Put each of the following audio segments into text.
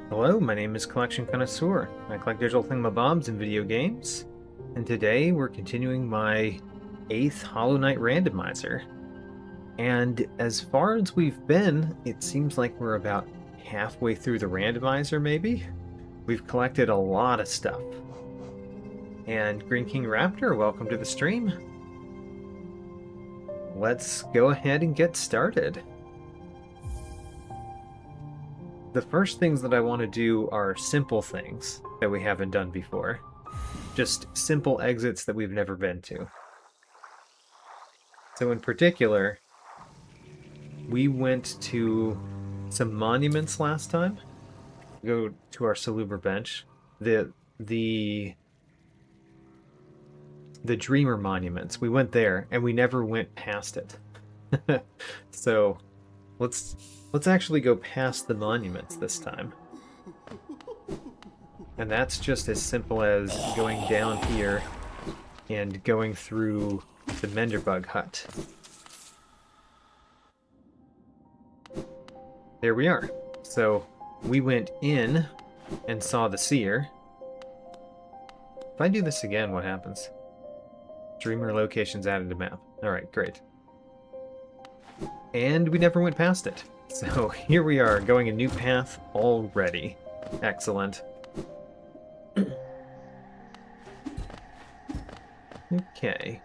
Hello, my name is Collection Connoisseur. I collect digital thingamabobs and video games, and today we're continuing my 8th Hollow Knight Randomizer. And as far as we've been, it seems like we're about halfway through the randomizer, maybe? We've collected a lot of stuff. And Green King Raptor, welcome to the stream. Let's go ahead and get started. The first things that I want to do are simple things that we haven't done before. Just simple exits that we've never been to. So in particular, we went to some monuments last time. Go to our Saluber bench. The Dreamer monuments. We went there and we never went past it. So let's actually go past the monuments this time. And that's just as simple as going down here and going through the Menderbug hut. There we are. So we went in and saw the seer. If I do this again, what happens? Dreamer locations added to map. Alright, great. And we never went past it. So here we are, going a new path already. Excellent. Okay.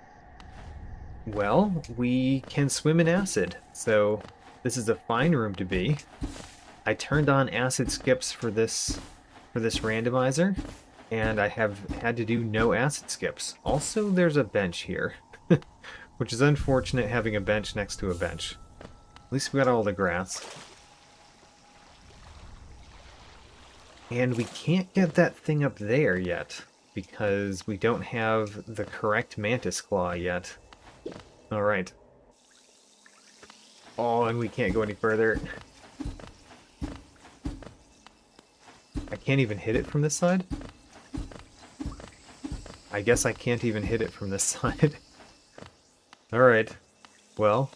Well, we can swim in acid, so this is a fine room to be. I turned on acid skips for this randomizer, and I have had to do no acid skips. Also, there's a bench here, which is unfortunate having a bench next to a bench. At least we got all the grass. And we can't get that thing up there yet, because we don't have the correct mantis claw yet. Alright. Oh, and we can't go any further. I can't even hit it from this side? I guess I can't even hit it from this side. Alright. Well,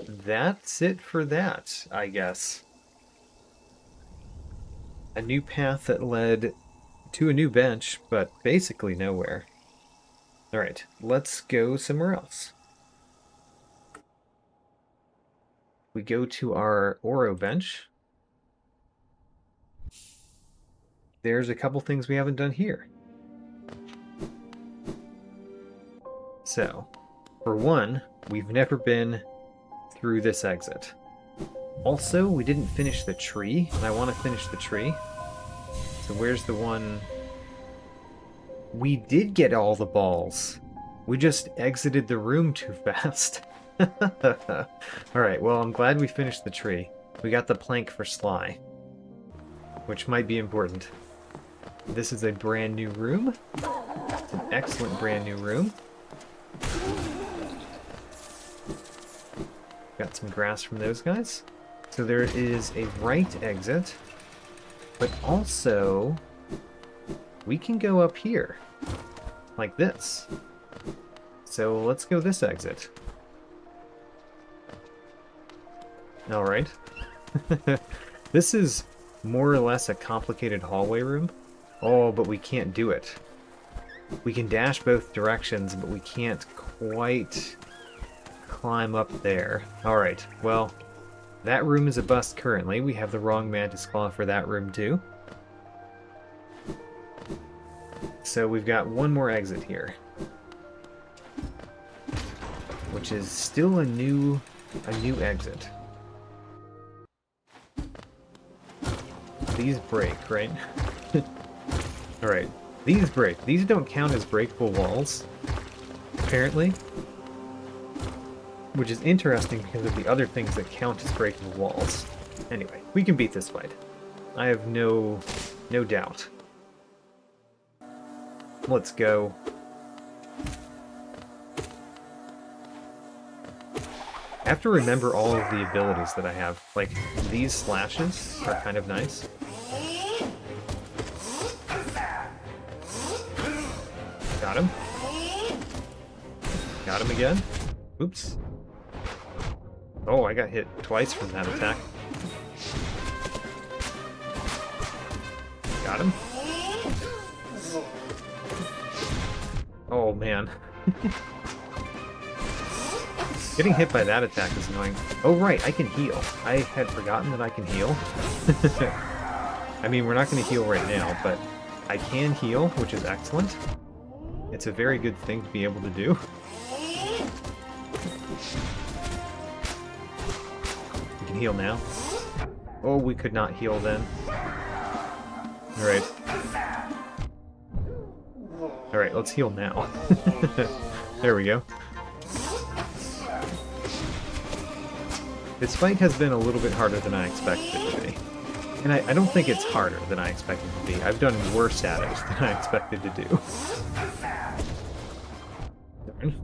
that's it for that, I guess. A new path that led to a new bench, but basically nowhere. Alright, let's go somewhere else. We go to our Oro bench. There's a couple things we haven't done here. So, for one, we've never been through this exit. Also, we didn't finish the tree, and I want to finish the tree. So where's the one? We did get all the balls. We just exited the room too fast. Alright, well, I'm glad we finished the tree. We got the plank for Sly, which might be important. This is a brand new room. It's an excellent brand new room. Got some grass from those guys. So there is a right exit, but also we can go up here like this. So let's go this exit. All right. This is more or less a complicated hallway room. Oh, but we can't do it. We can dash both directions, but we can't quite climb up there. Alright, well, that room is a bust currently. We have the wrong mantis claw for that room too. So we've got one more exit here, which is still a new exit. These break, right? Alright, these break. These don't count as breakable walls, apparently. Which is interesting because of the other things that count as breakable walls. Anyway, we can beat this fight. I have no doubt. Let's go. I have to remember all of the abilities that I have. Like, these slashes are kind of nice. Got him. Got him again. Oops. Oh, I got hit twice from that attack. Got him. Oh, man. Getting hit by that attack is annoying. Oh, right, I can heal. I had forgotten that I can heal. I mean, we're not going to heal right now, but I can heal, which is excellent. It's a very good thing to be able to do. We can heal now. Oh, we could not heal then. Alright. Alright, let's heal now. There we go. This fight has been a little bit harder than I expected it to be. And I don't think it's harder than I expected it to be. I've done worse at it than I expected to do. Darn.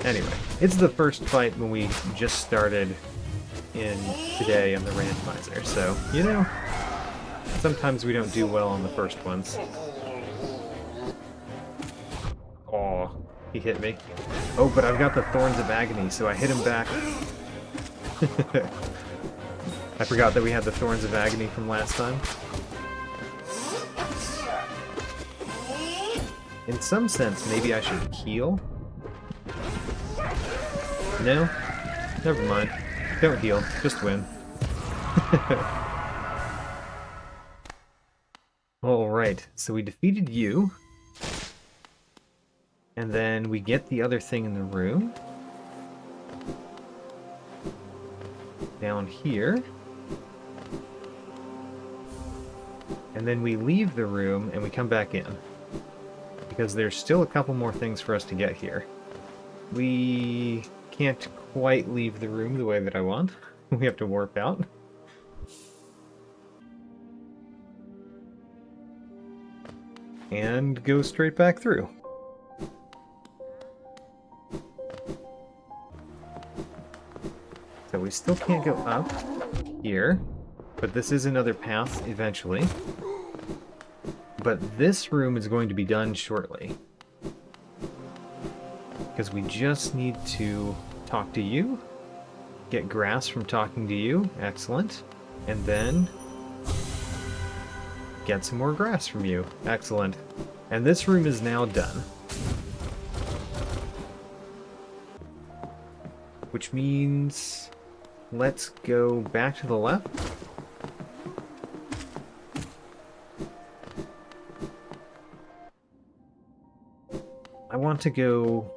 Anyway, it's the first fight when we just started in today on the randomizer, so, you know, sometimes we don't do well on the first ones. Aw, he hit me. Oh, but I've got the Thorns of Agony, so I hit him back. I forgot that we had the Thorns of Agony from last time. In some sense, maybe I should heal. No? Never mind. Don't heal, just win. Alright, so we defeated you. And then we get the other thing in the room. Down here. And then we leave the room and we come back in. Because there's still a couple more things for us to get here. We can't quite leave the room the way that I want. We have to warp out. And go straight back through. So we still can't go up here, but this is another path eventually. But this room is going to be done shortly. Because we just need to talk to you, get grass from talking to you, excellent, and then get some more grass from you, excellent. And this room is now done. Which means let's go back to the left. I want to go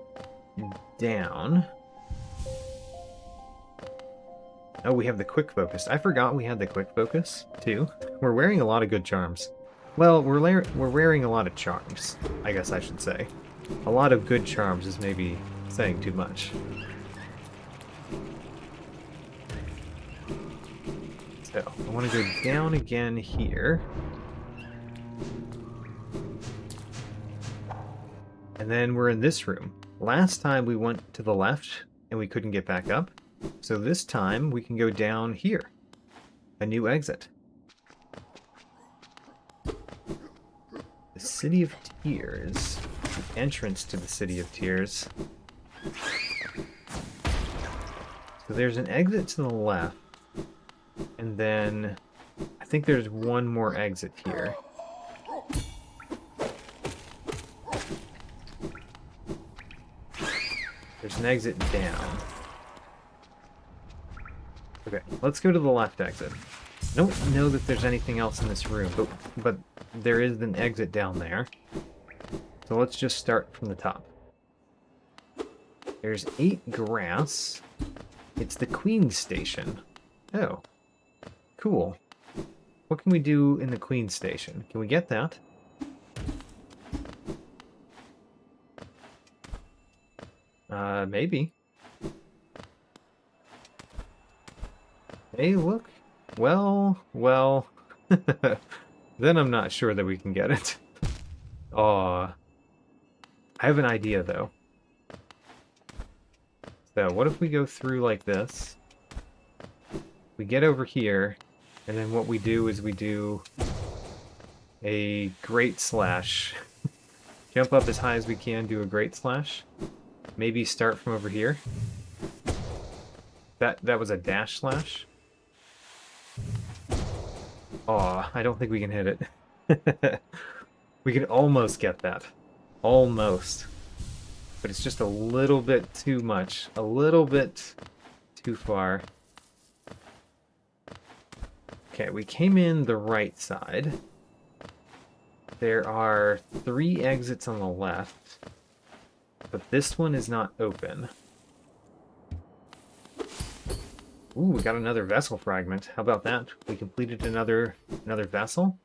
down. Oh, we have the quick focus. I forgot we had the quick focus, too. We're wearing a lot of good charms. Well, we're wearing a lot of charms, I guess I should say. A lot of good charms is maybe saying too much. So, I want to go down again here. And then we're in this room. Last time we went to the left and we couldn't get back up. So this time we can go down here. A new exit. The City of Tears. The entrance to the City of Tears. So there's an exit to the left. And then I think there's one more exit here. There's an exit down. Okay, let's go to the left exit. I don't know that there's anything else in this room, but there is an exit down there. So let's just start from the top. There's 8 grass. It's the Queen's Station. Oh, cool. What can we do in the Queen's Station? Can we get that? Maybe. Hey, look. Well. Then I'm not sure that we can get it. Aw. I have an idea, though. So, what if we go through like this? We get over here, and then what we do is we do a great slash. Jump up as high as we can, do a great slash. Maybe start from over here. That was a dash slash? Aw, I don't think we can hit it. We could almost get that. Almost. But it's just a little bit too much. A little bit too far. Okay, we came in the right side. There are 3 exits on the left. But this one is not open. Ooh, we got another vessel fragment. How about that? We completed another vessel.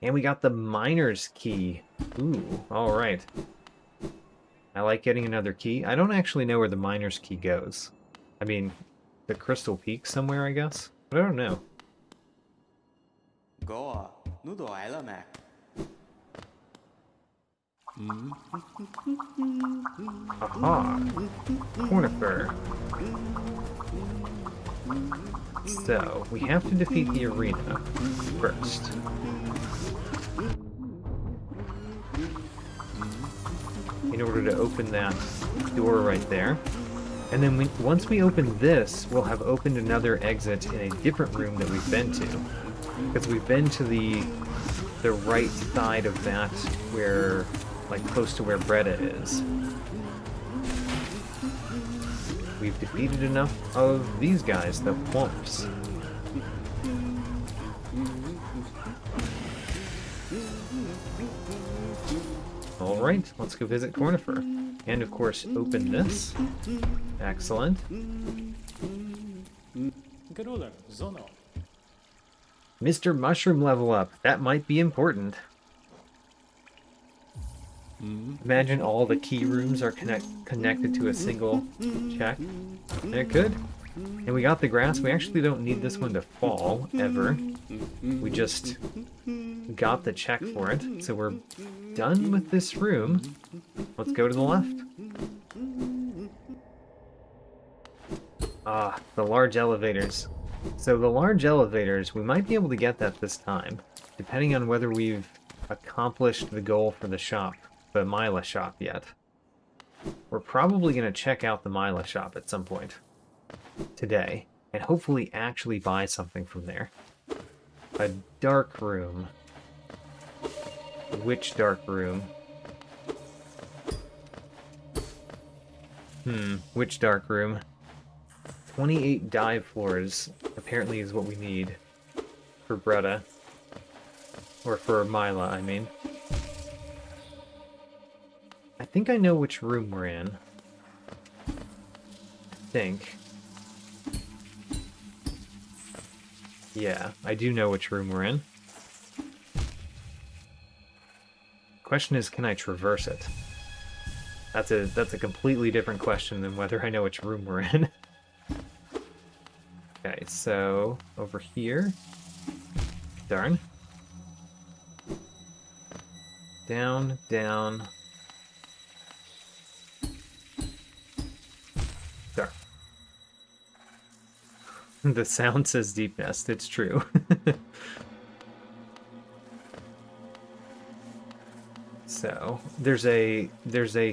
And we got the miner's key. Ooh, alright. I like getting another key. I don't actually know where the miner's key goes. I mean, the Crystal Peak somewhere, I guess? But I don't know. Aha! Cornifer. So, we have to defeat the arena first. In order to open that door right there. And then once we open this, we'll have opened another exit in a different room that we've been to. Because we've been to the right side of that where, like, close to where Bretta is. We've defeated enough of these guys, the Whomps. Alright, let's go visit Cornifer. And of course, open this. Excellent. Mr. Mushroom level up. That might be important. Imagine all the key rooms are connected to a single check. It could. And we got the grass. We actually don't need this one to fall, ever. We just got the check for it. So we're done with this room. Let's go to the left. Ah, the large elevators. So the large elevators, we might be able to get that this time, depending on whether we've accomplished the goal for the shop, the Mila shop yet. We're probably going to check out the Mila shop at some point today, and hopefully actually buy something from there. A dark room. Which dark room? Which dark room? 28 dive floors apparently is what we need for Bretta. Or for Mila, I mean. I think I know which room we're in. I think. Yeah, I do know which room we're in. Question is, can I traverse it? That's a completely different question than whether I know which room we're in. Okay, so over here. Darn. Down, down. Darn. The sound says deep nest, it's true. So, there's a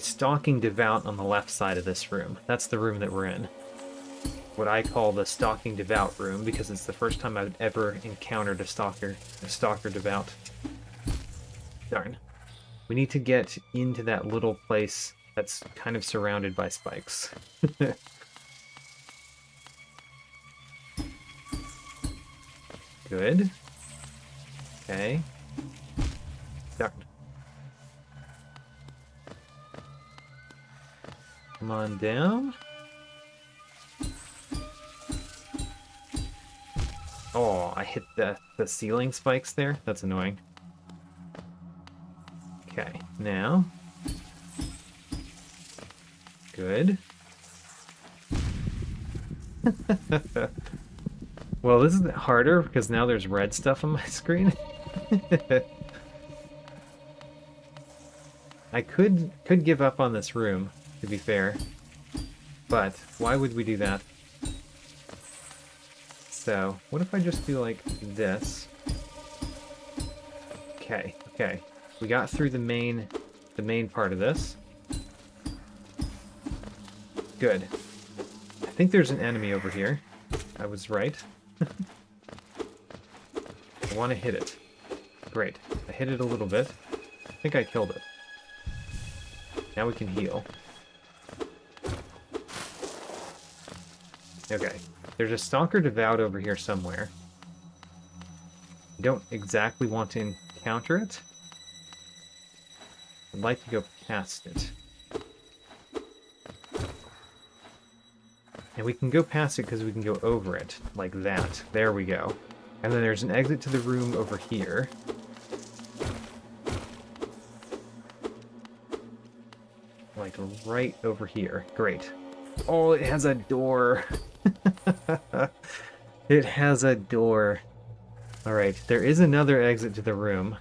stalking devout on the left side of this room. That's the room that we're in. What I call the stalking devout room, because it's the first time I've ever encountered a stalker devout. Darn. We need to get into that little place that's kind of surrounded by spikes. Good. Okay. Darn. Come on down. Oh, I hit the ceiling spikes there? That's annoying. Okay, now. Good. Well, this is harder because now there's red stuff on my screen. I could give up on this room, to be fair. But why would we do that? So, what if I just do like this? Okay, okay. We got through the main part of this. Good. I think there's an enemy over here. I was right. I want to hit it. Great. I hit it a little bit. I think I killed it. Now we can heal. Okay. There's a Stalker Devout over here somewhere. I don't exactly want to encounter it. I'd like to go past it. And we can go past it because we can go over it, like that. There we go. And then there's an exit to the room over here. Like right over here. Great. Oh, it has a door. It has a door. Alright, there is another exit to the room.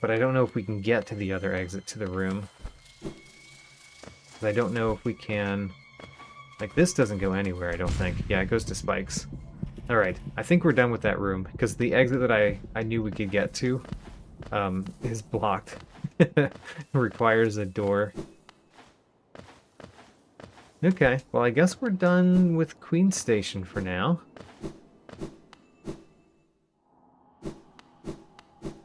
But I don't know if we can get to the other exit to the room. I don't know if we can... Like, this doesn't go anywhere, I don't think. Yeah, it goes to spikes. Alright, I think we're done with that room, because the exit that I knew we could get to is blocked. It requires a door. Okay, well I guess we're done with Queen Station for now.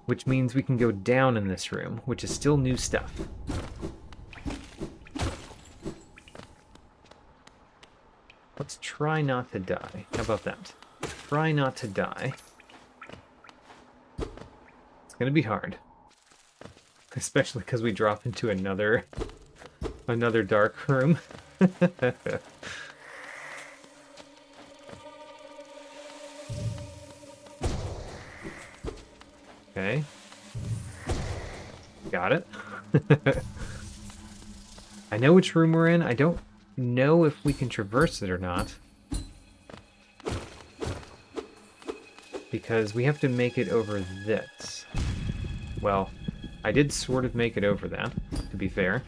Which means we can go down in this room, which is still new stuff. Let's try not to die. How about that? Try not to die. It's gonna be hard. Especially because we drop into another dark room. Okay. Got it. I know which room we're in. I don't know if we can traverse it or not. Because we have to make it over this. Well, I did sort of make it over that, to be fair.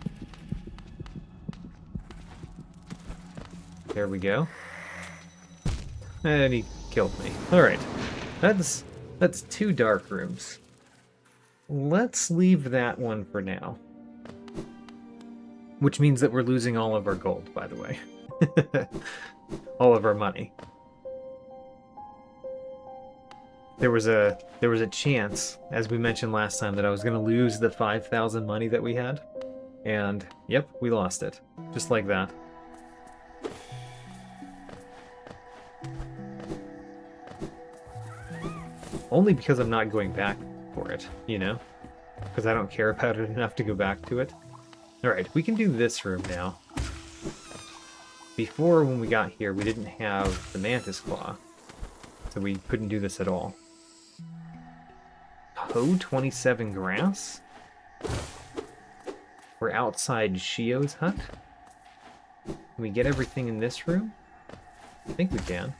There we go. And he killed me. Alright. That's 2 dark rooms. Let's leave that one for now. Which means that we're losing all of our gold, by the way. All of our money. There was a chance, as we mentioned last time, that I was going to lose the 5,000 money that we had. And, yep, we lost it. Just like that. Only because I'm not going back for it, you know? Because I don't care about it enough to go back to it. Alright, we can do this room now. Before, when we got here, we didn't have the Mantis Claw. So we couldn't do this at all. Ho 27 grass? We're outside Shio's hut? Can we get everything in this room? I think we can.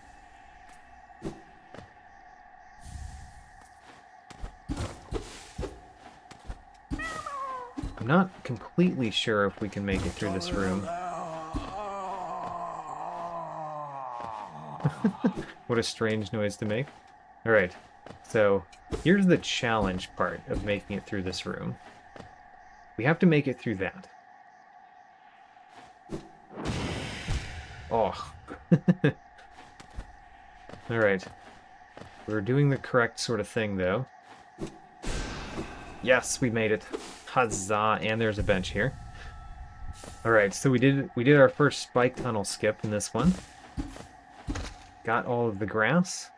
I'm not completely sure if we can make it through this room. What a strange noise to make. Alright, so here's the challenge part of making it through this room. We have to make it through that. Oh. Alright. We're doing the correct sort of thing, though. Yes, we made it. Huzzah, and there's a bench here. Alright, so we did our first spike tunnel skip in this one. Got all of the grass.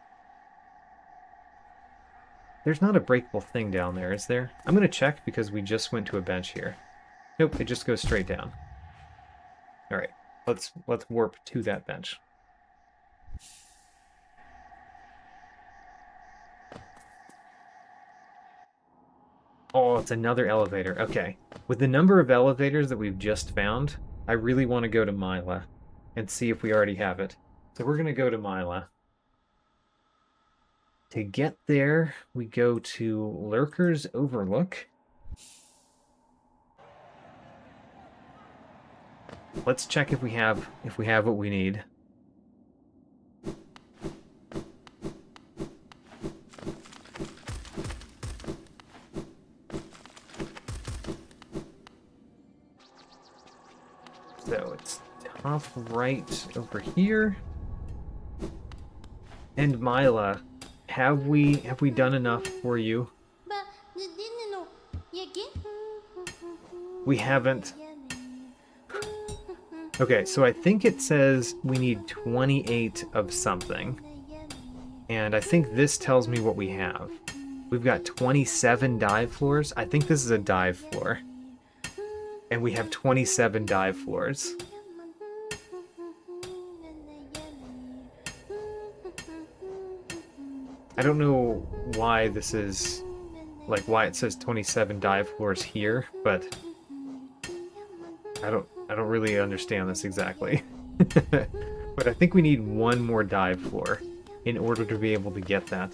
There's not a breakable thing down there, is there? I'm gonna check because we just went to a bench here. Nope, it just goes straight down. Alright, let's warp to that bench. Oh, it's another elevator. Okay. With the number of elevators that we've just found, I really want to go to Mila and see if we already have it. So we're going to go to Mila. To get there, we go to Lurker's Overlook. Let's check if we have what we need. So it's top right over here. And Mila, have we done enough for you? We haven't. Okay, so I think it says we need 28 of something. And I think this tells me what we have. We've got 27 dive floors. I think this is a dive floor. And we have 27 dive floors. I don't know why this is, like, why it says 27 dive floors here, but I don't really understand this exactly. But I think we need one more dive floor in order to be able to get that.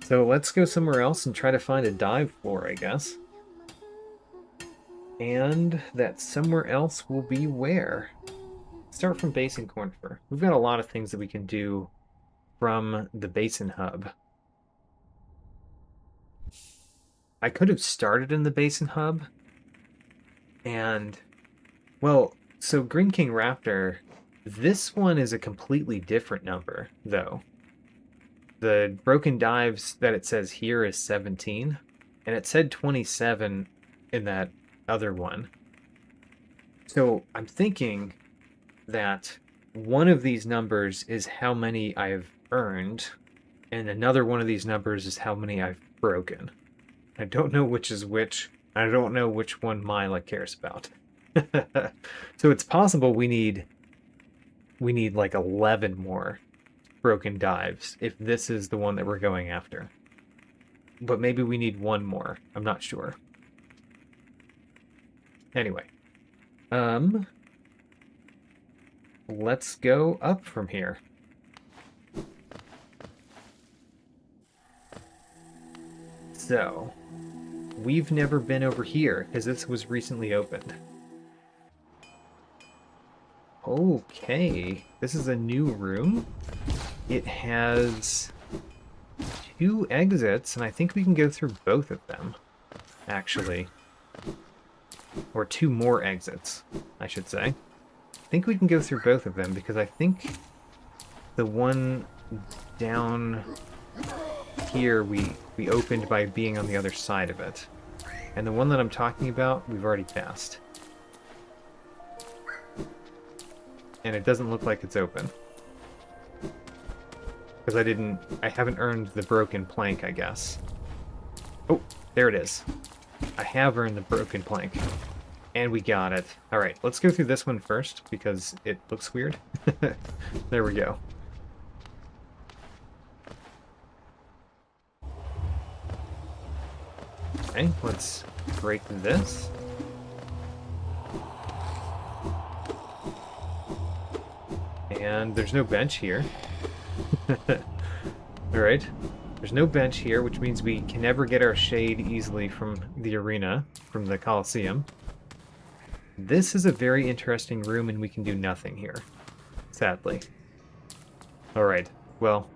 So let's go somewhere else and try to find a dive floor, I guess. And that somewhere else will be where? Start from Basin Cornifer. We've got a lot of things that we can do from the Basin Hub. I could have started in the Basin Hub, and, well, so Green King Raptor, this one is a completely different number, though. The broken dives that it says here is 17, and it said 27 in that other one. So I'm thinking that one of these numbers is how many I've earned, and another one of these numbers is how many I've broken. I don't know which is which. I don't know which one Mila cares about. So it's possible we need like 11 more broken dives if this is the one that we're going after. But maybe we need one more. I'm not sure. Anyway. Let's go up from here. So, we've never been over here because this was recently opened. Okay, this is a new room. It has 2 exits, and I think we can go through both of them, actually. Or 2 more exits, I should say. I think we can go through both of them because I think the one down here we opened by being on the other side of it. And the one that I'm talking about, we've already passed. And it doesn't look like it's open. Because I haven't earned the broken plank, I guess. Oh, there it is. I have earned the broken plank. And we got it. Alright, let's go through this one first, because it looks weird. There we go. Okay, let's break this. And there's no bench here. Alright. There's no bench here, which means we can never get our shade easily from the arena, from the Coliseum. This is a very interesting room, and we can do nothing here, sadly. Alright, well,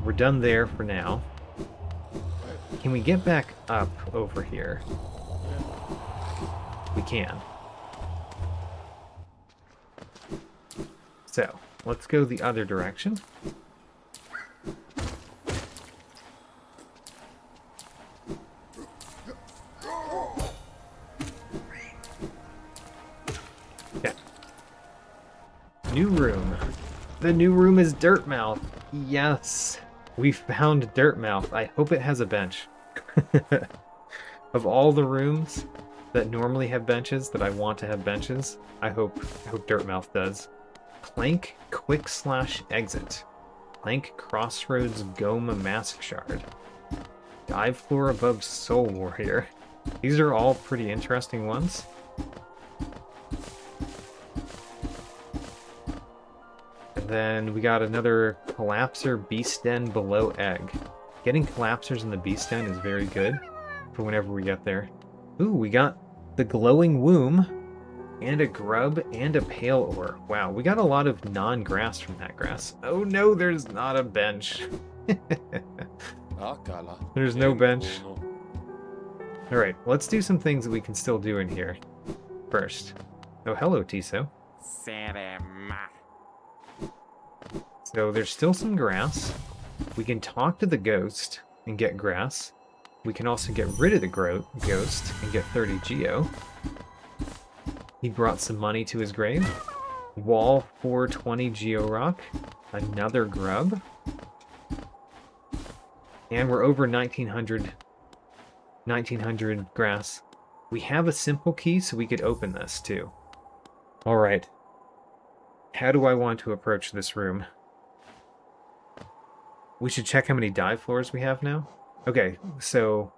we're done there for now. Can we get back up over here? We can. So, let's go the other direction. Okay. New room. The new room is Dirtmouth. Yes. We found Dirtmouth. I hope it has a bench. Of all the rooms that normally have benches, that I want to have benches, I hope Dirtmouth does. Plank Quick Slash Exit. Plank Crossroads Goma Mask Shard. Dive Floor above Soul Warrior. These are all pretty interesting ones. And then we got another Collapser Beast Den below Egg. Getting Collapsers in the Beast Den is very good for whenever we get there. Ooh, we got the Glowing Womb, and a Grub, and a Pale Ore. Wow, we got a lot of non-grass from that grass. Oh no, there's not a bench. There's no bench. Alright, let's do some things that we can still do in here first. Oh, hello, Tiso. So there's still some grass. We can talk to the ghost and get grass. We can also get rid of the ghost and get 30 geo. He brought some money to his grave. Wall 420 geo rock. Another grub. And we're over 1900 grass. We have a simple key, so we could open this too. Alright. How do I want to approach this room? We should check how many dive floors we have now. Okay, so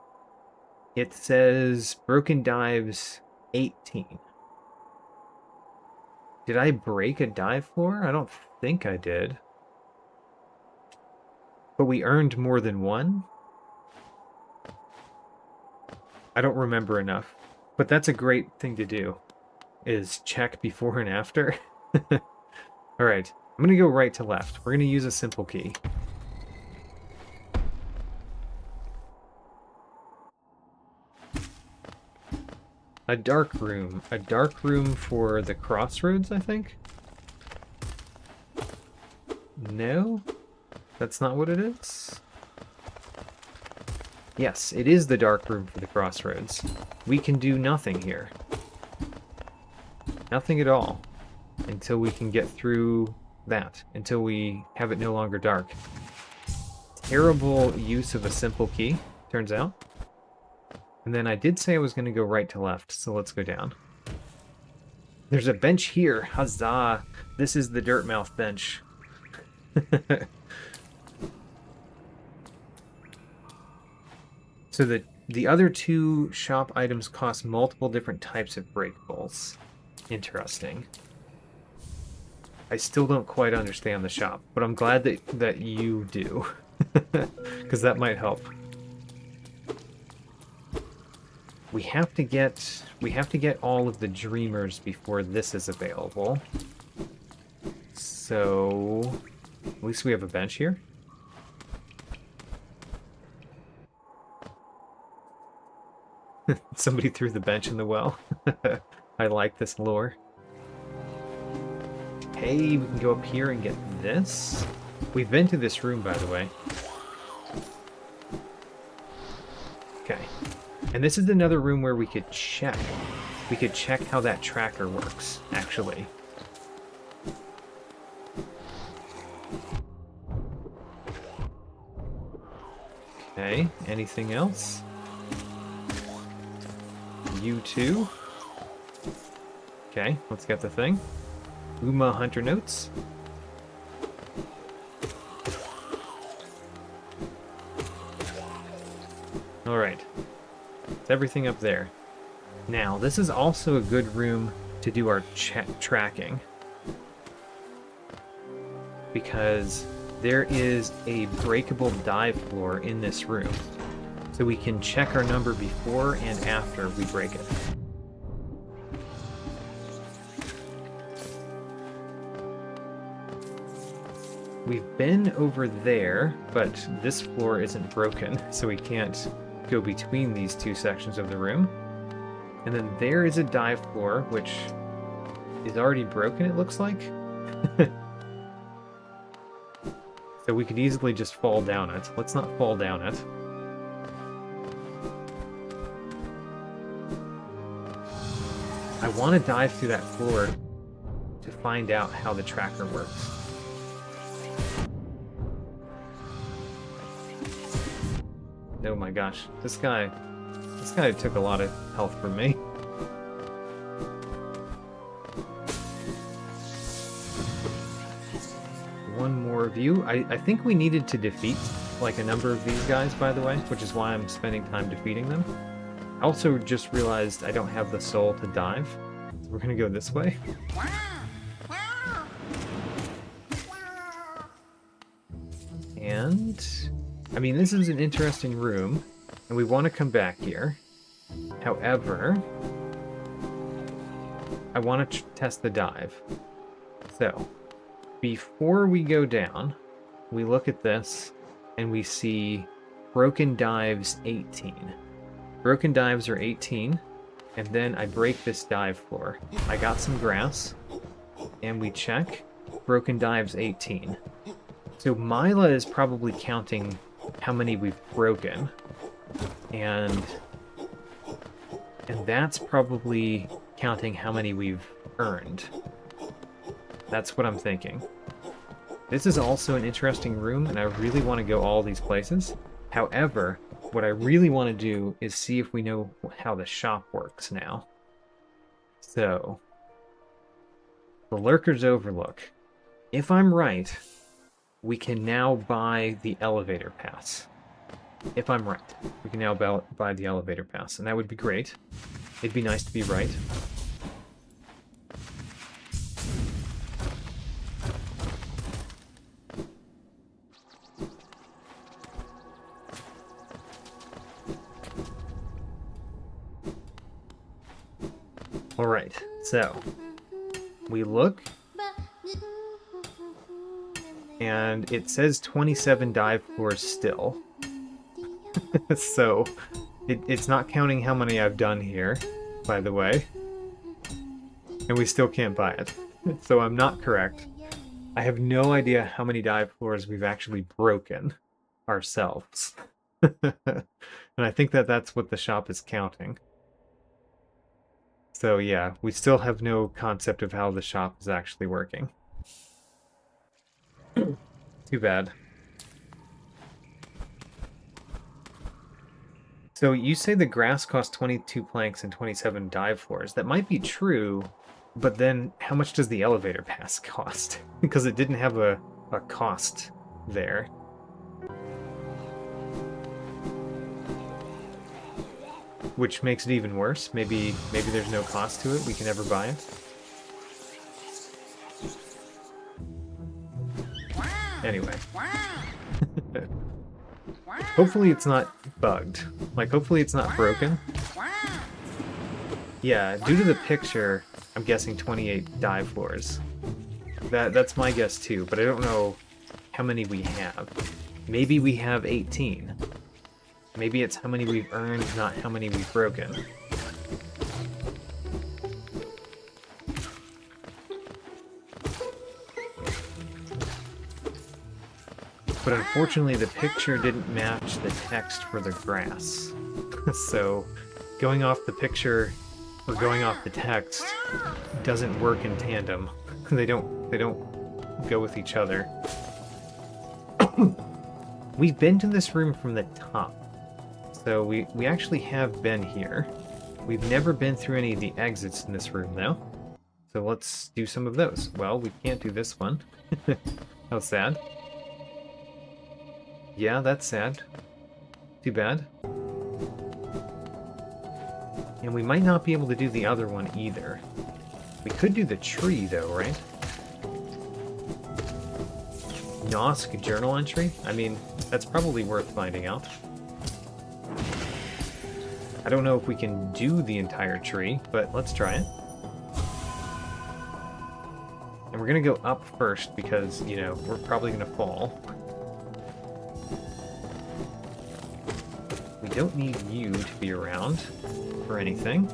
it says broken dives 18. Did I break a dive floor? I don't think I did. But we earned more than one? I don't remember enough. But that's a great thing to do, is check before and after. Alright, I'm going to go right to left. We're going to use a simple key. A dark room. A dark room for the crossroads, I think? No? That's not what it is? Yes, it is the dark room for the crossroads. We can do nothing here. Nothing at all. Until we can get through that. Until we have it no longer dark. Terrible use of a simple key, turns out. And then I did say I was going to go right to left, so let's go down. There's a bench here. Huzzah! This is the Dirtmouth bench. So the other two shop items cost multiple different types of breakables. Interesting. I still don't quite understand the shop, but I'm glad that you do. Because that might help. We have to get all of the dreamers before this is available. So at least we have a bench here. Somebody threw the bench in the well. I like this lore. Hey, we can go up here and get this. We've been to this room, by the way. Okay. And this is another room where we could check. We could check how that tracker works, actually. Okay, anything else? You too? Okay, let's get the thing. Uma Hunter Notes. Alright. It's everything up there. Now, this is also a good room to do our tracking. Because there is a breakable dive floor in this room. So we can check our number before and after we break it. We've been over there, but this floor isn't broken, so we can't go between these two sections of the room. And then there is a dive floor, which is already broken, it looks like. So we could easily just fall down it. Let's not fall down it. I want to dive through that floor to find out how the tracker works. Oh my gosh, this guy took a lot of health from me. One more of you. I think we needed to defeat like a number of these guys, by the way, which is why I'm spending time defeating them. I also just realized I don't have the soul to dive. So we're gonna go this way. And I mean, this is an interesting room, and we want to come back here. However, I want to test the dive. So, before we go down, we look at this, and we see Broken Dives 18. Broken Dives are 18. and then I break this dive floor. I got some grass, and we check. Broken dive's 18. So Mila is probably counting how many we've broken, and that's probably counting how many we've earned. That's what I'm thinking. This is also an interesting room, and I really want to go all these places. However, what I really want to do is see if we know how the shop works now. So, the Lurker's Overlook. If I'm right, we can now buy the elevator pass. If I'm right, we can now buy the elevator pass, and that would be great. It'd be nice to be right. Alright, so we look, and it says 27 dive floors still. So it's not counting how many I've done here, by the way. And we still can't buy it. So I'm not correct. I have no idea how many dive floors we've actually broken ourselves. And I think that that's what the shop is counting. So yeah, we still have no concept of how the shop is actually working. Too bad. So you say the grass costs 22 planks and 27 dive floors. That might be true, but then how much does the elevator pass cost? Because it didn't have a cost there. Which makes it even worse. Maybe there's no cost to it. We can never buy it. Anyway. Hopefully it's not bugged. Like, hopefully it's not broken. Yeah, due to the picture, I'm guessing 28 dive floors. That's my guess too, but I don't know how many we have. Maybe we have 18. Maybe it's how many we've earned, not how many we've broken. But unfortunately, the picture didn't match the text for the grass. So, going off the picture or going off the text doesn't work in tandem. They don't go with each other. We've been to this room from the top. So we actually have been here. We've never been through any of the exits in this room, though. So let's do some of those. Well, we can't do this one. How sad. Yeah, that's sad. Too bad. And we might not be able to do the other one either. We could do the tree, though, right? Nosk journal entry? I mean, that's probably worth finding out. I don't know if we can do the entire tree, but let's try it. And we're gonna go up first because, you know, we're probably gonna fall. We don't need you to be around for anything.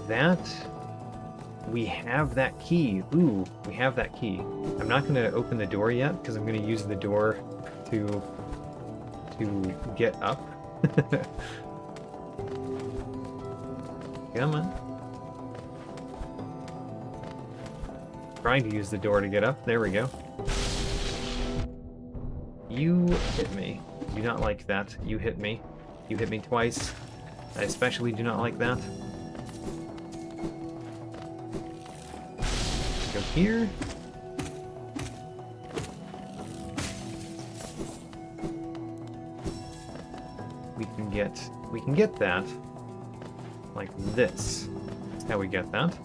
That... we have that key. Ooh, we have that key. I'm not gonna open the door yet because I'm gonna use the door to get up. Come on. Trying to use the door to get up. There we go. You hit me. Do not like that. You hit me. You hit me twice. I especially do not like that. Go here. We can get that like this. That's how we get that.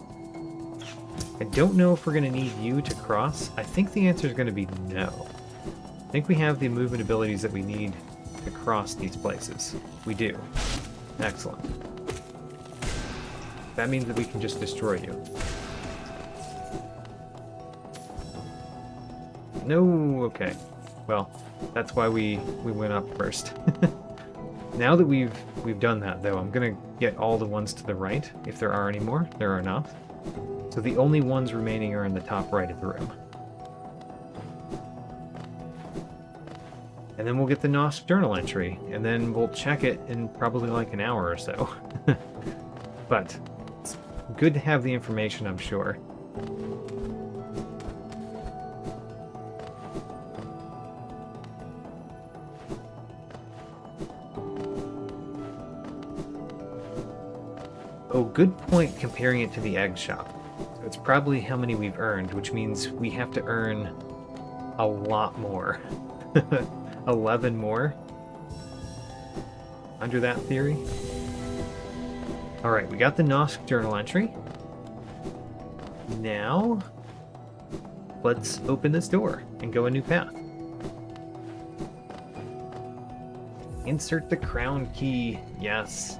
I don't know if we're going to need you to cross. I think the answer is going to be no. I think we have the movement abilities that we need to cross these places. We do. Excellent. That means that we can just destroy you. No, okay. Well, that's why we went up first. Now that we've done that, though, I'm gonna get all the ones to the right, if there are any more. There are not. So the only ones remaining are in the top right of the room. And then we'll get the Nosk journal entry, and then we'll check it in probably like an hour or so. But it's good to have the information, I'm sure. Oh, good point comparing it to the egg shop. So it's probably how many we've earned, which means we have to earn a lot more. 11 more? Under that theory? Alright, we got the Nosk journal entry. Now, let's open this door and go a new path. Insert the crown key. Yes.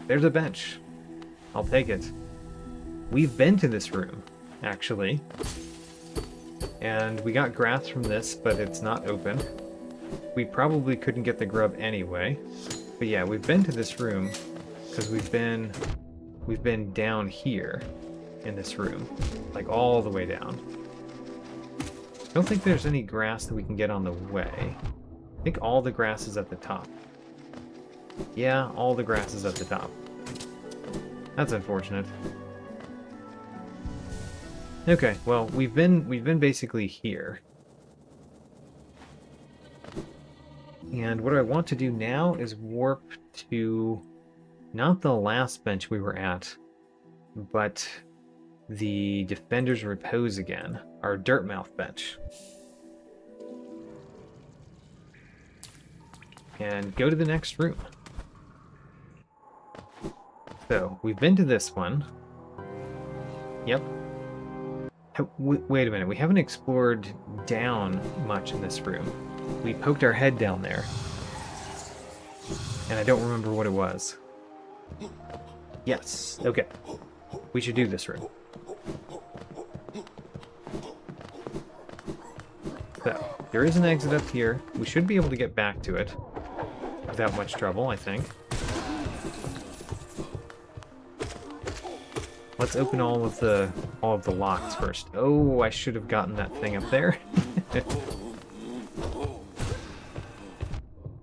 There's a bench. I'll take it. We've been to this room, actually. And we got grass from this, but it's not open. We probably couldn't get the grub anyway. But yeah, we've been to this room because we've been down here in this room, like all the way down. I don't think there's any grass that we can get on the way. I think all the grass is at the top. Yeah, all the grass is at the top. That's unfortunate. Okay, well, we've been basically here. And what I want to do now is warp to not the last bench we were at, but the Defender's Repose again, our Dirtmouth bench. And go to the next room. So, we've been to this one. Yep. Wait a minute, we haven't explored down much in this room. We poked our head down there. And I don't remember what it was. Yes, okay. We should do this room. So, there is an exit up here. We should be able to get back to it without much trouble, I think. Let's open all of the locks first. Oh, I should have gotten that thing up there.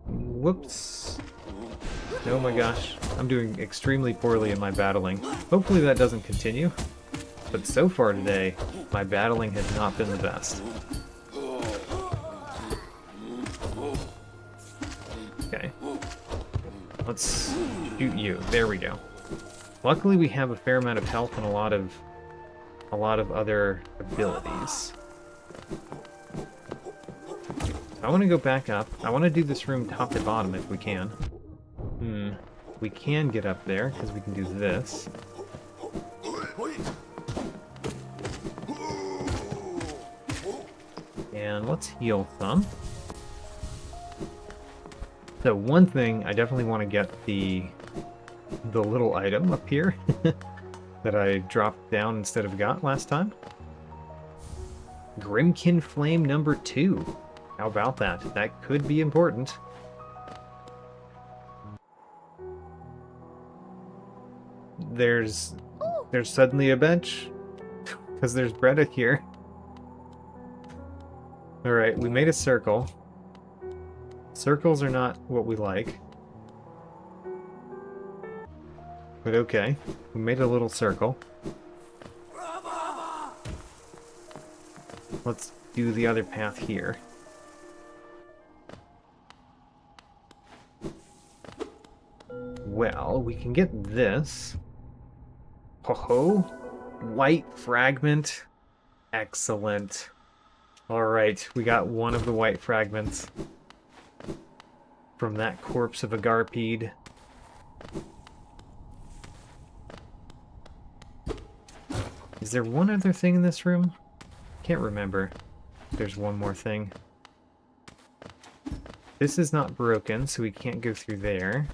Whoops. Oh my gosh. I'm doing extremely poorly in my battling. Hopefully that doesn't continue. But so far today, my battling has not been the best. Okay. Let's shoot you. There we go. Luckily, we have a fair amount of health and a lot of other abilities. I want to go back up. I want to do this room top to bottom if we can. We can get up there because we can do this. And let's heal some. So one thing, I definitely want to get the little item up here that I dropped down instead of got last time. Grimkin Flame number 2. How about that? That could be important. There's suddenly a bench because there's Bretta here. Alright, we made a circle. Circles are not what we like. But okay, we made a little circle. Let's do the other path here. Well, we can get this. Ho-ho! White fragment. Excellent. Alright, we got one of the white fragments from that corpse of a Garpede. Is there one other thing in this room? Can't remember. There's one more thing. This is not broken, so we can't go through there.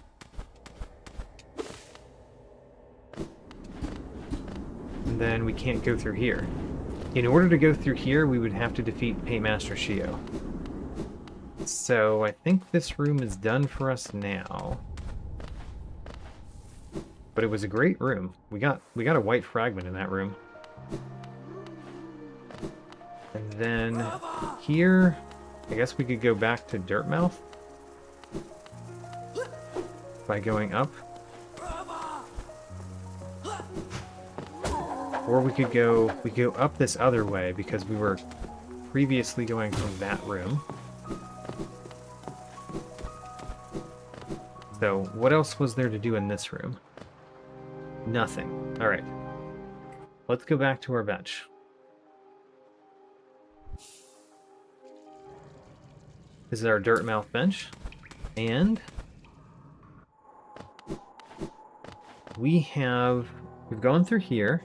And then we can't go through here. In order to go through here, we would have to defeat Paymaster Shio. So I think this room is done for us now. But it was a great room. We got a white fragment in that room. And then here, I guess we could go back to Dirtmouth by going up. Or we could go up this other way because we were previously going from that room. So what else was there to do in this room? Nothing. All right. Let's go back to our bench. This is our Dirtmouth bench. And we've gone through here.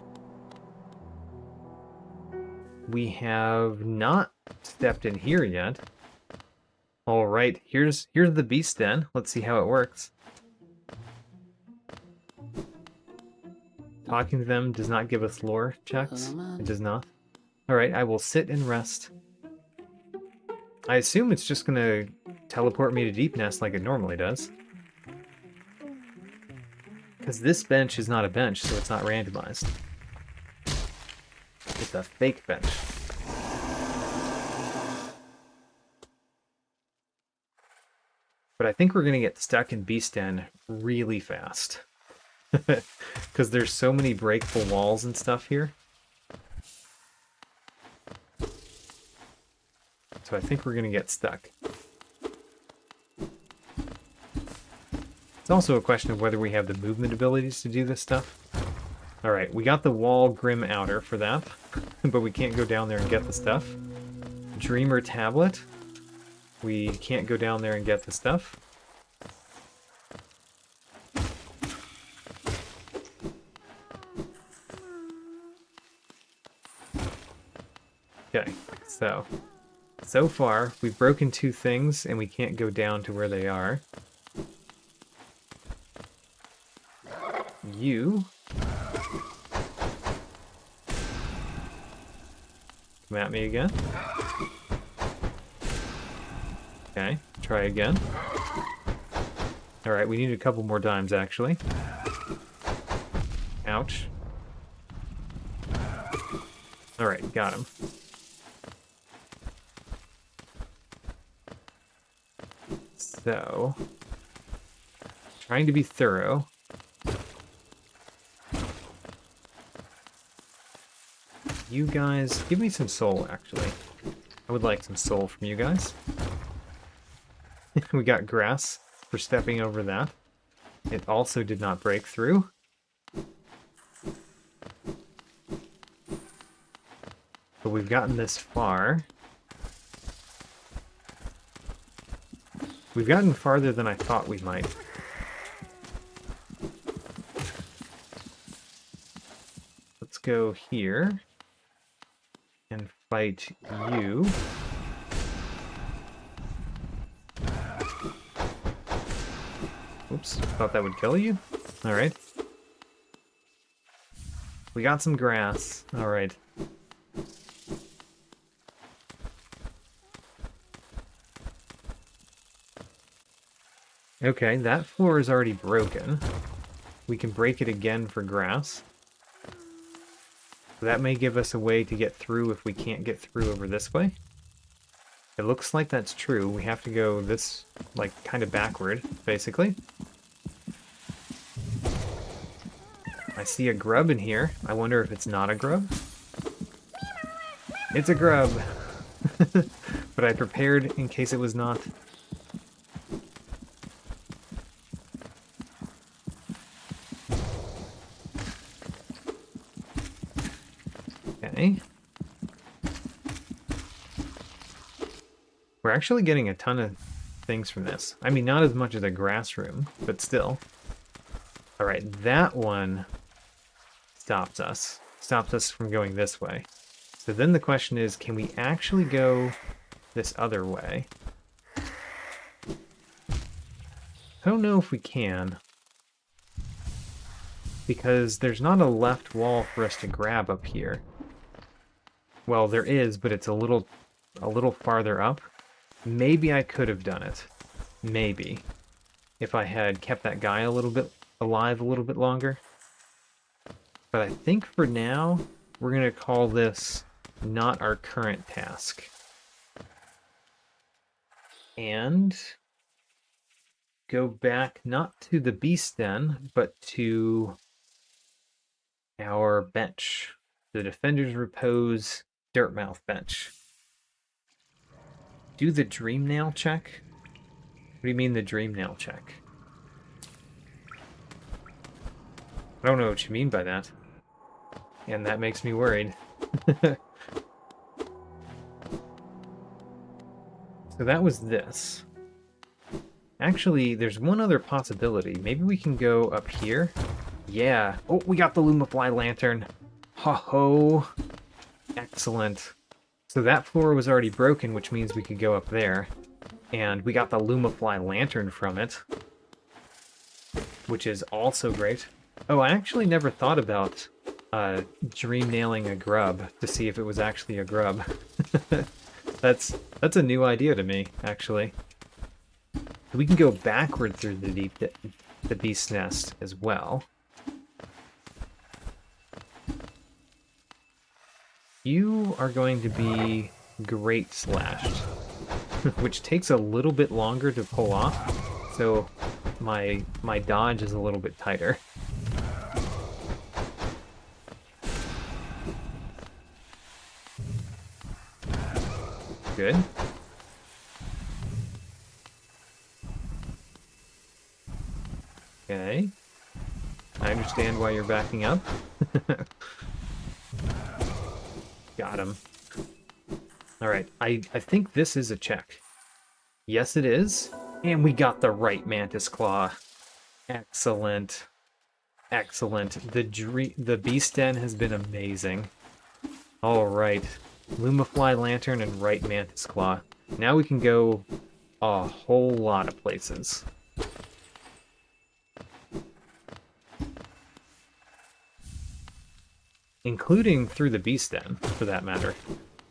We have not stepped in here yet. All right, here's the beast den. Let's see how it works. Talking to them does not give us lore checks. It does not. All right, I will sit and rest. I assume it's just gonna teleport me to Deep Nest like it normally does. Because this bench is not a bench, so it's not randomized. It's a fake bench. But I think we're gonna get stuck in Beast Den really fast. Because there's so many breakable walls and stuff here. So I think we're going to get stuck. It's also a question of whether we have the movement abilities to do this stuff. Alright, we got the wall Grim Outer for that. But we can't go down there and get the stuff. Dreamer Tablet. We can't go down there and get the stuff. Okay, so far, we've broken 2 things, and we can't go down to where they are. You... come at me again. Okay, try again. Alright, we need a couple more dimes, actually. Ouch. Alright, got him. So, trying to be thorough. You guys, give me some soul, actually. I would like some soul from you guys. We got grass for stepping over that. It also did not break through. But we've gotten this far. We've gotten farther than I thought we might. Let's go here and fight you. Oops, thought that would kill you. Alright. We got some grass. Alright. Okay, that floor is already broken. We can break it again for grass. That may give us a way to get through if we can't get through over this way. It looks like that's true. We have to go this, like, kind of backward, basically. I see a grub in here. I wonder if it's not a grub. It's a grub! But I prepared in case it was not. Okay. We're actually getting a ton of things from this. I mean, not as much as a grass room, but still. Alright, that one stops us. Stops us from going this way. So then the question is, can we actually go this other way? I don't know if we can. Because there's not a left wall for us to grab up here. Well, there is, but it's a little farther up. Maybe I could have done it. Maybe. If I had kept that guy a little bit alive a little bit longer. But I think for now, we're going to call this not our current task. And go back not to the beast den, but to our bench. The Defender's Repose Dirtmouth bench. Do the Dream Nail check? What do you mean the Dream Nail check? I don't know what you mean by that. And that makes me worried. So that was this. Actually, there's one other possibility. Maybe we can go up here. Yeah. Oh, we got the Lumafly Lantern. Ho-ho. Excellent. So that floor was already broken, which means we could go up there. And we got the Lumafly Lantern from it, which is also great. Oh, I actually never thought about dream nailing a grub to see if it was actually a grub. That's a new idea to me, actually. We can go backward through the beast's nest as well. You are going to be Great Slashed, which takes a little bit longer to pull off, so my dodge is a little bit tighter. Good. Okay. I understand why you're backing up. Got him. Alright, I think this is a check. Yes, it is. And we got the right Mantis Claw. Excellent. Excellent. The Beast Den has been amazing. Alright. Lumafly Lantern and right Mantis Claw. Now we can go a whole lot of places. Including through the Beast Den, for that matter.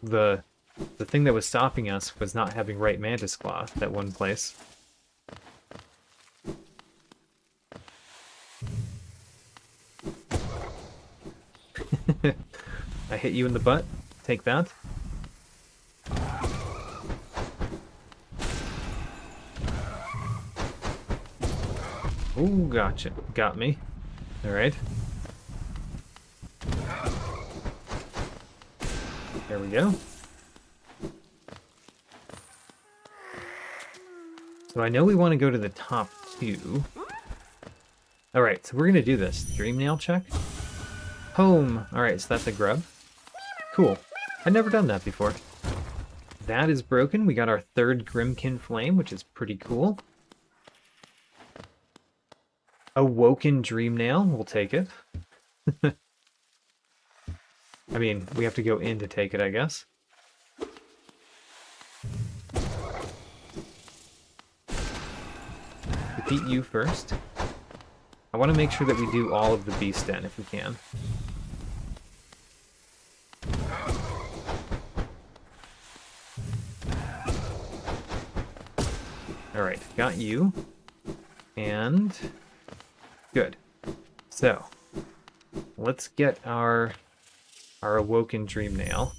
The thing that was stopping us was not having right Mantis Claw, that one place. I hit you in the butt. Take that. Ooh, gotcha. Got me. Alright. There we go. So I know we want to go to the top two. Alright, so we're going to do this. Dream Nail check. Home. Alright, so that's a grub. Cool. I've never done that before. That is broken. We got our third Grimkin Flame, which is pretty cool. Awoken Dream Nail. We'll take it. I mean, we have to go in to take it, I guess. Defeat you first. I want to make sure that we do all of the Beast Den if we can. Alright, got you. And good. So, let's get our Awoken Dream Nail.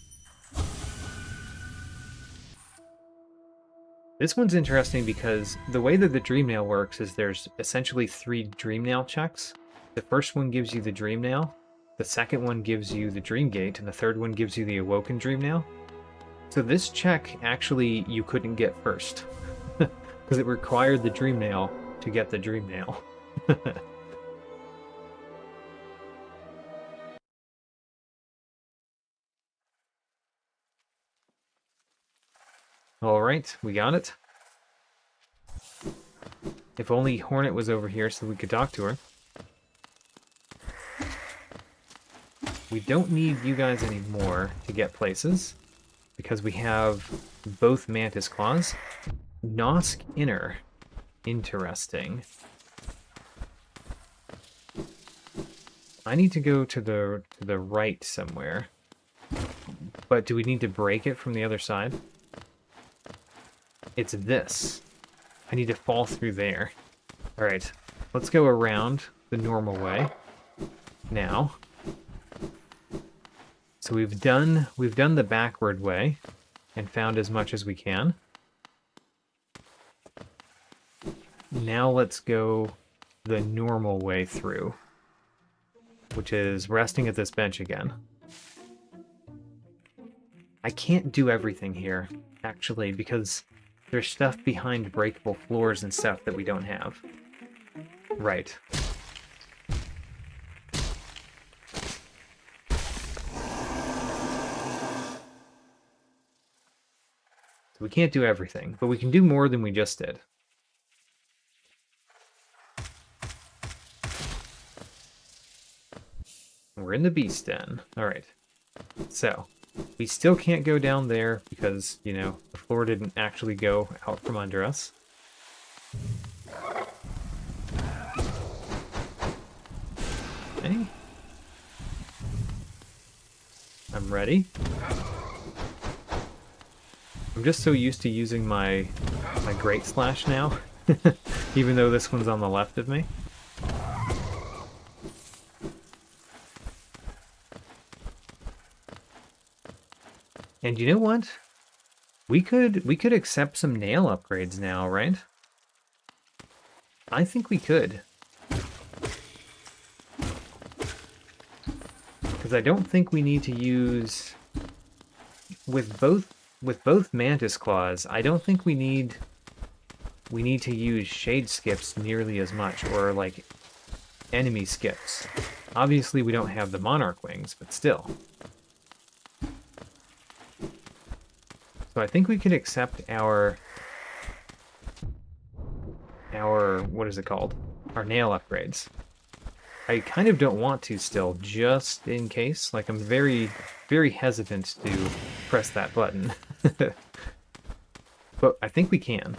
This one's interesting because the way that the Dream Nail works is there's essentially 3 Dream Nail checks. The first one gives you the Dream Nail, the second one gives you the Dream Gate, and the third one gives you the Awoken Dream Nail. So this check, actually, you couldn't get first. Because it required the Dream Nail to get the Dream Nail. Alright, we got it. If only Hornet was over here so we could talk to her. We don't need you guys anymore to get places, because we have both Mantis Claws. Nosk Inner. Interesting. I need to go to the right somewhere. But do we need to break it from the other side? It's this. I need to fall through there. Alright, let's go around the normal way now. So we've done the backward way and found as much as we can. Now let's go the normal way through, which is resting at this bench again. I can't do everything here, actually, because there's stuff behind breakable floors and stuff that we don't have. Right. So we can't do everything, but we can do more than we just did. We're in the beast den. Alright. So, we still can't go down there because, you know, the floor didn't actually go out from under us. Okay. I'm ready. I'm just so used to using my Great Slash now, even though this one's on the left of me. And you know what? We could accept some nail upgrades now, right? I think we could. Because I don't think we need to use with both Mantis Claws, I don't think we need to use shade skips nearly as much, or like enemy skips. Obviously we don't have the Monarch wings, but still. So I think we could accept our what is it called? Our nail upgrades. I kind of don't want to still, just in case. Like, I'm very, very hesitant to press that button. But I think we can.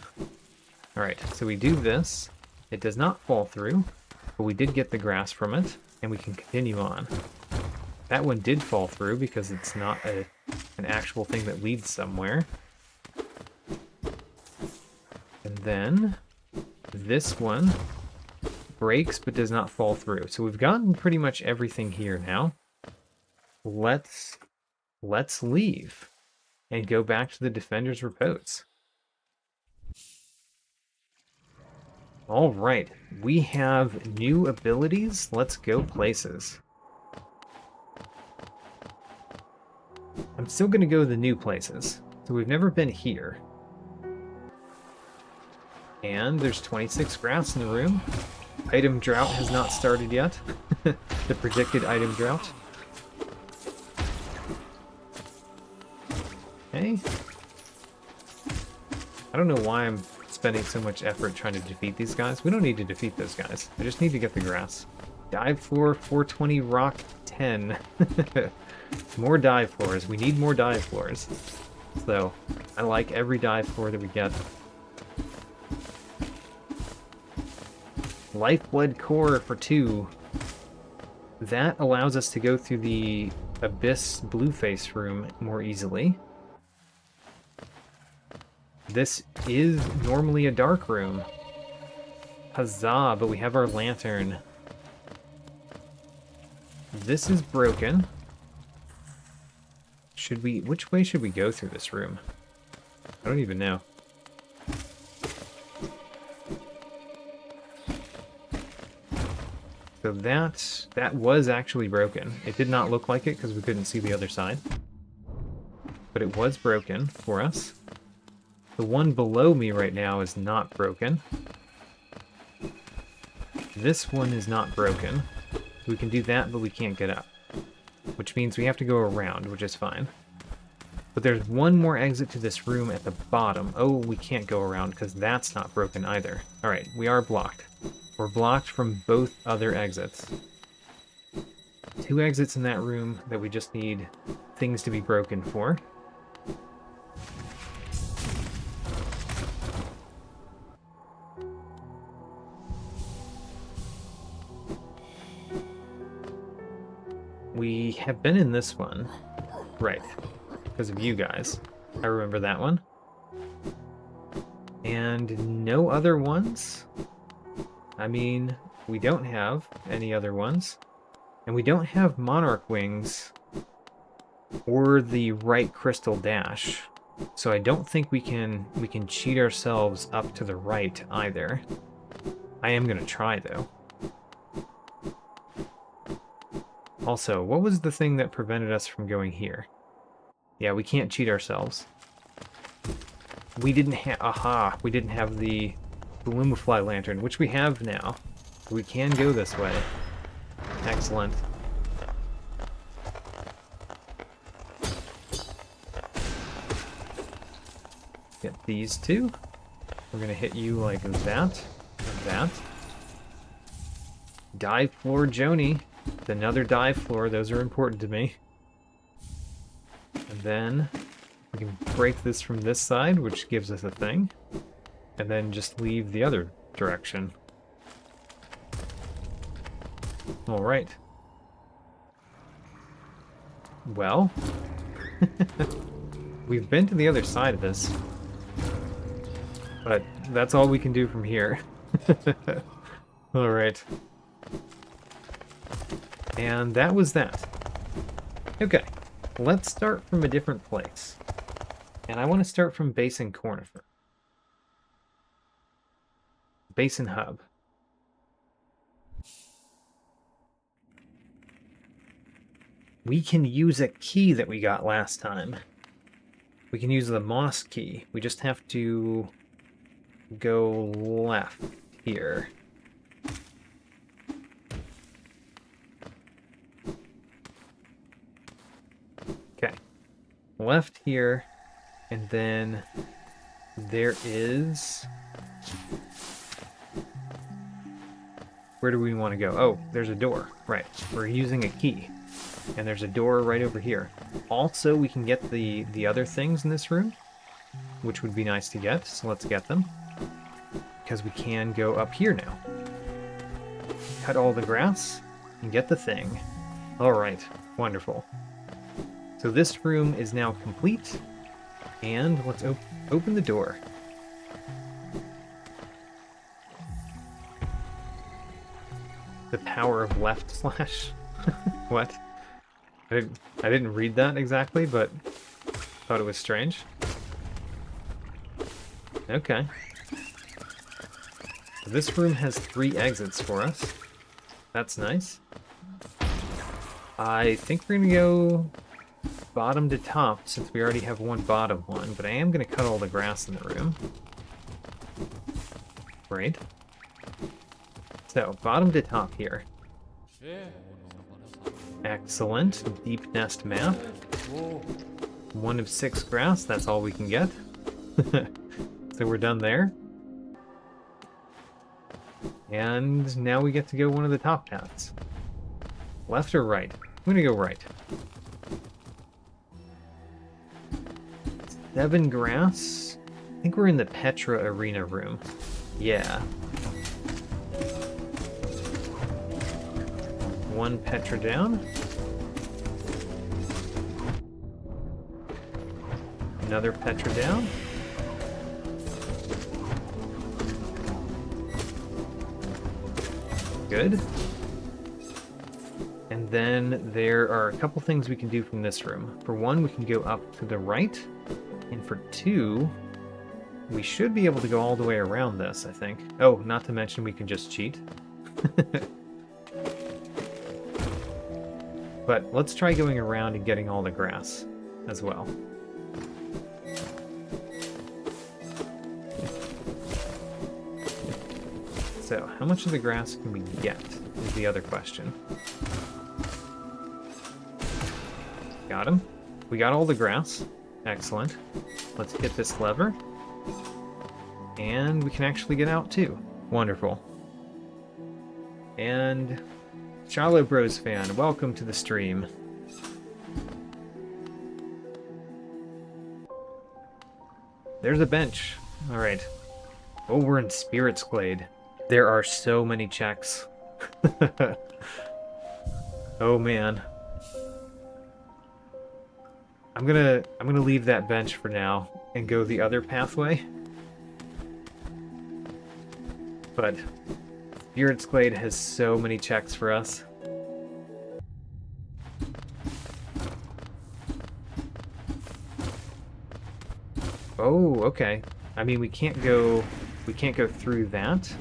Alright, so we do this. It does not fall through, but we did get the grass from it, and we can continue on. That one did fall through because it's not an actual thing that leads somewhere. And then this one breaks but does not fall through. So we've gotten pretty much everything here now. Let's leave and go back to the Defender's Repose. All right, we have new abilities. Let's go places. I'm still going to go the new places. So we've never been here. And there's 26 grass in the room. Item drought has not started yet. The predicted item drought. Okay. I don't know why I'm spending so much effort trying to defeat these guys. We don't need to defeat those guys. I just need to get the grass. Dive floor 420 rock 10. More dive floors. We need more dive floors. So, I like every dive floor that we get. Lifeblood core for 2. That allows us to go through the Abyss Blueface room more easily. This is normally a dark room. Huzzah, but we have our lantern. This is broken. Which way should we go through this room? I don't even know. So that was actually broken. It did not look like it because we couldn't see the other side. But it was broken for us. The one below me right now is not broken. This one is not broken. We can do that, but we can't get up. Which means we have to go around, which is fine. But there's one more exit to this room at the bottom. Oh, we can't go around because that's not broken either. Alright, we are blocked. We're blocked from both other exits. 2 exits in that room that we just need things to be broken for. We have been in this one. Right. Because of you guys. I remember that one. And no other ones? I mean, we don't have any other ones. And we don't have Monarch Wings or the right Crystal Dash. So I don't think we can cheat ourselves up to the right either. I am gonna try though. Also, what was the thing that prevented us from going here? Yeah, we can't cheat ourselves. We didn't have... we didn't have the Lumifly Lantern, which we have now. We can go this way. Excellent. Get these two. We're gonna hit you like that. Like that. Dive floor Joni. Another dive floor. Those are important to me. And then we can break this from this side, which gives us a thing. And then just leave the other direction. Alright. Well, we've been to the other side of this. But that's all we can do from here. Alright. And that was that. Okay, let's start from a different place. And I want to start from Basin Cornifer. Basin Hub. We can use a key that we got last time. We can use the moss key. We just have to go left here. Okay. Left here, and then there is... Where do we want to go? Oh, there's a door. Right. We're using a key. And there's a door right over here. Also, we can get the other things in this room, which would be nice to get, so let's get them. Because we can go up here now. Cut all the grass and get the thing. Alright, wonderful. So this room is now complete, and let's open the door. The power of left slash? What? I didn't read that exactly, but thought it was strange. Okay. So this room has 3 exits for us. That's nice. I think we're gonna go bottom to top since we already have one bottom one, but I am gonna cut all the grass in the room. Right. So, bottom to top here. Excellent. Deep nest map. 1 of 6 grass, that's all we can get. So we're done there. And now we get to go one of the top paths. Left or right? I'm gonna go right. 7 grass. I think we're in the Petra Arena room. Yeah. 1 Petra down. Another Petra down. Good. And then there are a couple things we can do from this room. For 1, we can go up to the right. And for 2, we should be able to go all the way around this, I think. Oh, not to mention we can just cheat. But let's try going around and getting all the grass as well. So, how much of the grass can we get is the other question. Got him. We got all the grass. Excellent. Let's hit this lever. And we can actually get out too. Wonderful. And Shallow Bros fan, welcome to the stream. There's a bench. Alright. Oh, we're in Spirit's Glade. There are so many checks. Oh man. I'm gonna leave that bench for now and go the other pathway. But Spirit's Glade has so many checks for us. Oh, okay. I mean, we can't go through that.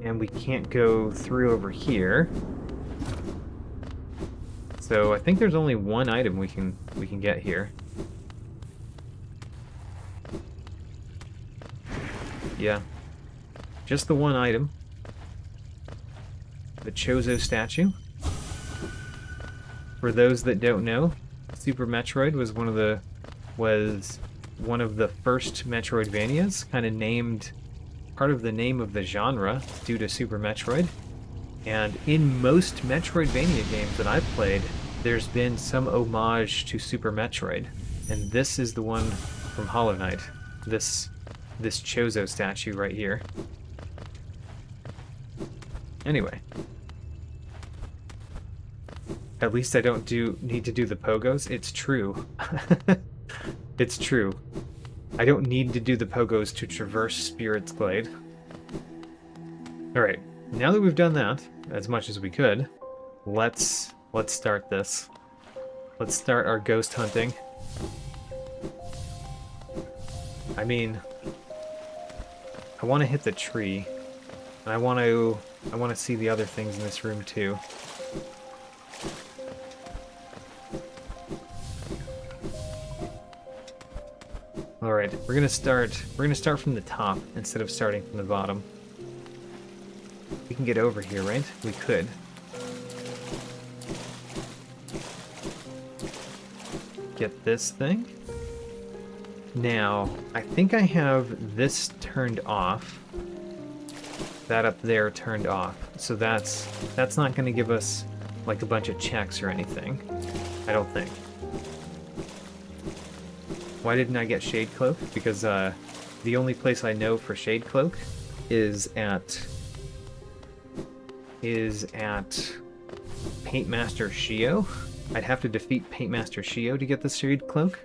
And we can't go through over here. So I think there's only one item we can get here. Yeah. Just the one item. The Chozo statue. For those that don't know, Super Metroid was one of the first Metroidvanias, kind of named part of the name of the genre due to Super Metroid. And in most Metroidvania games that I've played, there's been some homage to Super Metroid. And this is the one from Hollow Knight. This Chozo statue right here. Anyway. At least I don't need to do the pogos. It's true. It's true. I don't need to do the pogos to traverse Spirit's Glade. Alright, now that we've done that, as much as we could, let's start this. Let's start our ghost hunting. I mean, I want to hit the tree, and I want to see the other things in this room too. Alright, we're gonna start from the top instead of starting from the bottom. We can get over here, right? We could. Get this thing. Now, I think I have this turned off. That up there turned off. So that's not gonna give us like a bunch of checks or anything. I don't think. Why didn't I get Shade Cloak? Because the only place I know for Shade Cloak is at Paintmaster Shio. I'd have to defeat Paintmaster Shio to get the Shade Cloak.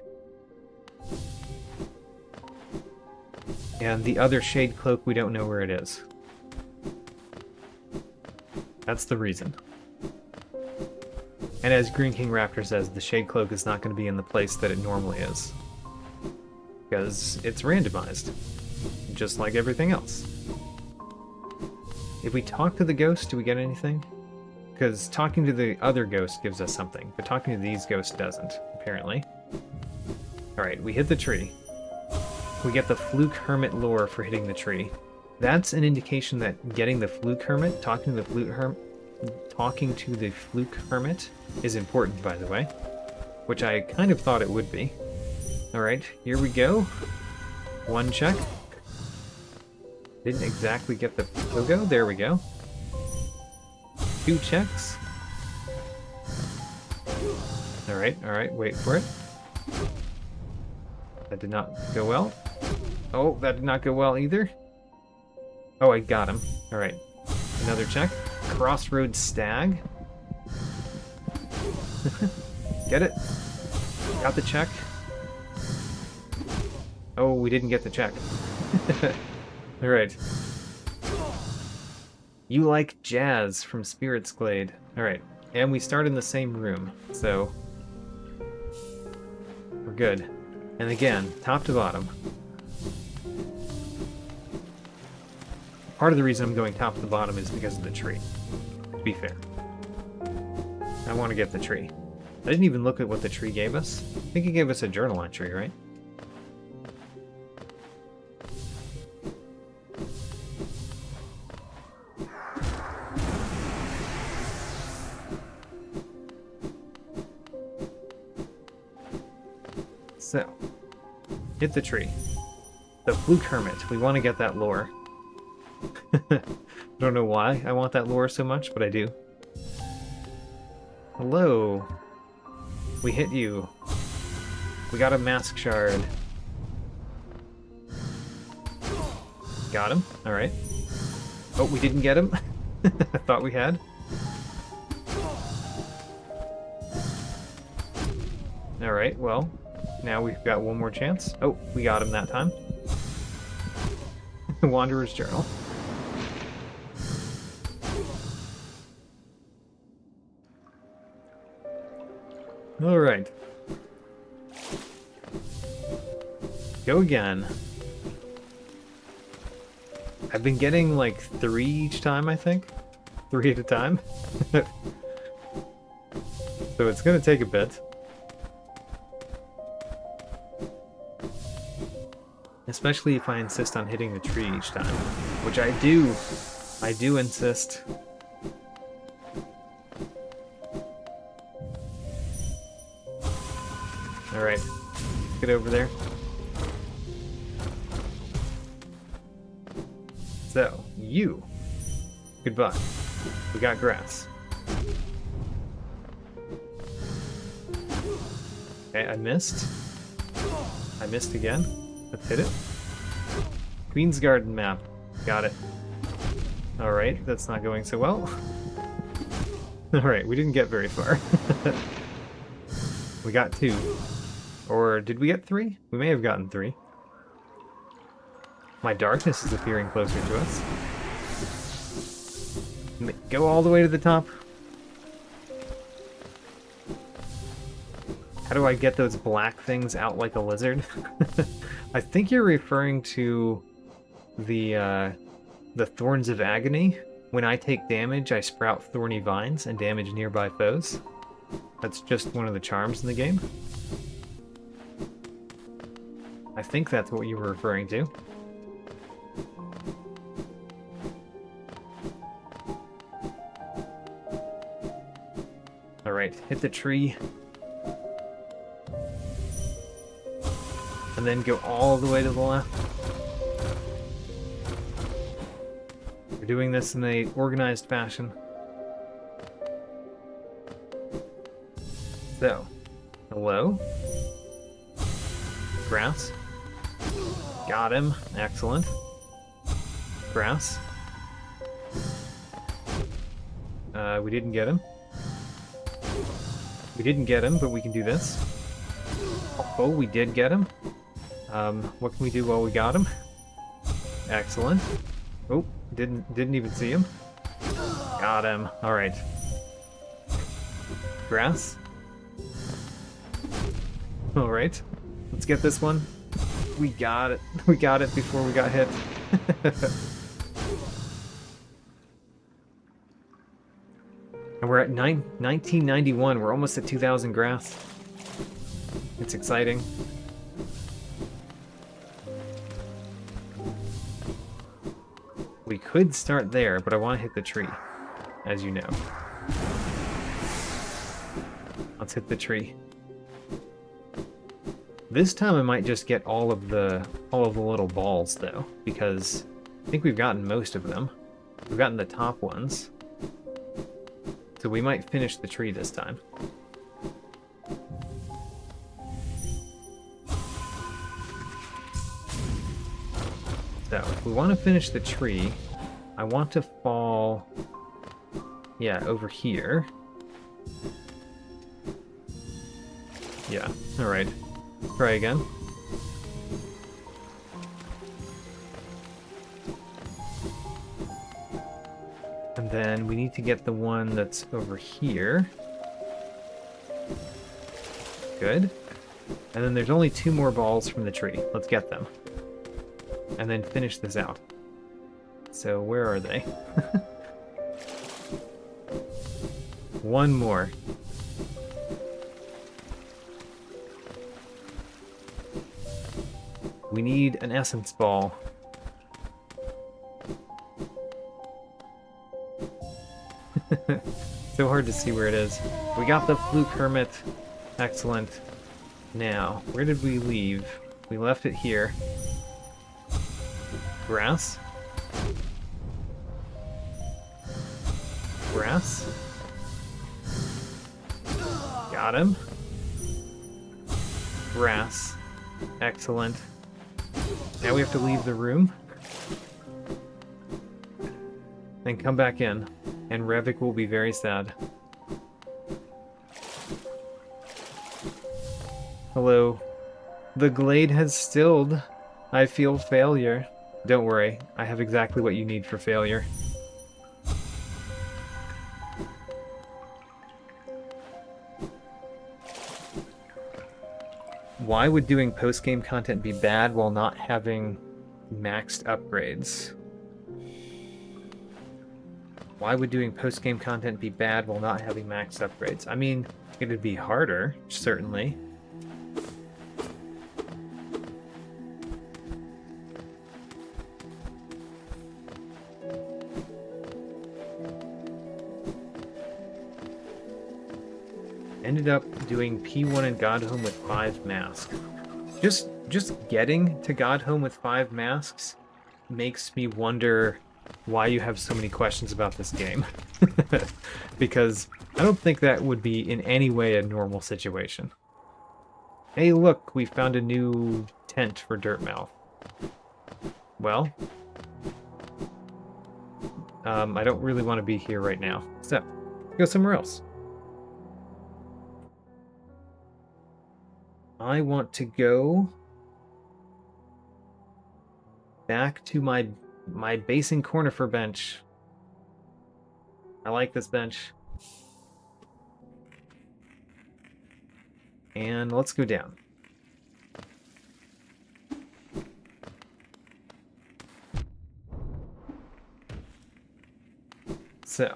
And the other Shade Cloak, we don't know where it is. That's the reason. And as Green King Raptor says, the Shade Cloak is not going to be in the place that it normally is. Because it's randomized, just like everything else. If we talk to the ghost, do we get anything? Because talking to the other ghost gives us something, but talking to these ghosts doesn't, apparently. Alright, we hit the tree. We get the Fluke Hermit lore for hitting the tree. That's an indication that getting the Fluke Hermit, talking to the Fluke Hermit is important, by the way. Which I kind of thought it would be. Alright, here we go. One check. Didn't exactly get the pogo. There we go. 2 checks. Alright, wait for it. That did not go well. Oh, that did not go well either. Oh, I got him. Alright. Another check. Crossroads Stag. Get it? Got the check. Oh, we didn't get the check. Alright. You like jazz from Spirit's Glade. Alright. And we start in the same room, so we're good. And again, top to bottom. Part of the reason I'm going top to the bottom is because of the tree. To be fair. I want to get the tree. I didn't even look at what the tree gave us. I think it gave us a journal entry, right? So, hit the tree. The Fluke Hermit. We want to get that lore. I don't know why I want that lore so much, but I do. Hello. We hit you. We got a mask shard. Got him. Alright. Oh, we didn't get him? I thought we had. Alright, well, now we've got one more chance. Oh, we got him that time. Wanderer's Journal. Alright. Go again. I've been getting like 3 each time, I think. 3 at a time. So it's gonna take a bit. Especially if I insist on hitting the tree each time. Which I do. I do insist. Alright. Get over there. So, you. Goodbye. We got grass. Okay, I missed. I missed again. Let's hit it. Queen's Garden map. Got it. Alright, that's not going so well. Alright, we didn't get very far. We got 2. Or did we get 3? We may have gotten 3. My darkness is appearing closer to us. Go all the way to the top. How do I get those black things out like a lizard? I think you're referring to the Thorns of Agony. When I take damage, I sprout thorny vines and damage nearby foes. That's just one of the charms in the game. I think that's what you were referring to. Alright, hit the tree. And then go all the way to the left. We're doing this in a organized fashion. So, hello. Grass. Got him. Excellent. Grass. We didn't get him. We didn't get him, but we can do this. Oh, we did get him. What can we do while we got him? Excellent. Oh, didn't even see him. Got him. All right. Grass. All right. Let's get this one. We got it. We got it before we got hit. And we're at 1991. We're almost at 2,000 grass. It's exciting. We could start there, but I want to hit the tree, as you know. Let's hit the tree. This time I might just get all of the little balls though, because I think we've gotten most of them. We've gotten the top ones. So we might finish the tree this time. So, if we want to finish the tree, I want to fall, yeah, over here. Yeah, alright. Try again. And then we need to get the one that's over here. Good. And then there's only 2 more balls from the tree. Let's get them. And then finish this out. So where are they? One more. We need an essence ball. So hard to see where it is. We got the Fluke Hermit. Excellent. Now, where did we leave? We left it here. Grass. Grass. Got him. Grass. Excellent. Now we have to leave the room. Then come back in. And Revik will be very sad. Hello. The glade has stilled. I feel failure. Don't worry, I have exactly what you need for failure. Why would doing post-game content be bad while not having maxed upgrades? Why would doing post-game content be bad while not having maxed upgrades? I mean, it'd be harder, certainly. Ended up doing P1 in Godhome with 5 masks. Just getting to Godhome with 5 masks makes me wonder why you have so many questions about this game. Because I don't think that would be in any way a normal situation. Hey look, we found a new tent for Dirtmouth. Well, I don't really want to be here right now, so go somewhere else. I want to go back to my basing conifer bench. I like this bench. And let's go down. So,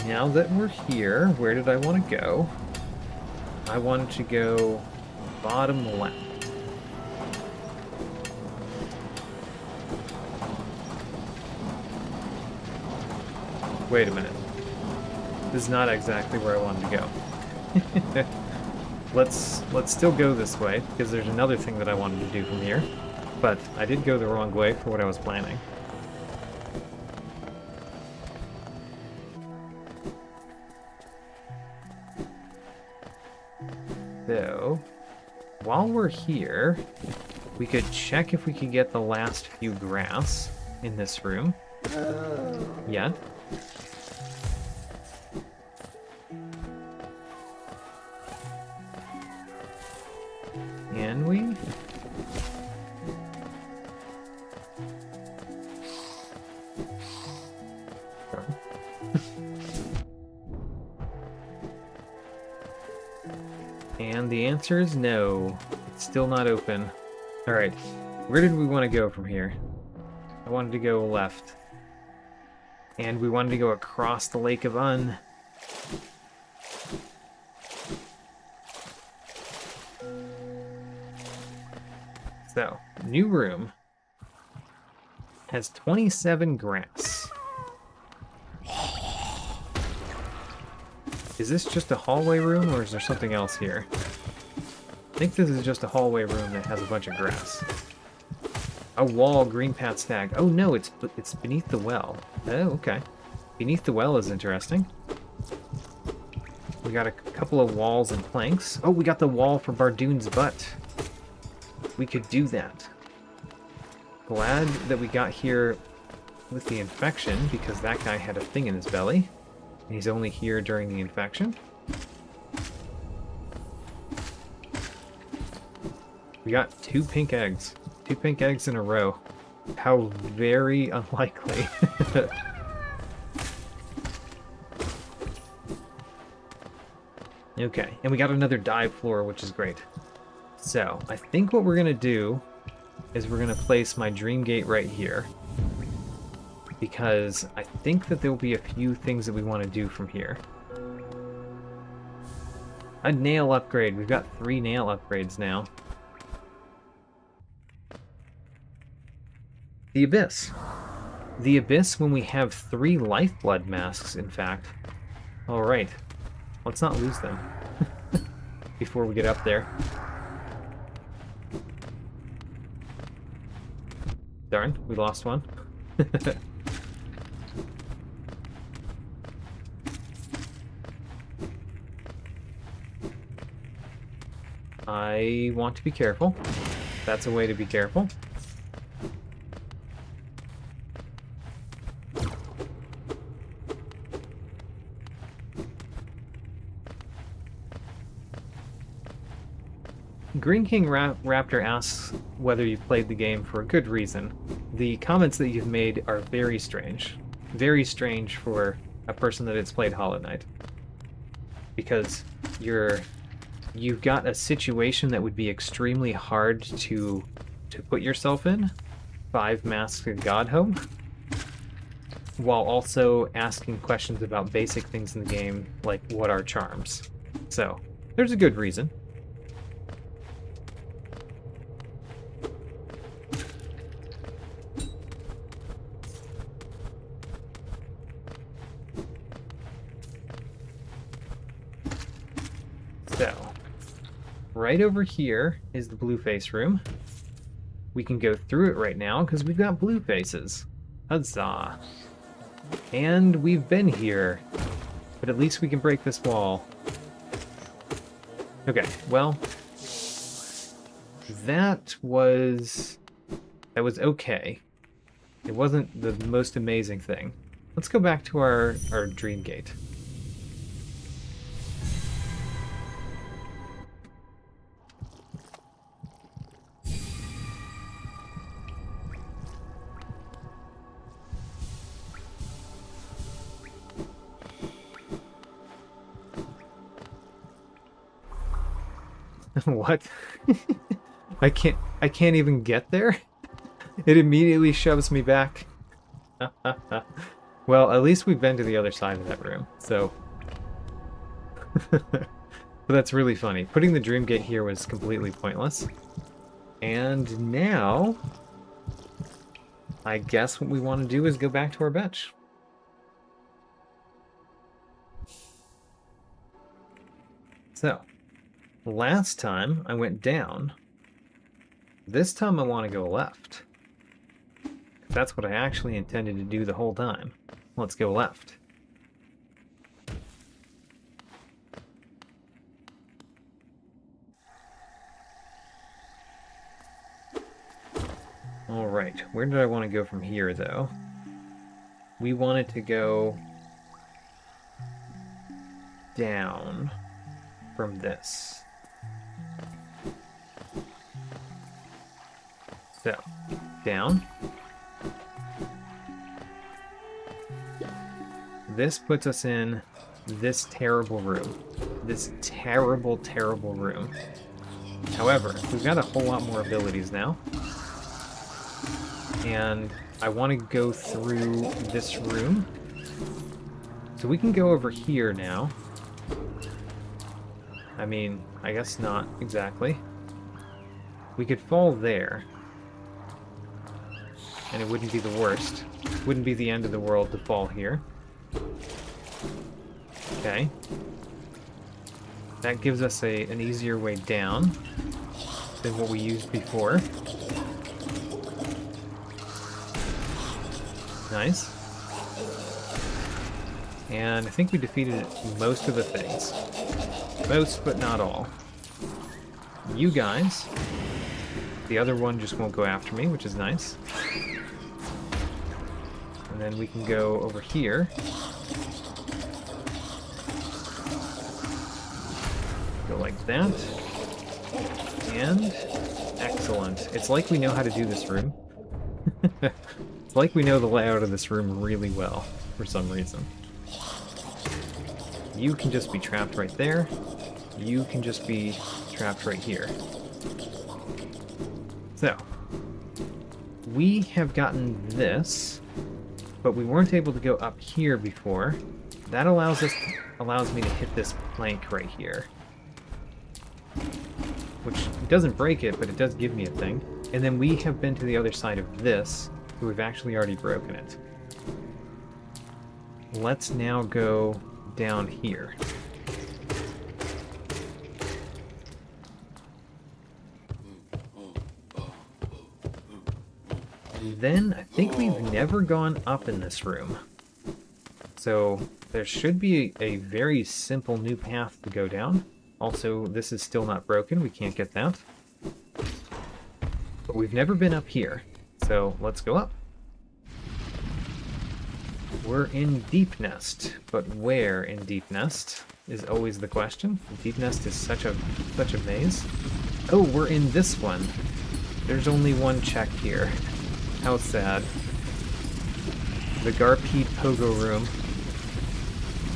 now that we're here, where did I want to go? I wanted to go bottom left. Wait a minute. This is not exactly where I wanted to go. Let's still go this way, because there's another thing that I wanted to do from here. But I did go the wrong way for what I was planning. So, while we're here, we could check if we could get the last few grass in this room. Yeah. Can we? And the answer is no. It's still not open. Alright, where did we want to go from here? I wanted to go left. And we wanted to go across the Lake of Un. So, new room has 27 grass. Is this just a hallway room, or is there something else here? I think this is just a hallway room that has a bunch of grass. A wall, green path stag. Oh no, it's beneath the well. Oh, okay. Beneath the well is interesting. We got a couple of walls and planks. Oh, we got the wall for Bardoon's butt. We could do that. Glad that we got here with the infection, because that guy had a thing in his belly. And he's only here during the infection. We got 2 pink eggs. 2 pink eggs in a row. How very unlikely. Okay, and we got another dive floor, which is great. So, I think what we're going to do is we're going to place my dream gate right here. Because I think that there will be a few things that we want to do from here. A nail upgrade. We've got 3 nail upgrades now. The Abyss. The Abyss when we have 3 lifeblood masks, in fact. Alright. Let's not lose them before we get up there. Darn, we lost one. I want to be careful. That's a way to be careful. Green King Raptor asks whether you've played the game for a good reason. The comments that you've made are very strange. Very strange for a person that has played Hollow Knight. Because you've got a situation that would be extremely hard to put yourself in. 5 Masks of Godhome. While also asking questions about basic things in the game, like what are charms. So, there's a good reason. So, right over here is the blue face room. We can go through it right now because we've got blue faces. Huzzah. And we've been here, but at least we can break this wall. Okay, well, that was okay. It wasn't the most amazing thing. Let's go back to our dream gate. What? I can't even get there? It immediately shoves me back. Well, at least we've been to the other side of that room, so... But that's really funny. Putting the dream gate here was completely pointless. And now... I guess what we want to do is go back to our bench. So... Last time I went down. This time I want to go left. That's what I actually intended to do the whole time. Let's go left. Alright, where did I want to go from here though? We wanted to go down from this. So, down. This puts us in this terrible room. This terrible, terrible room. However, we've got a whole lot more abilities now. And I want to go through this room. So we can go over here now. I mean, I guess not exactly. We could fall there. And it wouldn't be the worst. Wouldn't be the end of the world to fall here. Okay. That gives us an easier way down than what we used before. Nice. And I think we defeated most of the things. Most, but not all. You guys. The other one just won't go after me, which is nice. And then we can go over here. Go like that. And excellent. It's like we know how to do this room. It's like we know the layout of this room really well, for some reason. You can just be trapped right there. You can just be trapped right here. So, we have gotten this, but we weren't able to go up here before. That allows me to hit this plank right here. Which doesn't break it, but it does give me a thing. And then we have been to the other side of this, so we've actually already broken it. Let's now go down here. Then, I think we've never gone up in this room. So, there should be a very simple new path to go down. Also, this is still not broken, we can't get that. But we've never been up here, so let's go up. We're in Deep Nest, but where in Deep Nest is always the question. Deep Nest is such a maze. Oh, we're in this one. There's only one check here. How sad. The Garpede Pogo Room.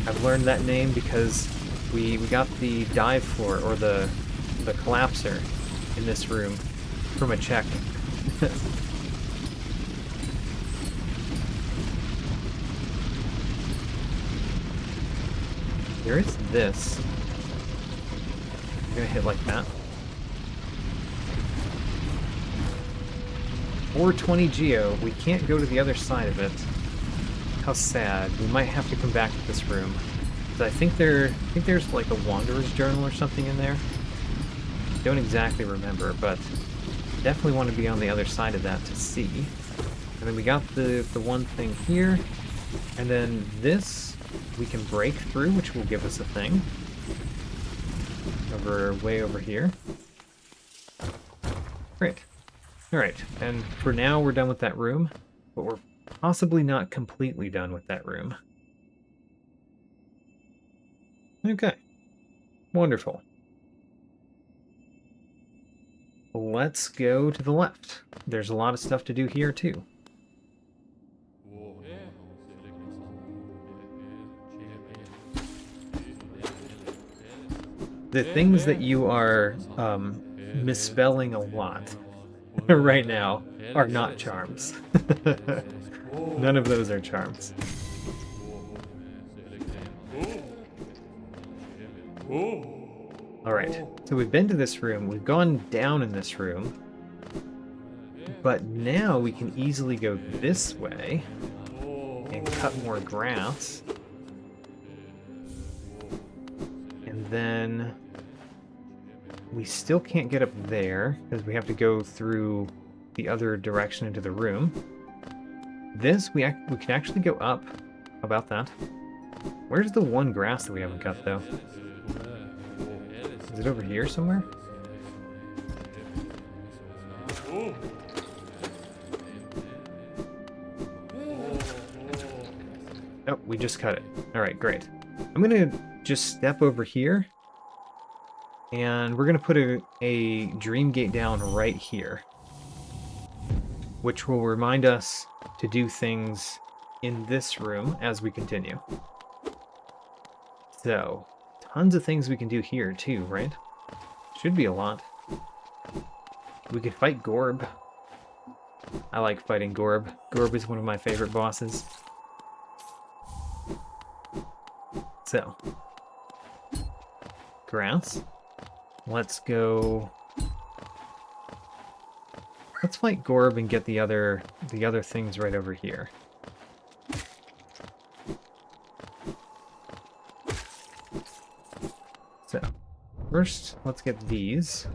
I've learned that name because we got the dive floor, or the collapser, in this room from a check. There is this. I'm gonna hit like that. 420 Geo. We can't go to the other side of it. How sad. We might have to come back to this room. I think there's like a Wanderer's Journal or something in there. Don't exactly remember, but definitely want to be on the other side of that to see. And then we got the one thing here, and then this we can break through, which will give us a thing. Way over here. Great. Alright, and for now we're done with that room, but we're possibly not completely done with that room. Okay. Wonderful. Let's go to the left. There's a lot of stuff to do here too. The things that you are misspelling a lot right now are not charms. None of those are charms. Alright, so we've been to this room, we've gone down in this room, but now we can easily go this way and cut more grass. And then we still can't get up there because we have to go through the other direction into the room. This, we can actually go up. How about that? Where's the one grass that we haven't cut, though? Is it over here somewhere? Nope, we just cut it. Alright, great. I'm gonna just step over here, and we're gonna put a dream gate down right here, which will remind us to do things in this room as we continue. So, tons of things we can do here too, right? Should be a lot. We could fight Gorb. I like fighting Gorb. Gorb is one of my favorite bosses. So, grass. Let's go. Let's fight Gorb and get the other things right over here. So, first, let's get these.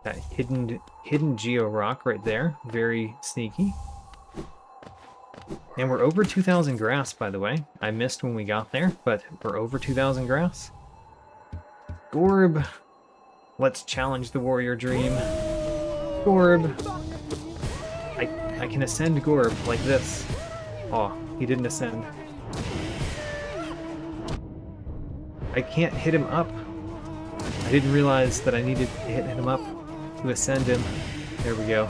That hidden Geo Rock right there, very sneaky. And we're over 2,000 grass, by the way. I missed when we got there, but we're over 2,000 grass. Gorb, let's challenge the warrior dream. Gorb. I can ascend Gorb like this. Oh, he didn't ascend. I can't hit him up. I didn't realize that I needed to hit him up to ascend him. There we go.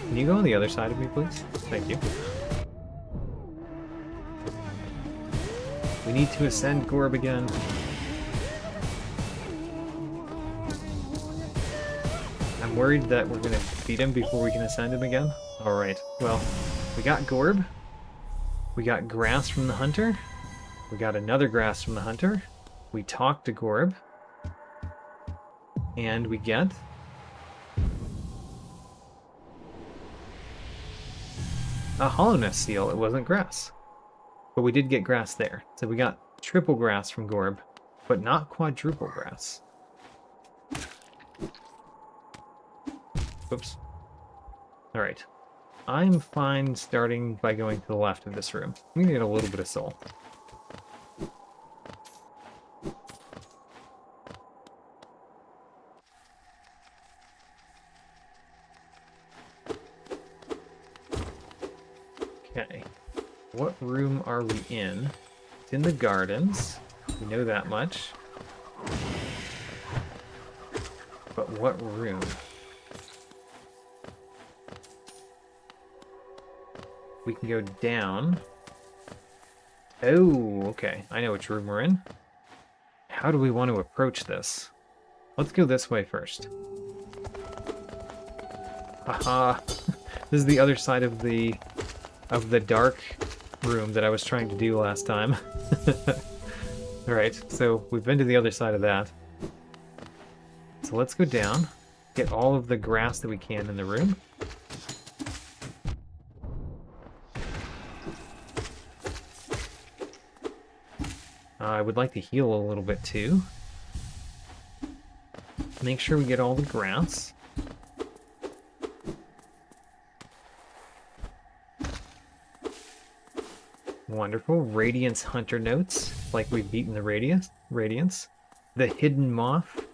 Can you go on the other side of me, please? Thank you. We need to ascend Gorb again. I'm worried that we're gonna beat him before we can ascend him again. Alright, well, we got Gorb. We got grass from the hunter. We got another grass from the hunter. We talked to Gorb. And we get a Hollow Nest seal. It wasn't grass. But we did get grass there. So we got triple grass from Gorb, but not quadruple grass. Oops. Alright. I'm fine starting by going to the left of this room. I'm gonna get a little bit of soul. Okay. What room are we in? It's in the gardens. We know that much. But what room? We can go down. Oh, okay. I know which room we're in. How do we want to approach this? Let's go this way first. Haha. This is the other side of the dark room that I was trying to do last time. Alright, so we've been to the other side of that. So let's go down, get all of the grass that we can in the room. I would like to heal a little bit too. Make sure we get all the grass. Wonderful. Radiance Hunter notes, like we've beaten the Radiance. The Hidden Moth.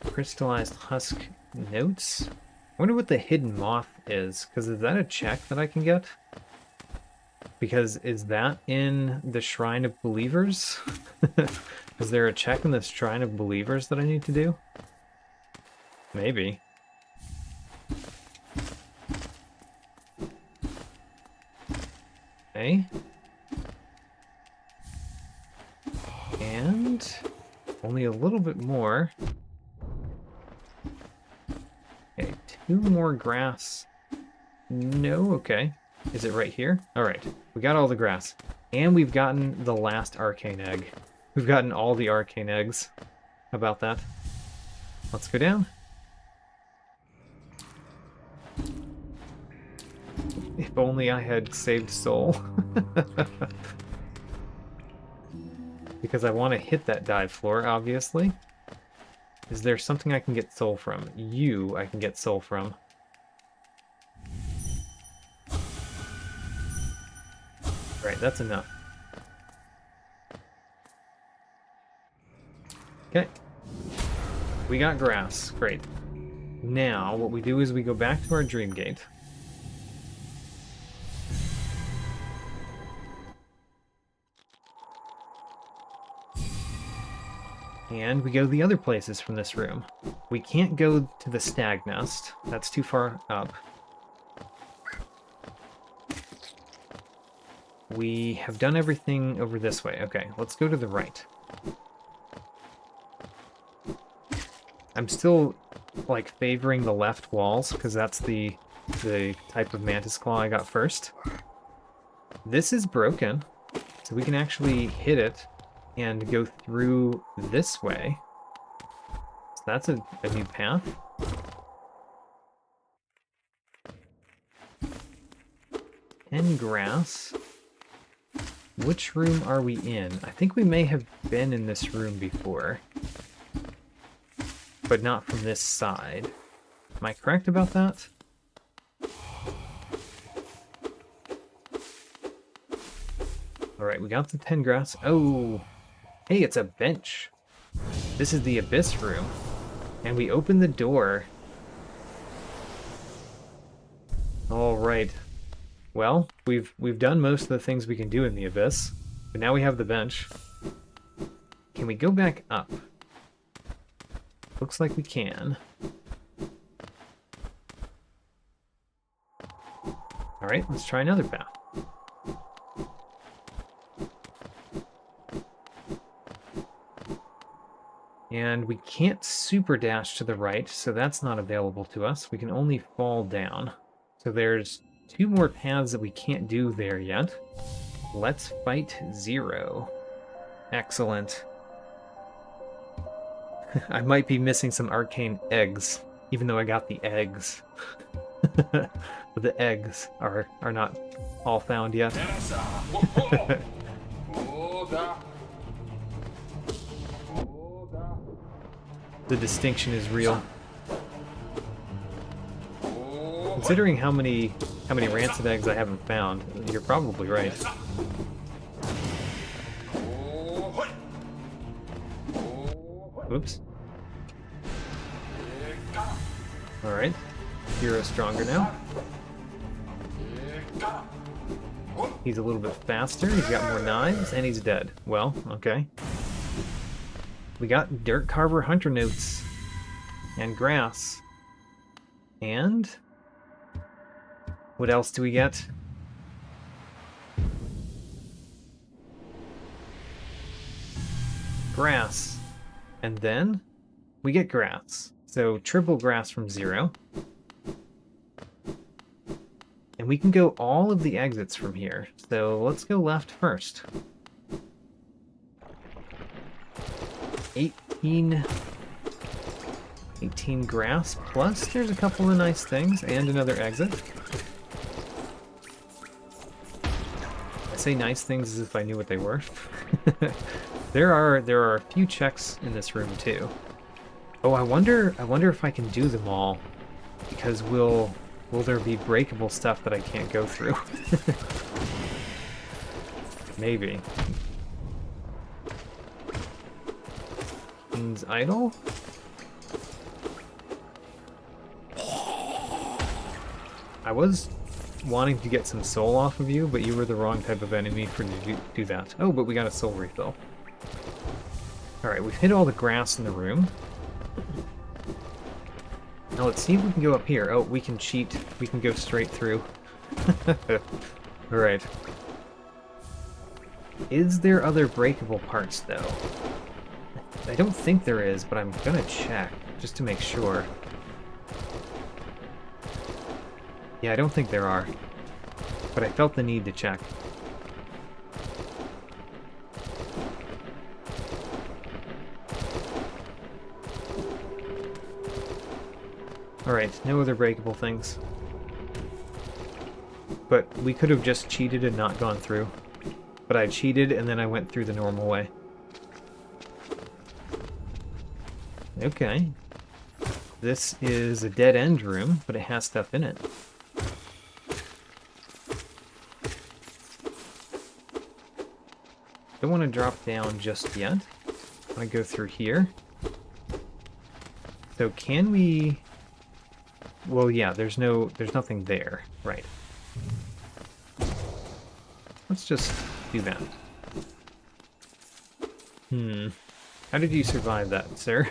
Crystallized Husk notes. I wonder what the Hidden Moth is, because is that a check that I can get? Because is that in the Shrine of Believers? Is there a check in the Shrine of Believers that I need to do? Maybe. Okay. And only a little bit more. Okay, 2 more grass. No, okay. Is it right here? Alright, we got all the grass. And we've gotten the last arcane egg. We've gotten all the arcane eggs. How about that? Let's go down. If only I had saved soul. Because I want to hit that dive floor, obviously. Is there something I can get soul from? You, I can get soul from. Alright, that's enough. Okay. We got grass. Great. Now, what we do is we go back to our dream gate. And we go the other places from this room. We can't go to the stag nest. That's too far up. We have done everything over this way. Okay, let's go to the right. I'm still, like, favoring the left walls, because that's the type of mantis claw I got first. This is broken, so we can actually hit it and go through this way. So that's a new path. And grass. Which room are we in? I think we may have been in this room before. But not from this side. Am I correct about that? Alright, we got the 10 grass. Oh! Hey, it's a bench. This is the Abyss room. And we open the door. Alright. Well, we've done most of the things we can do in the Abyss. But now we have the bench. Can we go back up? Looks like we can. Alright, let's try another path. And we can't super dash to the right, so that's not available to us. We can only fall down. So there's 2 more paths that we can't do there yet. Let's fight 0. Excellent. I might be missing some arcane eggs, even though I got the eggs. But the eggs are not all found yet. The distinction is real. Considering how many rancid eggs I haven't found, you're probably right. Oops. Alright. hero stronger now. He's a little bit faster, he's got more knives, and he's dead. Well, okay. We got Dirt Carver Hunter notes. And grass. And... what else do we get? Grass. And then we get grass. So triple grass from 0. And we can go all of the exits from here. So let's go left first. 18 grass, plus there's a couple of nice things, and another exit. I say nice things as if I knew what they were. There are a few checks in this room too. Oh, I wonder if I can do them all, because will there be breakable stuff that I can't go through? Maybe. King's Idol? I was wanting to get some soul off of you, but you were the wrong type of enemy for me to do that. Oh, but we got a soul refill. Alright, we've hit all the grass in the room. Now let's see if we can go up here. Oh, we can cheat. We can go straight through. Alright. Is there other breakable parts, though? I don't think there is, but I'm gonna check, just to make sure. Yeah, I don't think there are. But I felt the need to check. Alright, no other breakable things. But we could have just cheated and not gone through. But I cheated and then I went through the normal way. Okay. This is a dead-end room, but it has stuff in it. Don't want to drop down just yet. I want to go through here. So can we... Well, yeah, there's nothing there. Right. Let's just do that. How did you survive that, sir?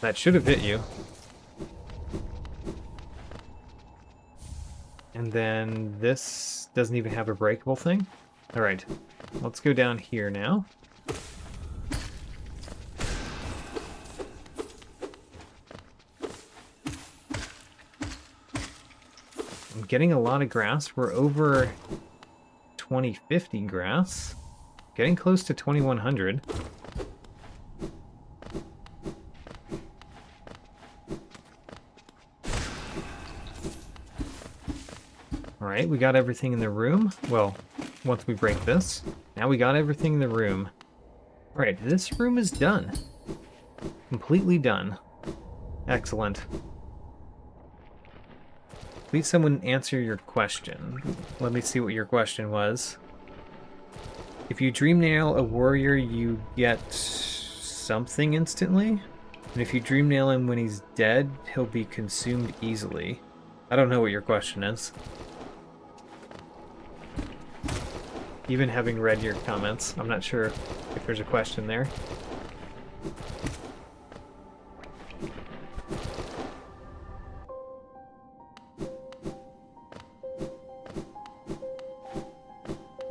That should have hit you. And then this doesn't even have a breakable thing? Alright, let's go down here now. I'm getting a lot of grass. We're over 2050 grass. Getting close to 2100. Alright, we got everything in the room. Well, once we break this. Now we got everything in the room. Alright, this room is done. Completely done. Excellent. Please someone answer your question. Let me see what your question was. If you dream nail a warrior, you get something instantly? And if you dream nail him when he's dead, he'll be consumed easily. I don't know what your question is. Even having read your comments, I'm not sure if there's a question there.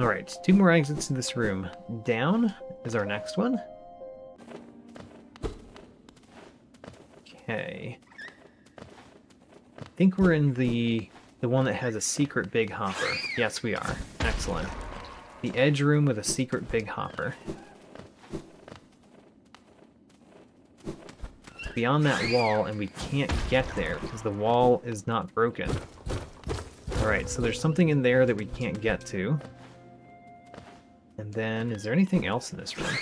Alright, 2 more exits to this room. Down is our next one. Okay. I think we're in the one that has a secret big hopper. Yes, we are. Excellent. The edge room with a secret big hopper. Beyond that wall, and we can't get there because the wall is not broken. Alright, so there's something in there that we can't get to. And then, is there anything else in this room?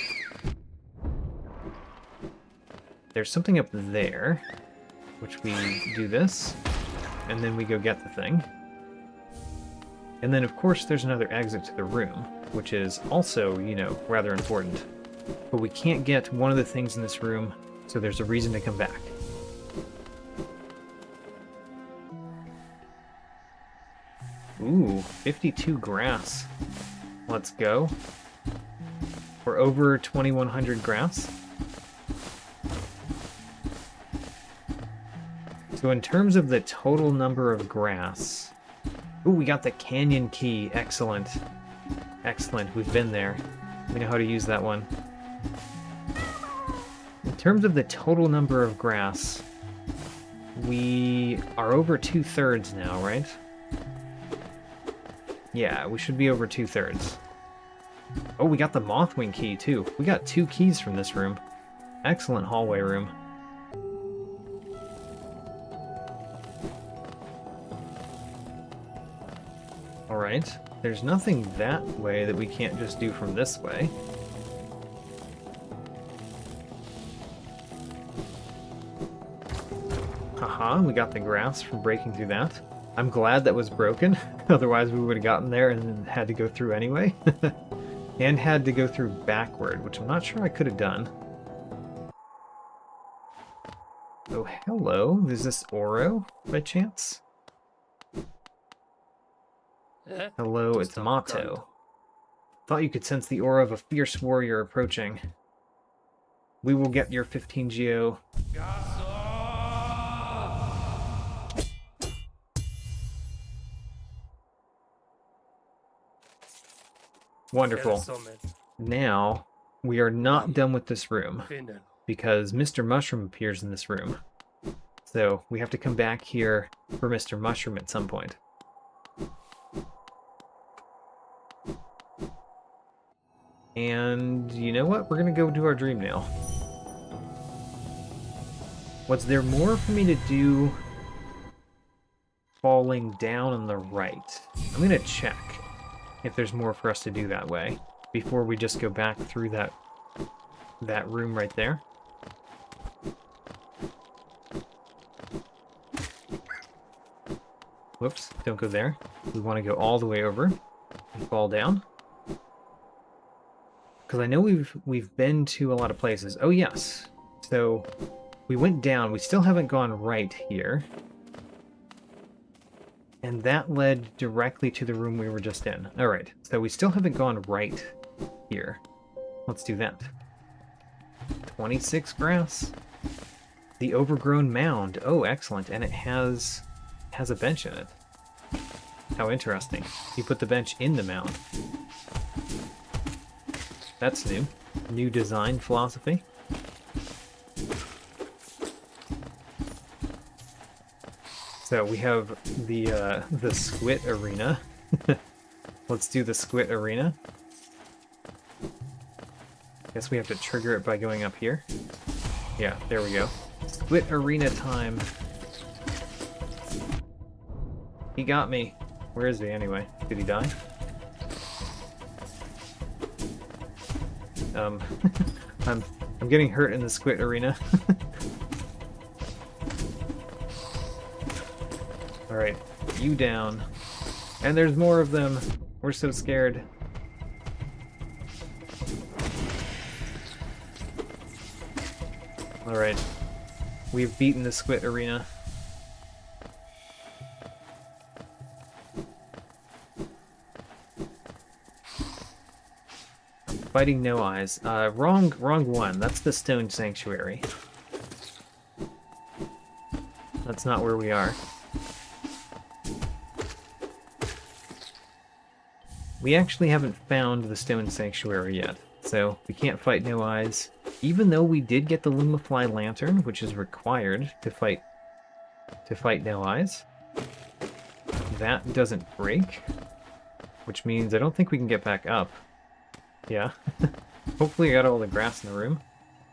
There's something up there, which we do this, and then we go get the thing. And then, of course, there's another exit to the room, which is also, you know, rather important. But we can't get one of the things in this room, so there's a reason to come back. Ooh, 52 grass. Let's go. We're over 2100 grass. So in terms of the total number of grass... Ooh, we got the canyon key. Excellent. Excellent. We've been there. We know how to use that one. In terms of the total number of grass, we are over 2/3 now, right? Yeah, we should be over 2/3. Oh, we got the Mothwing key, too. We got 2 keys from this room. Excellent hallway room. Alright. There's nothing that way that we can't just do from this way. Haha, we got the grass from breaking through that. I'm glad that was broken, otherwise we would have gotten there and then had to go through anyway. And had to go through backward, which I'm not sure I could have done. Oh, hello. Is this Oro, by chance? Hello, it's Mato. Thought you could sense the aura of a fierce warrior approaching. We will get your 15 geo. Wonderful. Now, we are not done with this room, because Mr. Mushroom appears in this room. So, we have to come back here for Mr. Mushroom at some point. And you know what? We're going to go do our dream nail. Was there more for me to do falling down on the right? I'm going to check if there's more for us to do that way before we just go back through that room right there. Whoops, don't go there. We want to go all the way over and fall down. Because I know we've been to a lot of places. Oh yes. So we went down. We still haven't gone right here. And that led directly to the room we were just in. Alright, so we still haven't gone right here. Let's do that. 26 grass. The overgrown mound. Oh, excellent. And it has a bench in it. How interesting. You put the bench in the mound. That's new. New design philosophy. So we have the Squit Arena. Let's do the Squit Arena. Guess we have to trigger it by going up here. Yeah, there we go. Squit Arena time. He got me. Where is he anyway? Did he die? I'm getting hurt in the Squit Arena. Alright, you down. And there's more of them. We're so scared. Alright. We've beaten the Squit Arena. Fighting No Eyes. Wrong one. That's the Stone Sanctuary. That's not where we are. We actually haven't found the Stone Sanctuary yet, so we can't fight No Eyes. Even though we did get the Lumafly Lantern, which is required to fight No Eyes. That doesn't break, which means I don't think we can get back up. Yeah. Hopefully I got all the grass in the room.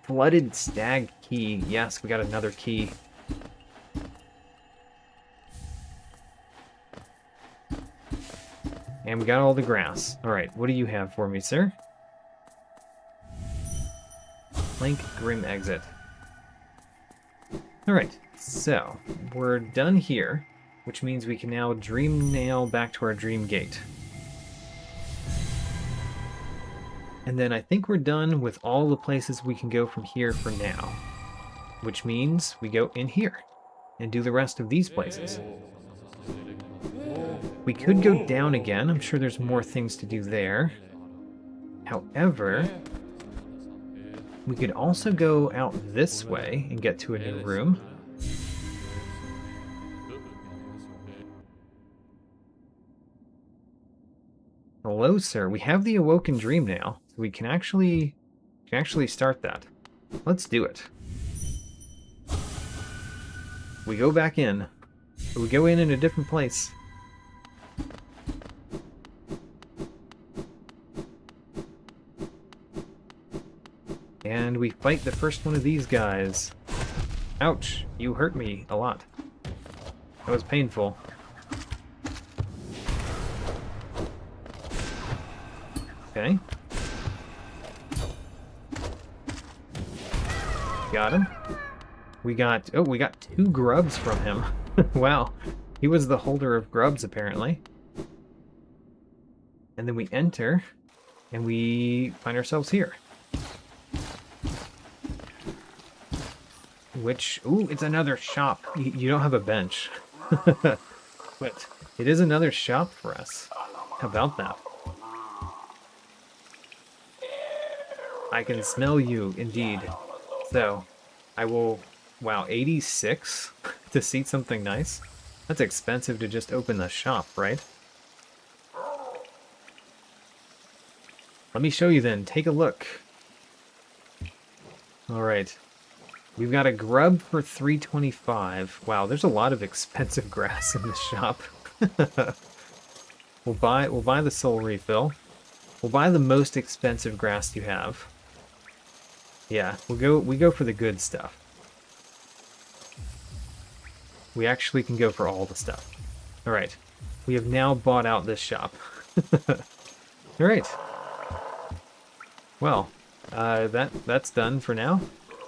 Flooded Stag Key. Yes, we got another key. And we got all the grass. Alright, what do you have for me, sir? Plank Grim Exit. Alright, so we're done here, which means we can now dream nail back to our dream gate. And then I think we're done with all the places we can go from here for now. Which means we go in here and do the rest of these places. We could go down again. I'm sure there's more things to do there. However, we could also go out this way and get to a new room. Hello, sir. We have the Awoken Dream now. So we can actually start that. Let's do it. We go back in. We go in a different place. And we fight the first one of these guys. Ouch, you hurt me a lot. That was painful. Okay. Got him. We got 2 grubs from him. Wow. He was the holder of grubs, apparently. And then we enter, and we find ourselves here. Which, ooh, it's another shop. You don't have a bench. But it is another shop for us. How about that? I can smell you, indeed. So, I will... Wow, 86 to seat something nice? That's expensive to just open the shop, right? Let me show you then. Take a look. Alright. We've got a grub for 325. Wow, there's a lot of expensive grass in this shop. We'll buy the soul refill. We'll buy the most expensive grass you have. Yeah, we go for the good stuff. We actually can go for all the stuff. Alright. We have now bought out this shop. Alright. Well, that's done for now.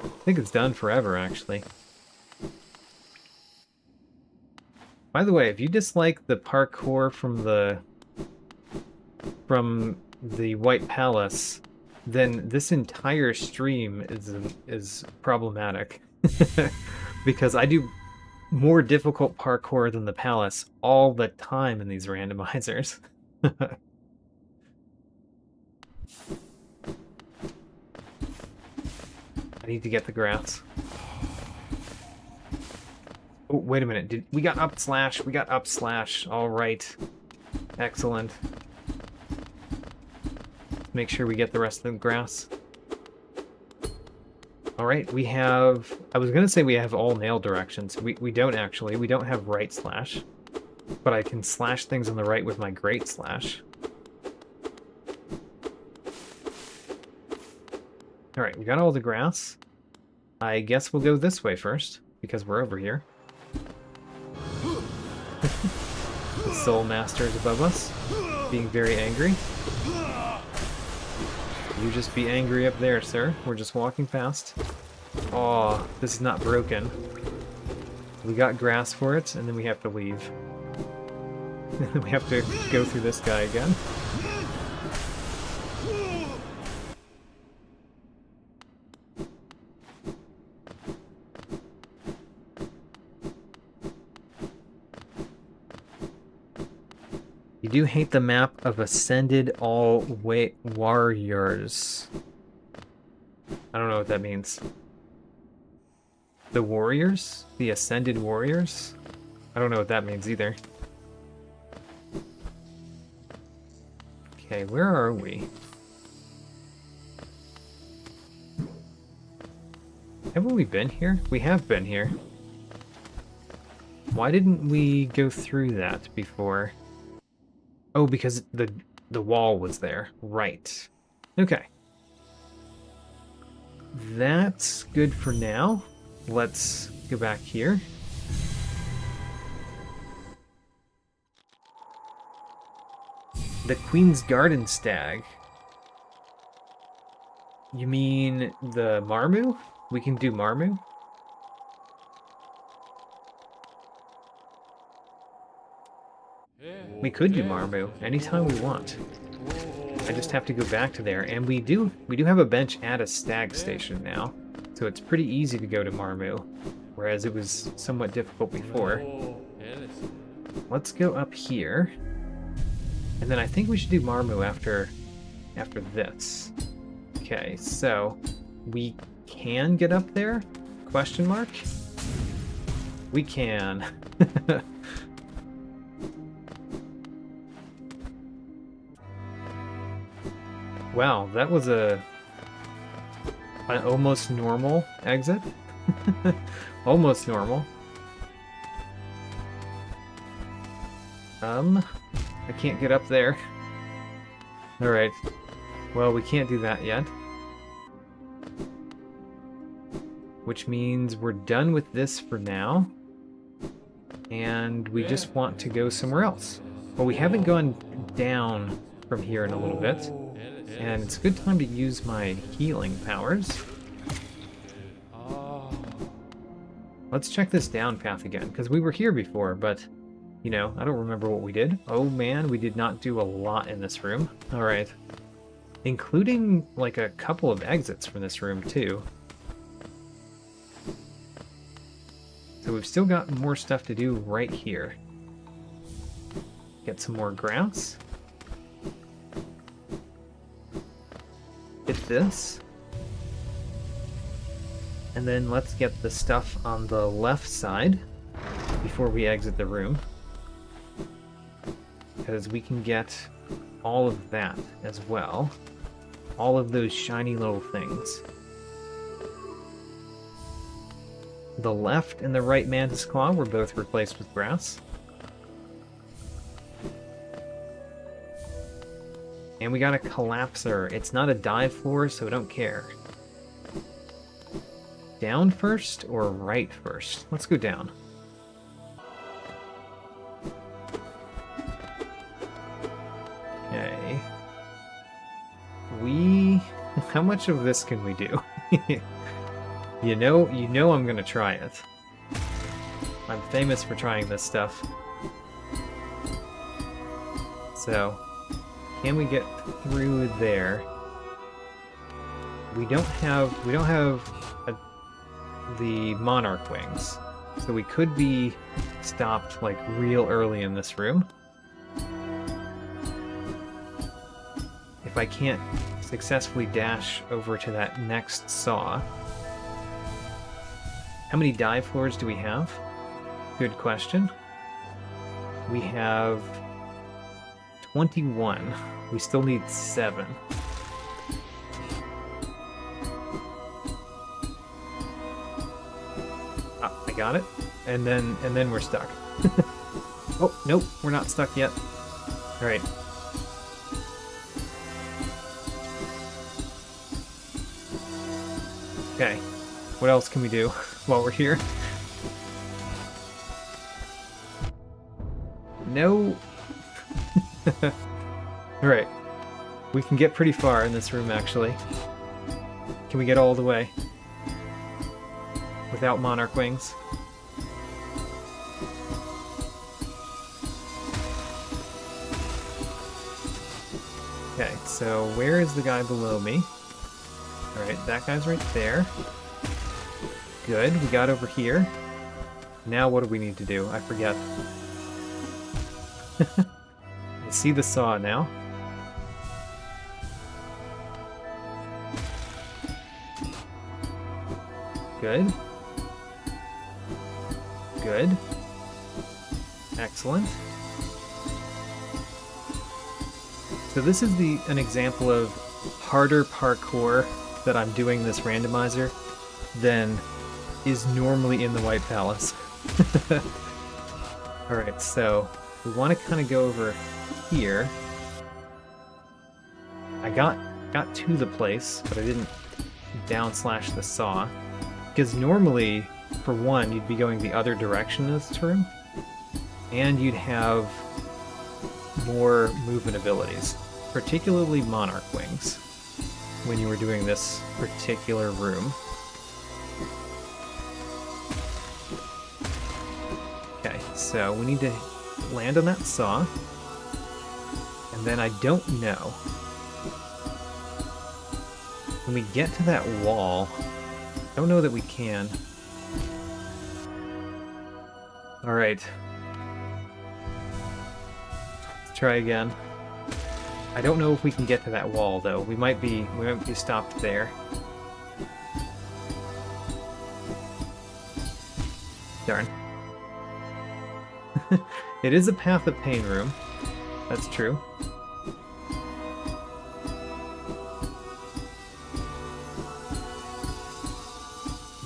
I think it's done forever, actually. By the way, if you dislike the parkour from the White Palace, then this entire stream is problematic. Because I do more difficult parkour than the Palace all the time in these randomizers. I need to get the grass. Oh, wait a minute. We got up slash. We got up slash. All right. Excellent. Make sure we get the rest of the grass. All right, we have... I was going to say we have all nail directions. We don't actually. We don't have right slash. But I can slash things on the right with my great slash. All right, we got all the grass. I guess we'll go this way first, because we're over here. The Soul Master is above us, being very angry. You just be angry up there, sir. We're just walking past. Aw, this is not broken. We got grass for it, and then we have to leave. We have to go through this guy again. You do hate the map of Ascended All Warriors. I don't know what that means. The Warriors? The Ascended Warriors? I don't know what that means either. Okay, where are we? Haven't we been here? We have been here. Why didn't we go through that before? Oh, because the wall was there. Right. Okay. That's good for now. Let's go back here. The Queen's Garden Stag. You mean the Marmu? We can do Marmu? We could do Marmu anytime we want. I just have to go back to there, and we do have a bench at a stag station now, so it's pretty easy to go to Marmu, whereas it was somewhat difficult before. let's go up here. And then I think we should do Marmu after this. Okay, so we can get up there? Question mark? We can. Wow, that was an almost normal exit. Almost normal. I can't get up there. Alright. Well, we can't do that yet. Which means we're done with this for now. And we just want to go somewhere else. Well, we haven't gone down from here in a little bit. And it's a good time to use my healing powers. Let's check this down path again, because we were here before, but, you know, I don't remember what we did. Oh man, we did not do a lot in this room. Alright. Including, like, a couple of exits from this room, too. So we've still got more stuff to do right here. Get some more grass. Hit this. And then let's get the stuff on the left side before we exit the room. Because we can get all of that as well. All of those shiny little things. The left and the right mantis claw were both replaced with grass. And we got a collapser. It's not a dive floor, so I don't care. Down first or right first? Let's go down. Okay. How much of this can we do? You know I'm gonna try it. I'm famous for trying this stuff. So, can we get through there? We don't have the monarch wings, so we could be stopped like real early in this room. If I can't successfully dash over to that next saw. How many dive floors do we have? Good question. We have 21. We still need 7. Ah, I got it. And then we're stuck. Oh, nope, we're not stuck yet. All right. Okay. What else can we do while we're here? No. Alright. We can get pretty far in this room, actually. Can we get all the way? Without monarch wings? Okay, so where is the guy below me? Alright, that guy's right there. Good, we got over here. Now what do we need to do? I forget. I see the saw now. Good. Good. Excellent. So this is an example of harder parkour that I'm doing this randomizer than is normally in the White Palace. Alright, so we want to kind of go over here. I got to the place, but I didn't down slash the saw. Because normally, for one, you'd be going the other direction in this room, and you'd have more movement abilities, particularly monarch wings, when you were doing this particular room. Okay, so we need to land on that saw, and then I don't know. When we get to that wall, I don't know that we can. Alright. try again. I don't know if we can get to that wall though. We might be stopped there. Darn. It is a Path of Pain room. That's true.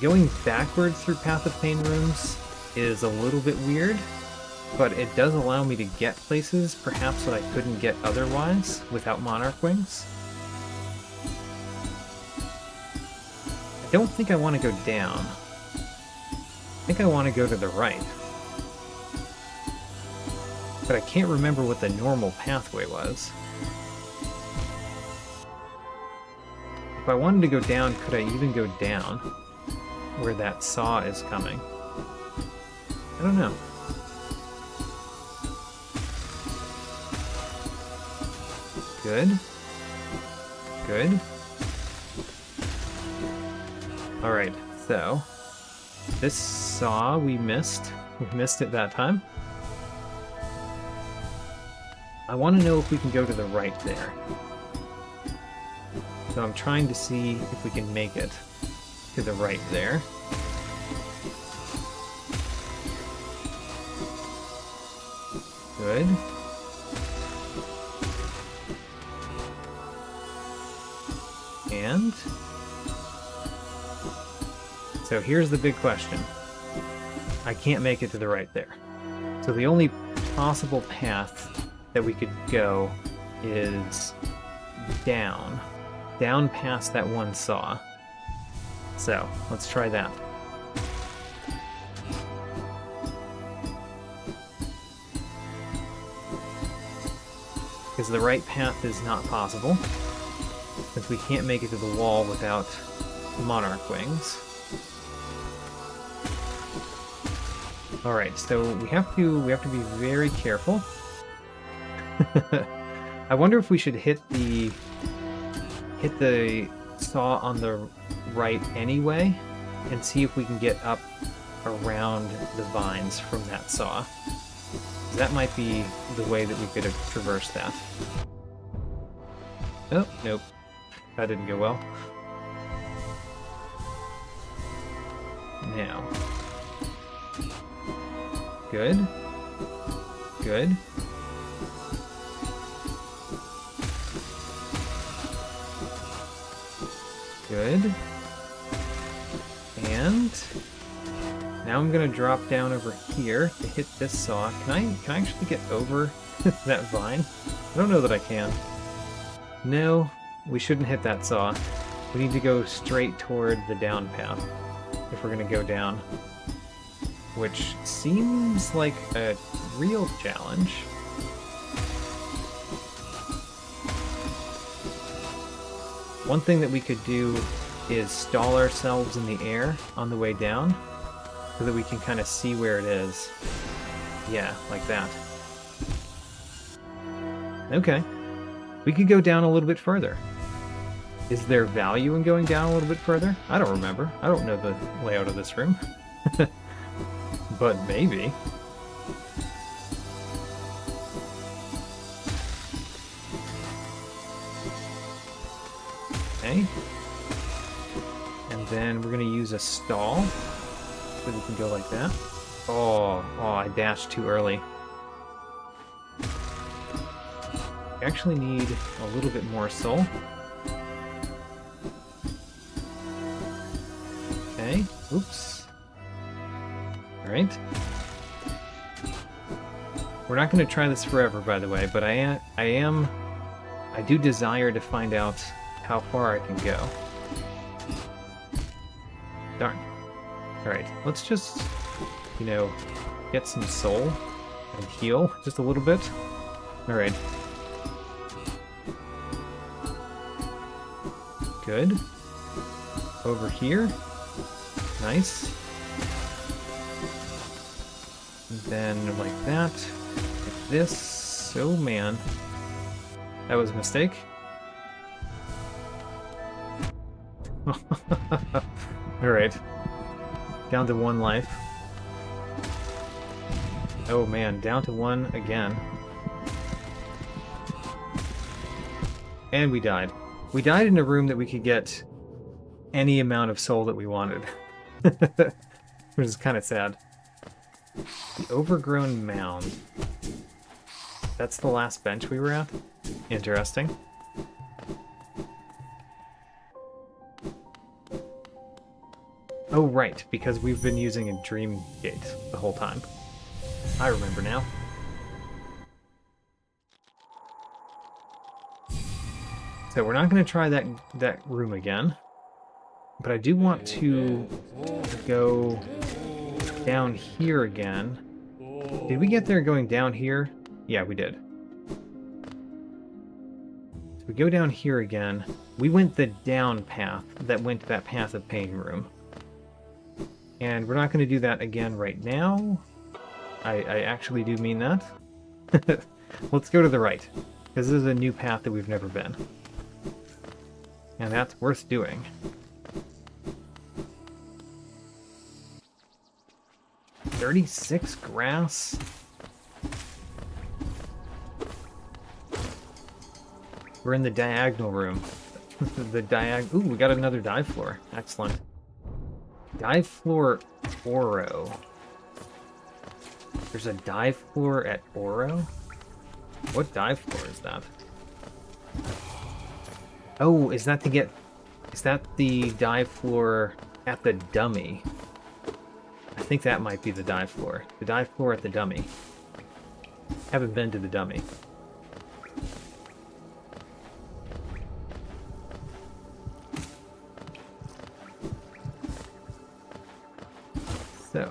Going backwards through Path of Pain rooms is a little bit weird, but it does allow me to get places perhaps that I couldn't get otherwise without Monarch Wings. I don't think I want to go down. I think I want to go to the right. But I can't remember what the normal pathway was. If I wanted to go down, could I even go down where that saw is coming? I don't know. Good. Good. Alright, so this saw we missed. We missed it that time. I want to know if we can go to the right there. So I'm trying to see if we can make it to the right there. Good. And so here's the big question. I can't make it to the right there. So the only possible path that we could go is down past that one saw. So let's try that. Because the right path is not possible, since we can't make it to the wall without Monarch Wings. Alright, so we have to be very careful. I wonder if we should hit the saw on the right anyway, and see if we can get up around the vines from that saw. That might be the way that we could have traversed that. Oh, nope. That didn't go well. Now. Good. Good. Good. And now I'm gonna drop down over here to hit this saw. Can I actually get over that vine? I don't know that I can. No, we shouldn't hit that saw. We need to go straight toward the down path if we're gonna go down. Which seems like a real challenge. One thing that we could do is stall ourselves in the air on the way down so that we can kind of see where it is. Yeah, like that. Okay. We could go down a little bit further. Is there value in going down a little bit further? I don't remember. I don't know the layout of this room. But maybe. Okay. And then we're going to use a stall so we can go like that. Oh, I dashed too early. I actually need a little bit more soul. Okay, oops. Alright. We're not going to try this forever, by the way, but I do desire to find out how far I can go. Darn. Alright, let's just, get some soul and heal just a little bit. Alright. Good. Over here. Nice. And then like that. Like this. Oh man. That was a mistake. Alright. Down to 1 life. Oh man, down to 1 again. And we died. We died in a room that we could get any amount of soul that we wanted. Which is kind of sad. The overgrown mound. That's the last bench we were at? Interesting. Oh, right, because we've been using a dream gate the whole time. I remember now. So we're not going to try that room again, but I do want to go down here again. Did we get there going down here? Yeah, we did. So we go down here again. We went the down path that went to that Path of Pain room. And we're not going to do that again right now. I actually do mean that. Let's go to the right, because this is a new path that we've never been. And that's worth doing. $36 grass? We're in the diagonal room. Ooh, we got another dive floor. Excellent. Dive floor Oro. There's a dive floor at Oro? What dive floor is that? Oh, is that the dive floor at the dummy? I think that might be the dive floor. The dive floor at the dummy. Haven't been to the dummy. So.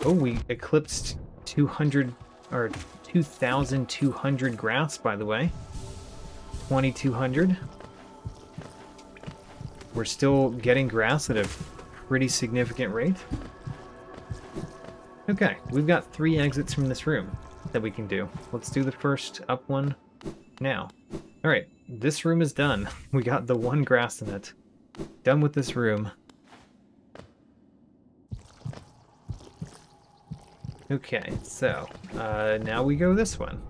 Oh, we eclipsed 200 or 2,200 grass, by the way. 2,200. We're still getting grass at a pretty significant rate. Okay, we've got 3 exits from this room that we can do. Let's do the first up one now. All right, this room is done. We got the 1 grass in it. Done with this room. Okay, so now we go this one.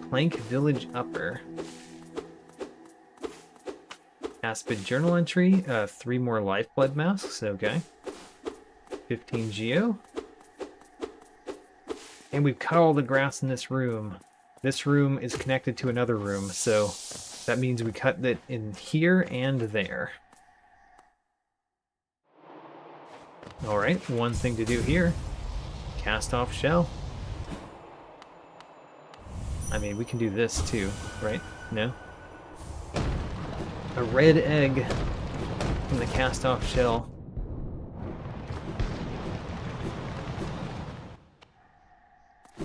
Plank Village Upper. Aspid Journal Entry, 3 more Lifeblood Masks, okay. 15 Geo. And we've cut all the grass in this room. This room is connected to another room, so that means we cut it in here and there. Alright, one thing to do here. Cast off shell. I mean, we can do this too, right? No? A red egg from the cast off shell.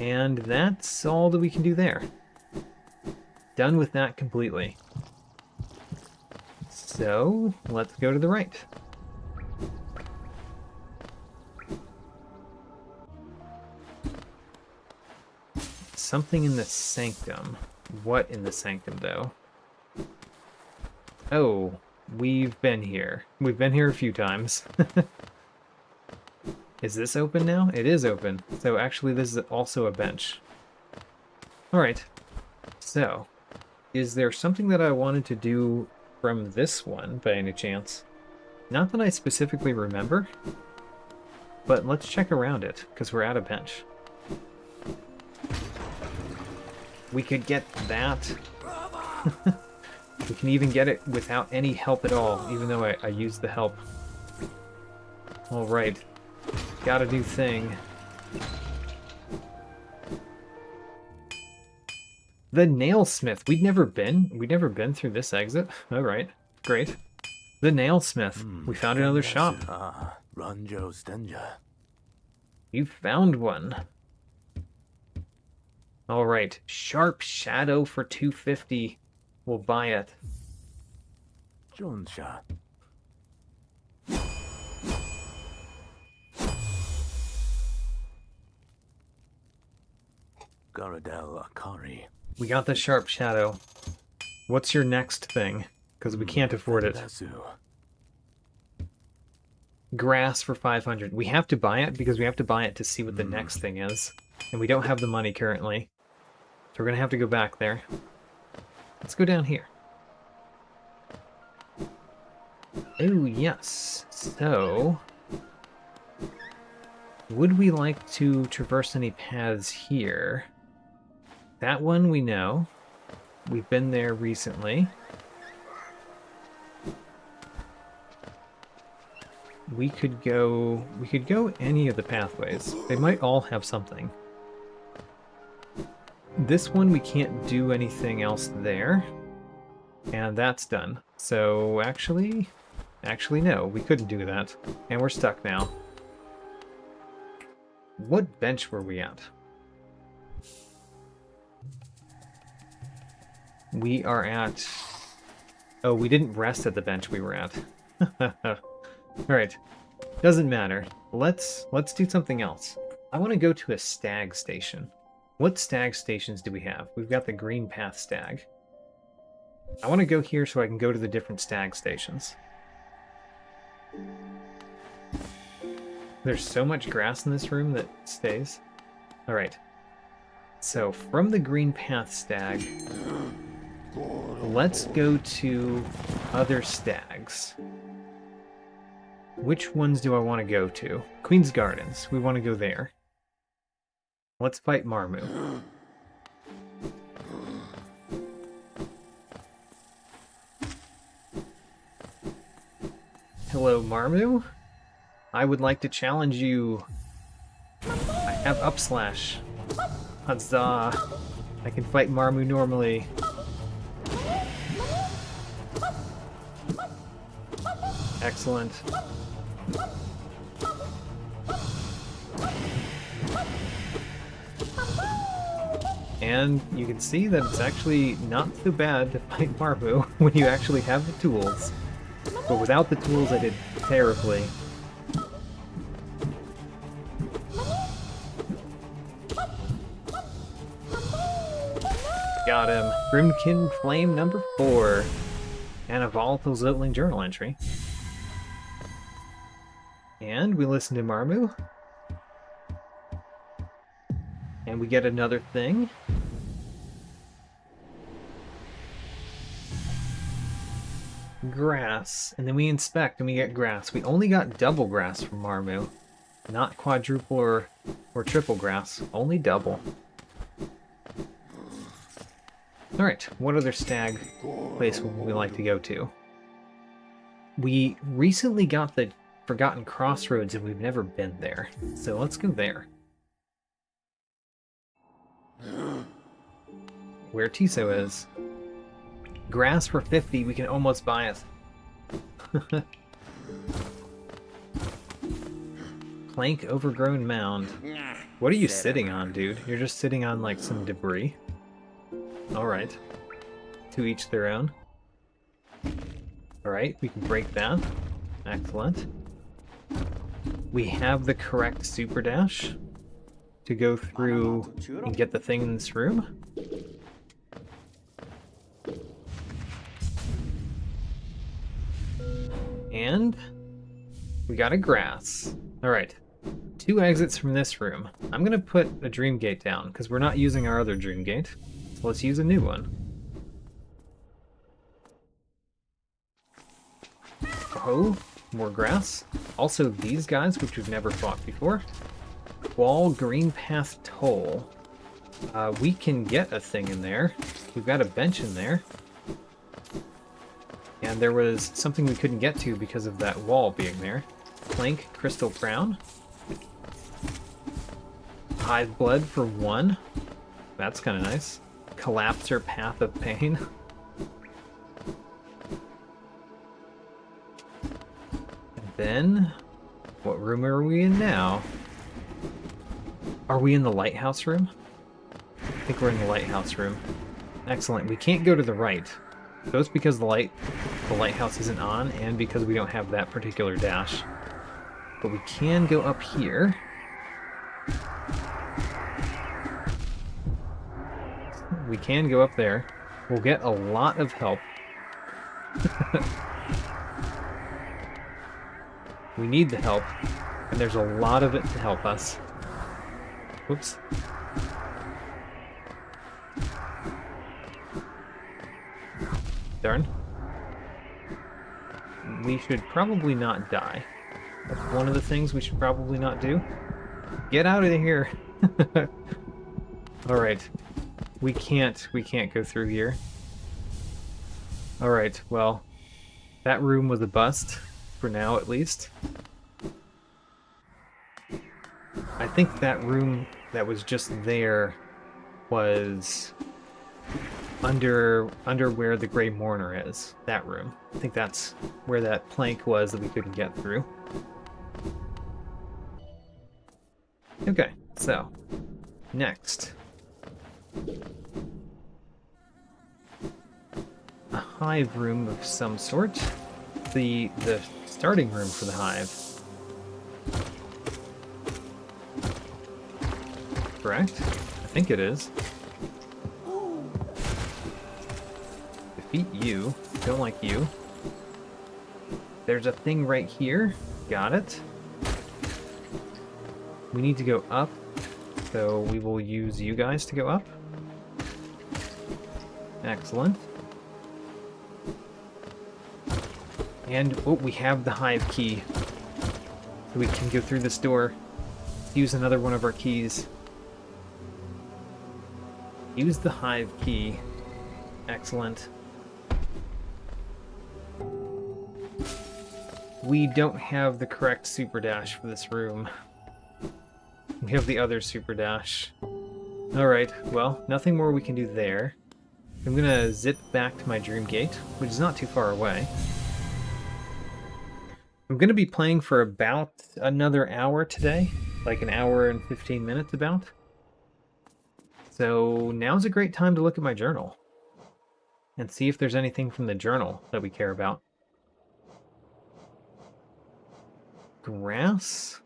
And that's all that we can do there. Done with that completely. So, let's go to the right. Something in the sanctum. What in the sanctum, though? Oh, we've been here. We've been here a few times. Is this open now? It is open. So actually this is also a bench. Alright. So, is there something that I wanted to do from this one, by any chance? Not that I specifically remember, but let's check around it, because we're at a bench. We could get that. We can even get it without any help at all, even though I used the help. Alright. Gotta do thing. The Nailsmith. We'd never been through this exit. Alright. Great. The Nailsmith. We found another shop. You found one. Alright. Sharp Shadow for 250. We'll buy it. We got the Sharp Shadow. What's your next thing? Because we can't afford it. Grass for 500. We have to buy it because we have to buy it to see what the next thing is. And we don't have the money currently. So we're going to have to go back there. Let's go down here. Oh, yes. So, would we like to traverse any paths here? That one we know. We've been there recently. We could go any of the pathways. They might all have something. This one we can't do anything else there. And that's done. So actually no, we couldn't do that. And we're stuck now. What bench were we at? We are at... Oh, we didn't rest at the bench we were at. Alright. Doesn't matter. Let's do something else. I want to go to a stag station. What stag stations do we have? We've got the Green Path Stag. I want to go here so I can go to the different stag stations. There's so much grass in this room that stays. Alright. So, from the Green Path Stag, let's go to other stags. Which ones do I want to go to? Queen's Gardens. We want to go there. Let's fight Marmu. Hello, Marmu. I would like to challenge you. I have up slash. Huzzah. I can fight Marmu normally. Excellent. And you can see that it's actually not so bad to fight Marmu when you actually have the tools. But without the tools, I did terribly. Got him. Grimkin Flame number 4. And a volatile Zotling journal entry. And we listen to Marmu. And we get another thing. Grass. And then we inspect and we get grass. We only got double grass from Marmu. Not quadruple or triple grass. Only double. Alright, what other stag place would we like to go to? We recently got the Forgotten Crossroads and we've never been there. So let's go there. Where Tiso is. Grass for 50, we can almost buy it. Plank overgrown mound. What are you sitting on, dude? You're just sitting on like some debris. Alright. To each their own. Alright, we can break that. Excellent. We have the correct super dash to go through and get the thing in this room. And we got a grass. Alright. 2 exits from this room. I'm going to put a dream gate down because we're not using our other dream gate. So let's use a new one. Oh, more grass. Also these guys, which we've never fought before. Wall Green Path Toll. We can get a thing in there. We've got a bench in there. And there was something we couldn't get to because of that wall being there. Plank Crystal Crown. Hive Blood for 1. That's kind of nice. Collapser Path of Pain. And then, what room are we in now? Are we in the lighthouse room? I think we're in the lighthouse room. Excellent. We can't go to the right. Both because the lighthouse isn't on, and because we don't have that particular dash. But we can go up here. We can go up there. We'll get a lot of help. We need the help, and there's a lot of it to help us. Whoops. Darn. We should probably not die. That's one of the things we should probably not do. Get out of here! Alright. We can't go through here. Alright, well, that room was a bust, for now at least. I think that room that was just there was under where the Grey Mourner is. That room. I think that's where that plank was that we couldn't get through. Okay, so, next. A hive room of some sort. The starting room for the hive. Correct? I think it is. Defeat you. Don't like you. There's a thing right here. Got it. We need to go up, so we will use you guys to go up. Excellent. And, oh, we have the hive key. So we can go through this door. Use another one of our keys. Use the hive key. Excellent. We don't have the correct super dash for this room. We have the other super dash. Alright, well, nothing more we can do there. I'm gonna zip back to my dream gate, which is not too far away. I'm gonna be playing for about another hour today, like an hour and 15 minutes about. So now's a great time to look at my journal and see if there's anything from the journal that we care about. Grass.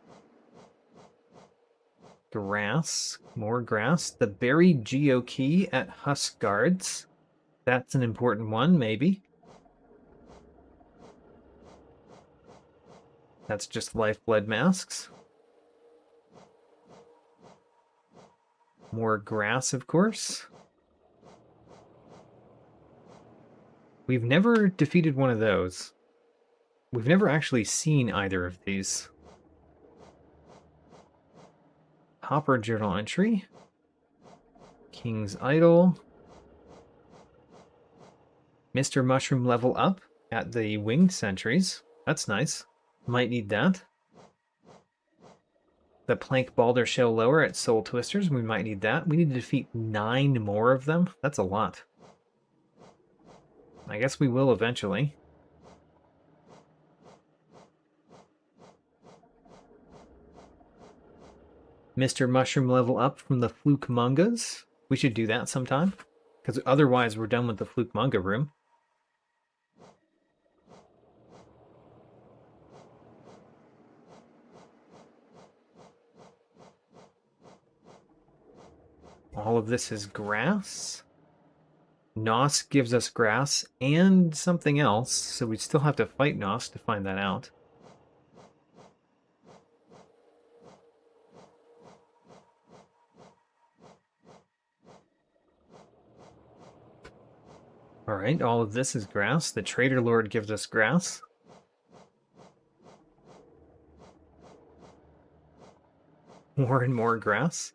Grass. More grass. The buried Geo key at Husk Guards. That's an important one, maybe. That's just lifeblood masks. More grass, of course. We've never defeated one of those. We've never actually seen either of these. Hopper journal entry. King's Idol. Mr. Mushroom level up at the Winged Sentries. That's nice. Might need that. The Plank Balder Shell lower at Soul Twisters. We might need that. We need to defeat 9 more of them. That's a lot. I guess we will eventually. Mr. Mushroom level up from the Fluke Mungas. We should do that sometime, because otherwise we're done with the Fluke Munga room. All of this is grass. Nos gives us grass and something else, so we still have to fight Nos to find that out. Alright, all of this is grass. The Trader Lord gives us grass. More and more grass.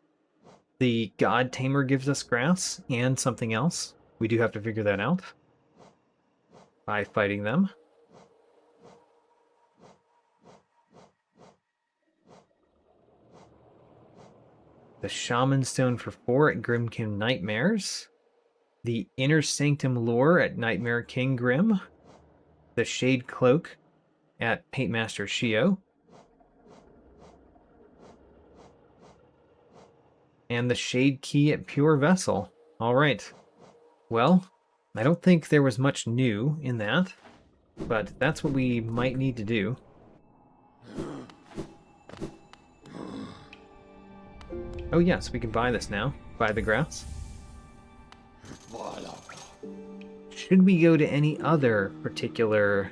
The God Tamer gives us grass and something else. We do have to figure that out by fighting them. The Shaman Stone for 4 at Grimkin Nightmares. The Inner Sanctum Lore at Nightmare King Grim. The Shade Cloak at Paintmaster Shio. And the Shade Key at Pure Vessel. Alright. Well, I don't think there was much new in that, but that's what we might need to do. Oh yes, we can buy this now. Buy the grass. Should we go to any other particular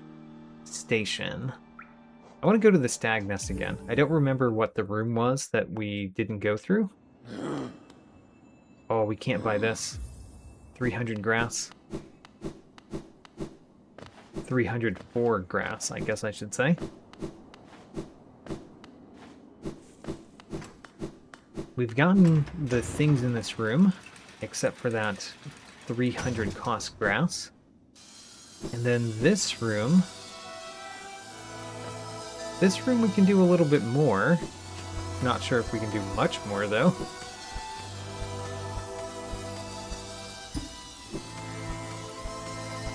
station? I want to go to the stag nest again. I don't remember what the room was that we didn't go through. Oh, we can't buy this. 300 grass. 304 grass, I guess I should say. We've gotten the things in this room, except for that 300 cost grass. And then this room we can do a little bit more. Not sure if we can do much more, though.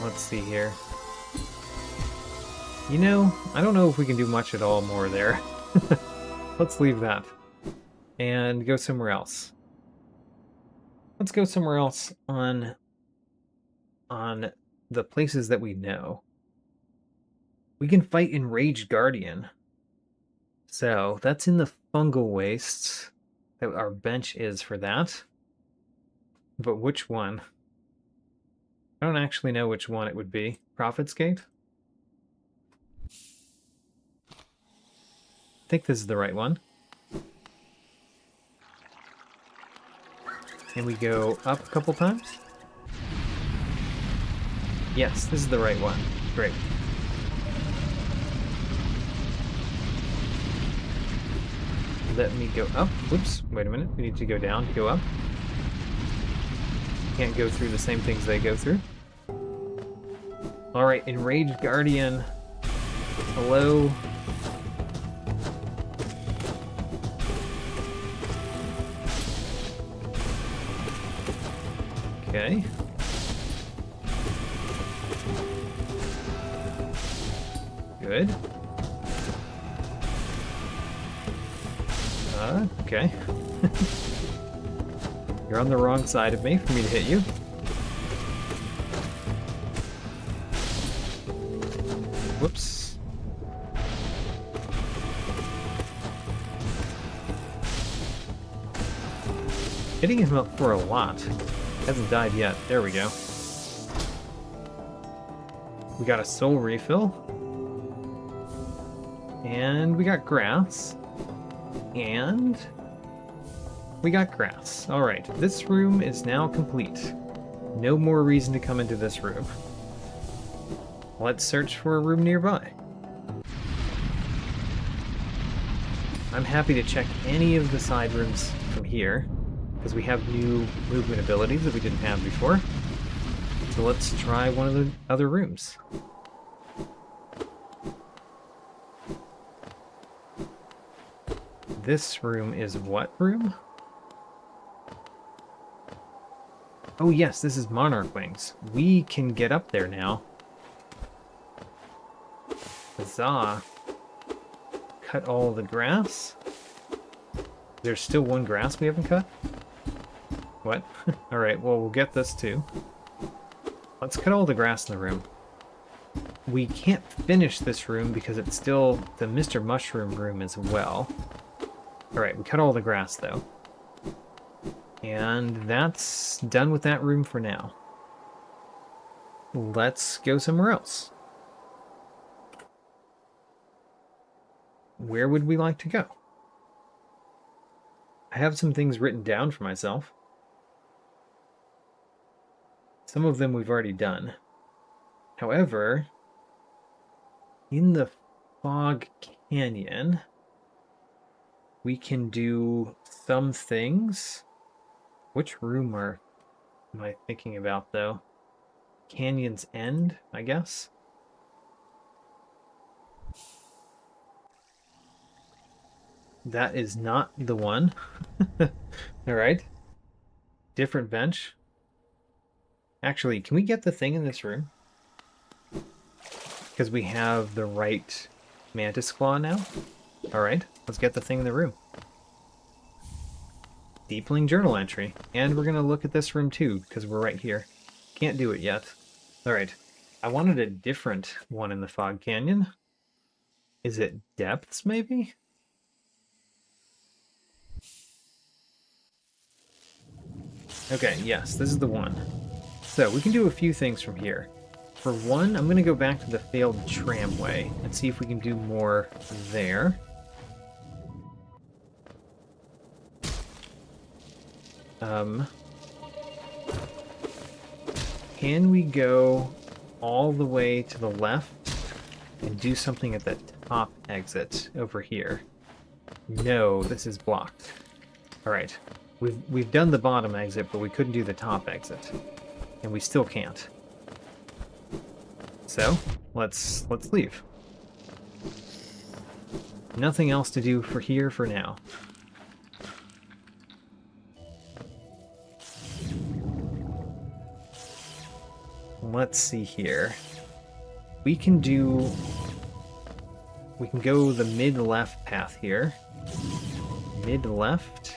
Let's see here. You know, I don't know if we can do much at all more there. Let's leave that. And go somewhere else. Let's go somewhere else on the places that we know. We can fight Enraged Guardian. So that's in the fungal wastes. That our bench is for that. But which one? I don't actually know which one it would be. Prophet's Gate? I think this is the right one. And we go up a couple times? Yes, this is the right one. Great. Let me go up. Whoops, wait a minute. We need to go down to go up. Can't go through the same things they go through. Alright, Enraged Guardian. Hello. Okay. Good. Okay. You're on the wrong side of me for me to hit you. Whoops. Hitting him up for a lot. Hasn't died yet. There we go. We got a soul refill. And we got grass. And we got grass. Alright, this room is now complete. No more reason to come into this room. Let's search for a room nearby. I'm happy to check any of the side rooms from here, because we have new movement abilities that we didn't have before. So let's try one of the other rooms. This room is what room? Oh yes, this is Monarch Wings. We can get up there now. Huzzah. Cut all the grass. There's still one grass we haven't cut? What? Alright, well we'll get this too. Let's cut all the grass in the room. We can't finish this room because it's still the Mr. Mushroom room as well. Alright, we cut all the grass though. And that's done with that room for now. Let's go somewhere else. Where would we like to go? I have some things written down for myself. Some of them we've already done. However, in the Fog Canyon, we can do some things. Which room am I thinking about, though? Canyon's End, I guess? That is not the one. Alright. Different bench. Actually, can we get the thing in this room? Because we have the right Mantis Claw now? Alright, let's get the thing in the room. Deepling journal entry. And we're going to look at this room too, because we're right here. Can't do it yet. Alright, I wanted a different one in the Fog Canyon. Is it Depths, maybe? Okay, yes, this is the one. So, we can do a few things from here. for one, I'm going to go back to the failed tramway and see if we can do more there. Can we go all the way to the left and do something at the top exit over here? No, this is blocked. All right, we've done the bottom exit, but we couldn't do the top exit, and we still can't. So let's leave. Nothing else to do for here for now. Let's see here. We can go the mid-left path here. Mid-left.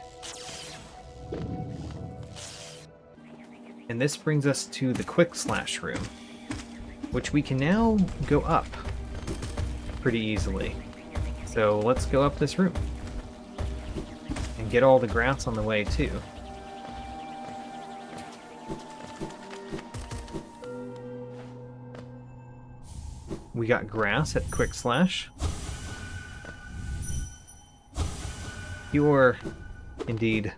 And this brings us to the Quick Slash room, which we can now go up pretty easily. So let's go up this room and get all the grass on the way too. We got grass at Quick Slash. Pure, indeed.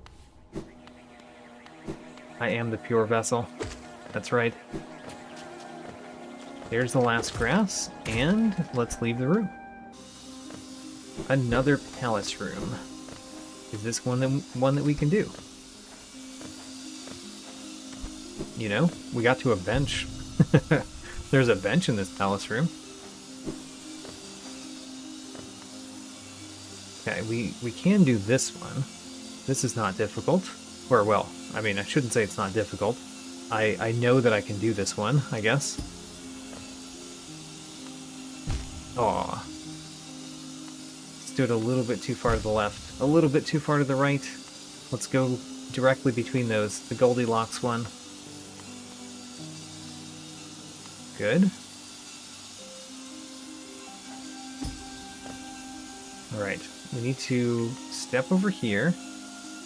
I am the pure vessel. That's right. There's the last grass, and let's leave the room. Another palace room. Is this one that we can do? You know, we got to a bench. There's a bench in this palace room. Okay, we can do this one. This is not difficult. Or, well, I mean, I shouldn't say it's not difficult. I know that I can do this one, I guess. Aw. Stood a little bit too far to the left. A little bit too far to the right. Let's go directly between those. The Goldilocks one. Good. Alright, we need to step over here,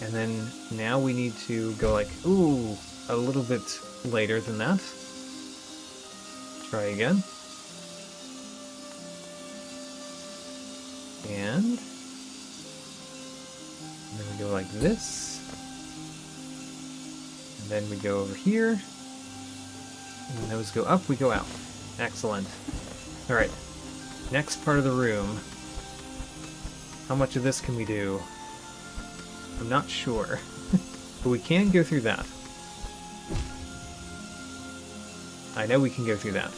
and then now we need to go like, ooh, a little bit later than that. Try again. And then we go like this. And then we go over here. And when those go up, we go out. Excellent. Alright, next part of the room. How much of this can we do? I'm not sure. But we can go through that. I know we can go through that.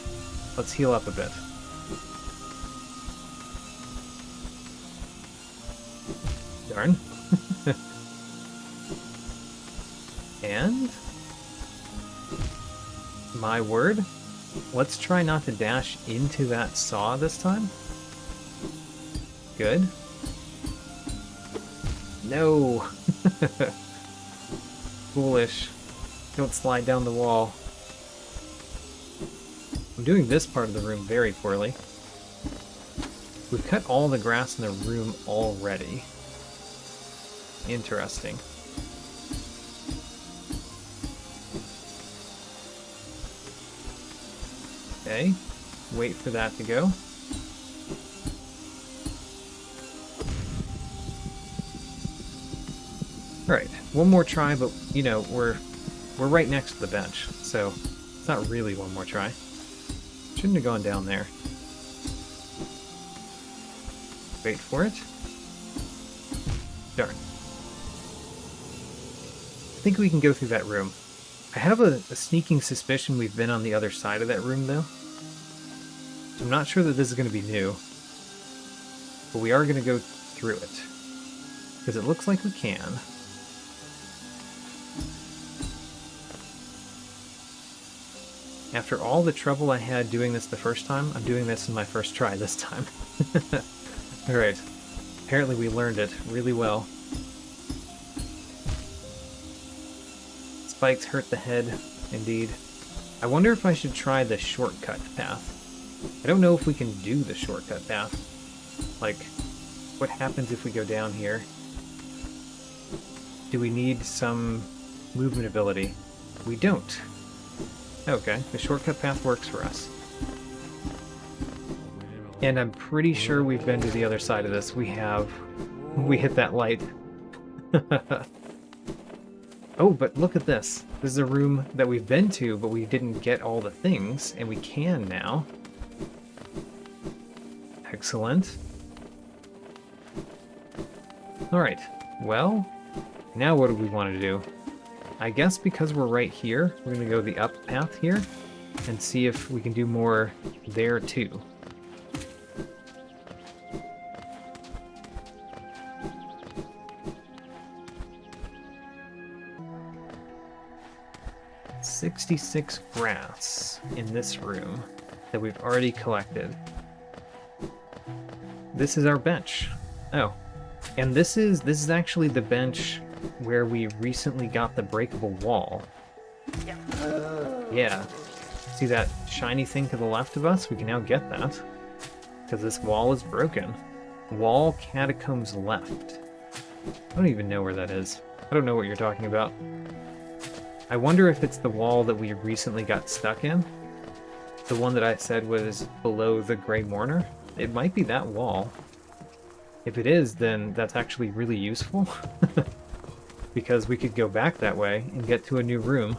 Let's heal up a bit. Darn. And... my word. Let's try not to dash into that saw this time. Good. No! Foolish. Don't slide down the wall. I'm doing this part of the room very poorly. We've cut all the grass in the room already. Interesting. Okay. Wait for that to go. Alright, one more try, but, you know, we're right next to the bench, so it's not really one more try. Shouldn't have gone down there. Wait for it. Darn. I think we can go through that room. I have a sneaking suspicion we've been on the other side of that room, though. So I'm not sure that this is going to be new. But we are going to go through it. Because it looks like we can. After all the trouble I had doing this the first time, I'm doing this in my first try this time. Alright. Apparently we learned it really well. Spikes hurt the head, indeed. I wonder if I should try the shortcut path. I don't know if we can do the shortcut path. Like, what happens if we go down here? Do we need some movement ability? We don't. Okay, the shortcut path works for us. And I'm pretty sure we've been to the other side of this. We have. We hit that light. Oh, but look at this. This is a room that we've been to, but we didn't get all the things, and we can now. Excellent. Alright, well, now what do we want to do? I guess because we're right here, we're going to go the up path here, and see if we can do more there too. $66 grass in this room that we've already collected. This is our bench. Oh, and this is actually the bench where we recently got the breakable wall. Yeah. See that shiny thing to the left of us? We can now get that because this wall is broken. Wall catacombs left. I don't even know where that is. I don't know what you're talking about. I wonder if it's the wall that we recently got stuck in. The one that I said was below the Grey Mourner. It might be that wall. If it is, then that's actually really useful. Because we could go back that way and get to a new room.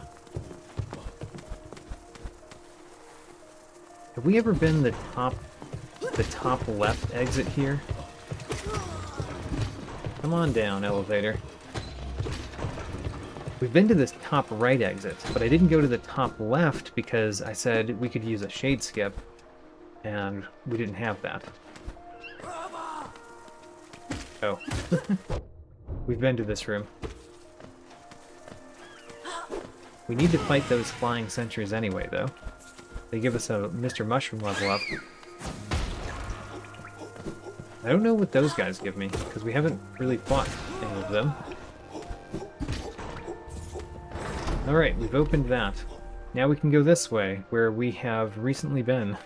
Have we ever been the top left exit here? Come on down, elevator. We've been to this top right exit, but I didn't go to the top left because I said we could use a shade skip, and we didn't have that. Oh. We've been to this room. We need to fight those flying sentries anyway, though. They give us a Mr. Mushroom level up. I don't know what those guys give me, because we haven't really fought any of them. Alright, we've opened that. Now we can go this way, where we have recently been.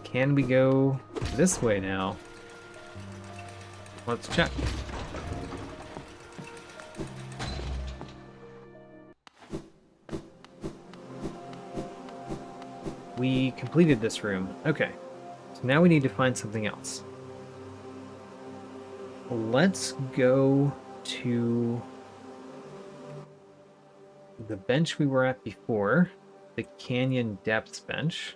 Can we go this way now? Let's check. We completed this room. Okay, so now we need to find something else. Let's go to the bench we were at before, the Canyon Depths bench.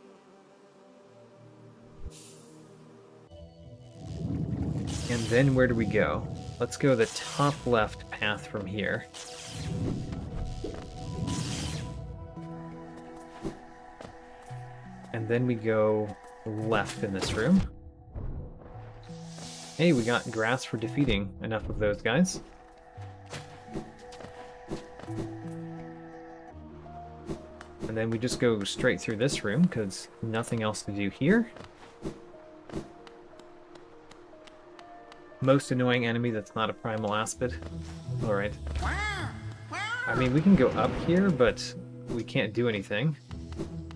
And then where do we go? Let's go the top left path from here. And then we go left in this room. Hey, we got grass for defeating enough of those guys. And then we just go straight through this room, because nothing else to do here. Most annoying enemy that's not a primal aspid. Alright. I mean, we can go up here, but we can't do anything.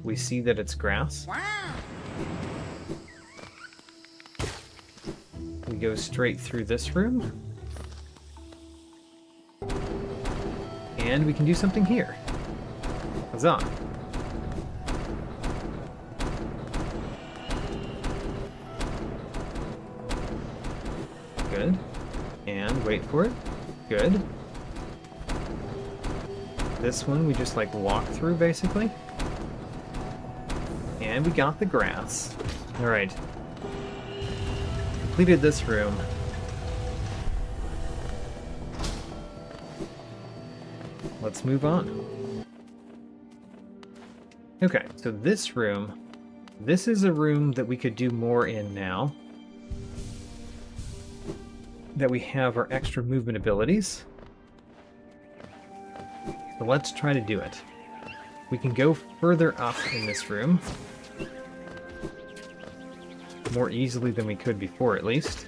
We see that it's grass. We go straight through this room. And we can do something here. Huzzah. Good. And wait for it. Good. This one we just like walk through basically. And we got the grass. Alright. Completed this room. Let's move on. Okay, so this room, this is a room that we could do more in now. That we have our extra movement abilities. So let's try to do it. We can go further up in this room. More easily than we could before, at least.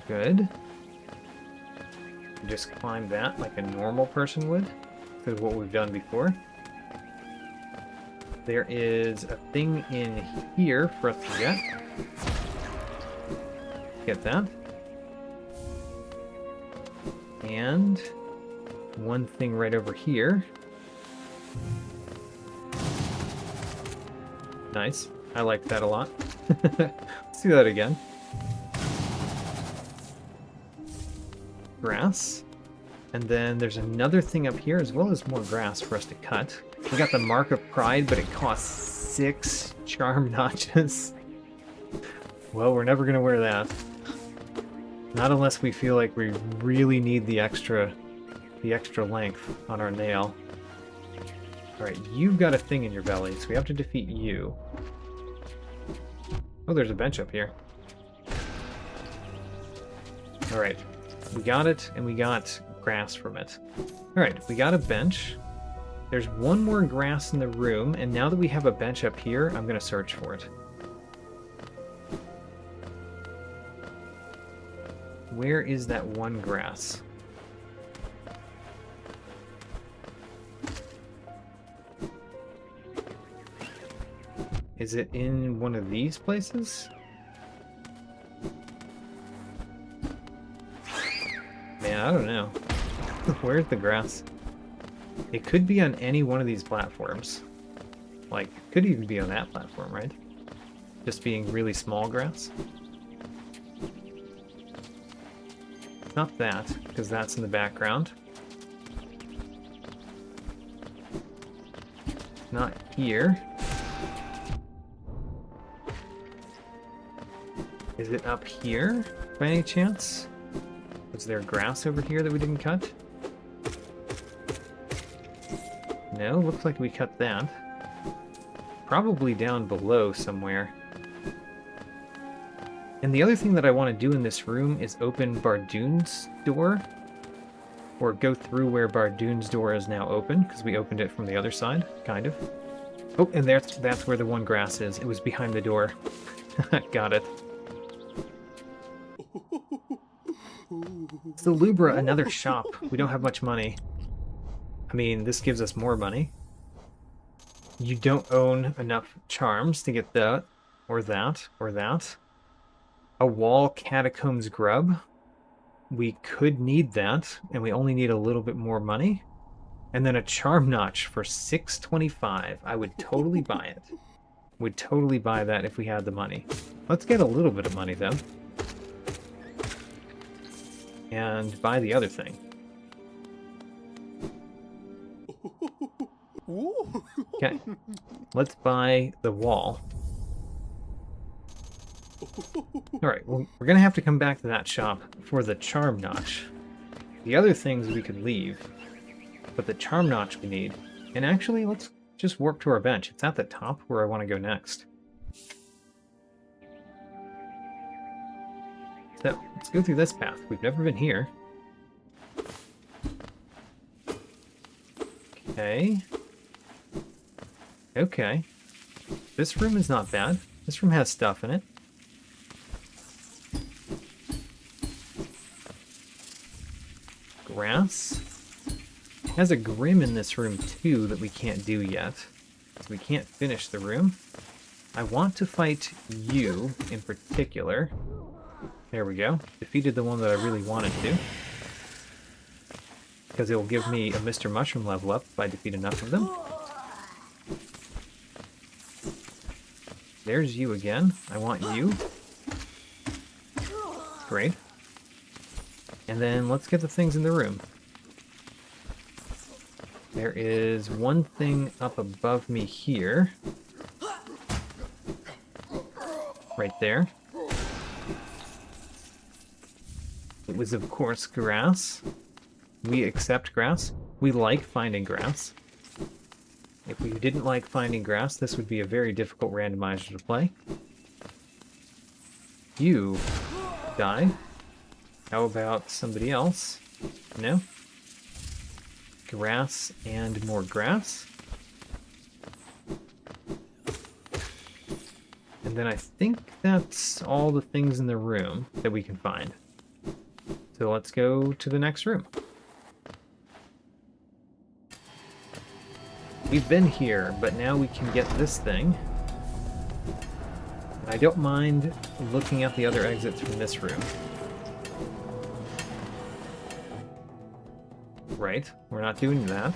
Good. Just climb that like a normal person would. Because what we've done before. There is a thing in here for us to get. Get that. And one thing right over here. Nice. I like that a lot. Let's do that again. Grass. And then there's another thing up here, as well as more grass for us to cut. We got the Mark of Pride, but it costs 6 charm notches. Well, we're never going to wear that. Not unless we feel like we really need the extra length on our nail. Alright, you've got a thing in your belly, so we have to defeat you. Oh, there's a bench up here. Alright, we got it, and we got grass from it. Alright, we got a bench. There's one more grass in the room, and now that we have a bench up here, I'm going to search for it. Where is that one grass? Is it in one of these places? Man, I don't know. Where's the grass? It could be on any one of these platforms. Like, could even be on that platform, right? Just being really small grass. Not that, because that's in the background. Not here. Is it up here, by any chance? Was there grass over here that we didn't cut? No, looks like we cut that. Probably down below somewhere. And the other thing that I want to do in this room is open Bardoon's door. Or go through where Bardoon's door is now open, because we opened it from the other side, kind of. Oh, and that's where the one grass is. It was behind the door. Got it. So Lubra, another shop. We don't have much money. I mean, this gives us more money. You don't own enough charms to get that, or that, or that. A wall catacombs grub. We could need that, and we only need a little bit more money. And then a charm notch for $6.25. I would totally buy it. Would totally buy that if we had the money. Let's get a little bit of money, though. And buy the other thing. Okay. Let's buy the wall. Alright, well, we're going to have to come back to that shop for the charm notch. The other things we could leave, but the charm notch we need. And actually, let's just warp to our bench. It's at the top where I want to go next. So, let's go through this path. We've never been here. Okay. Okay. This room is not bad. This room has stuff in it. Grass. It has a grim in this room too that we can't do yet. So we can't finish the room. I want to fight you in particular. There we go. Defeated the one that I really wanted to. Because it will give me a Mr. Mushroom level up if I defeat enough of them. There's you again. I want you. Great. And then let's get the things in the room. There is one thing up above me here. Right there. It was, of course, grass. We accept grass. We like finding grass. If we didn't like finding grass, this would be a very difficult randomizer to play. You die. How about somebody else? No? Grass and more grass. And then I think that's all the things in the room that we can find. So let's go to the next room. We've been here, but now we can get this thing. I don't mind looking at the other exits from this room. Right, we're not doing that.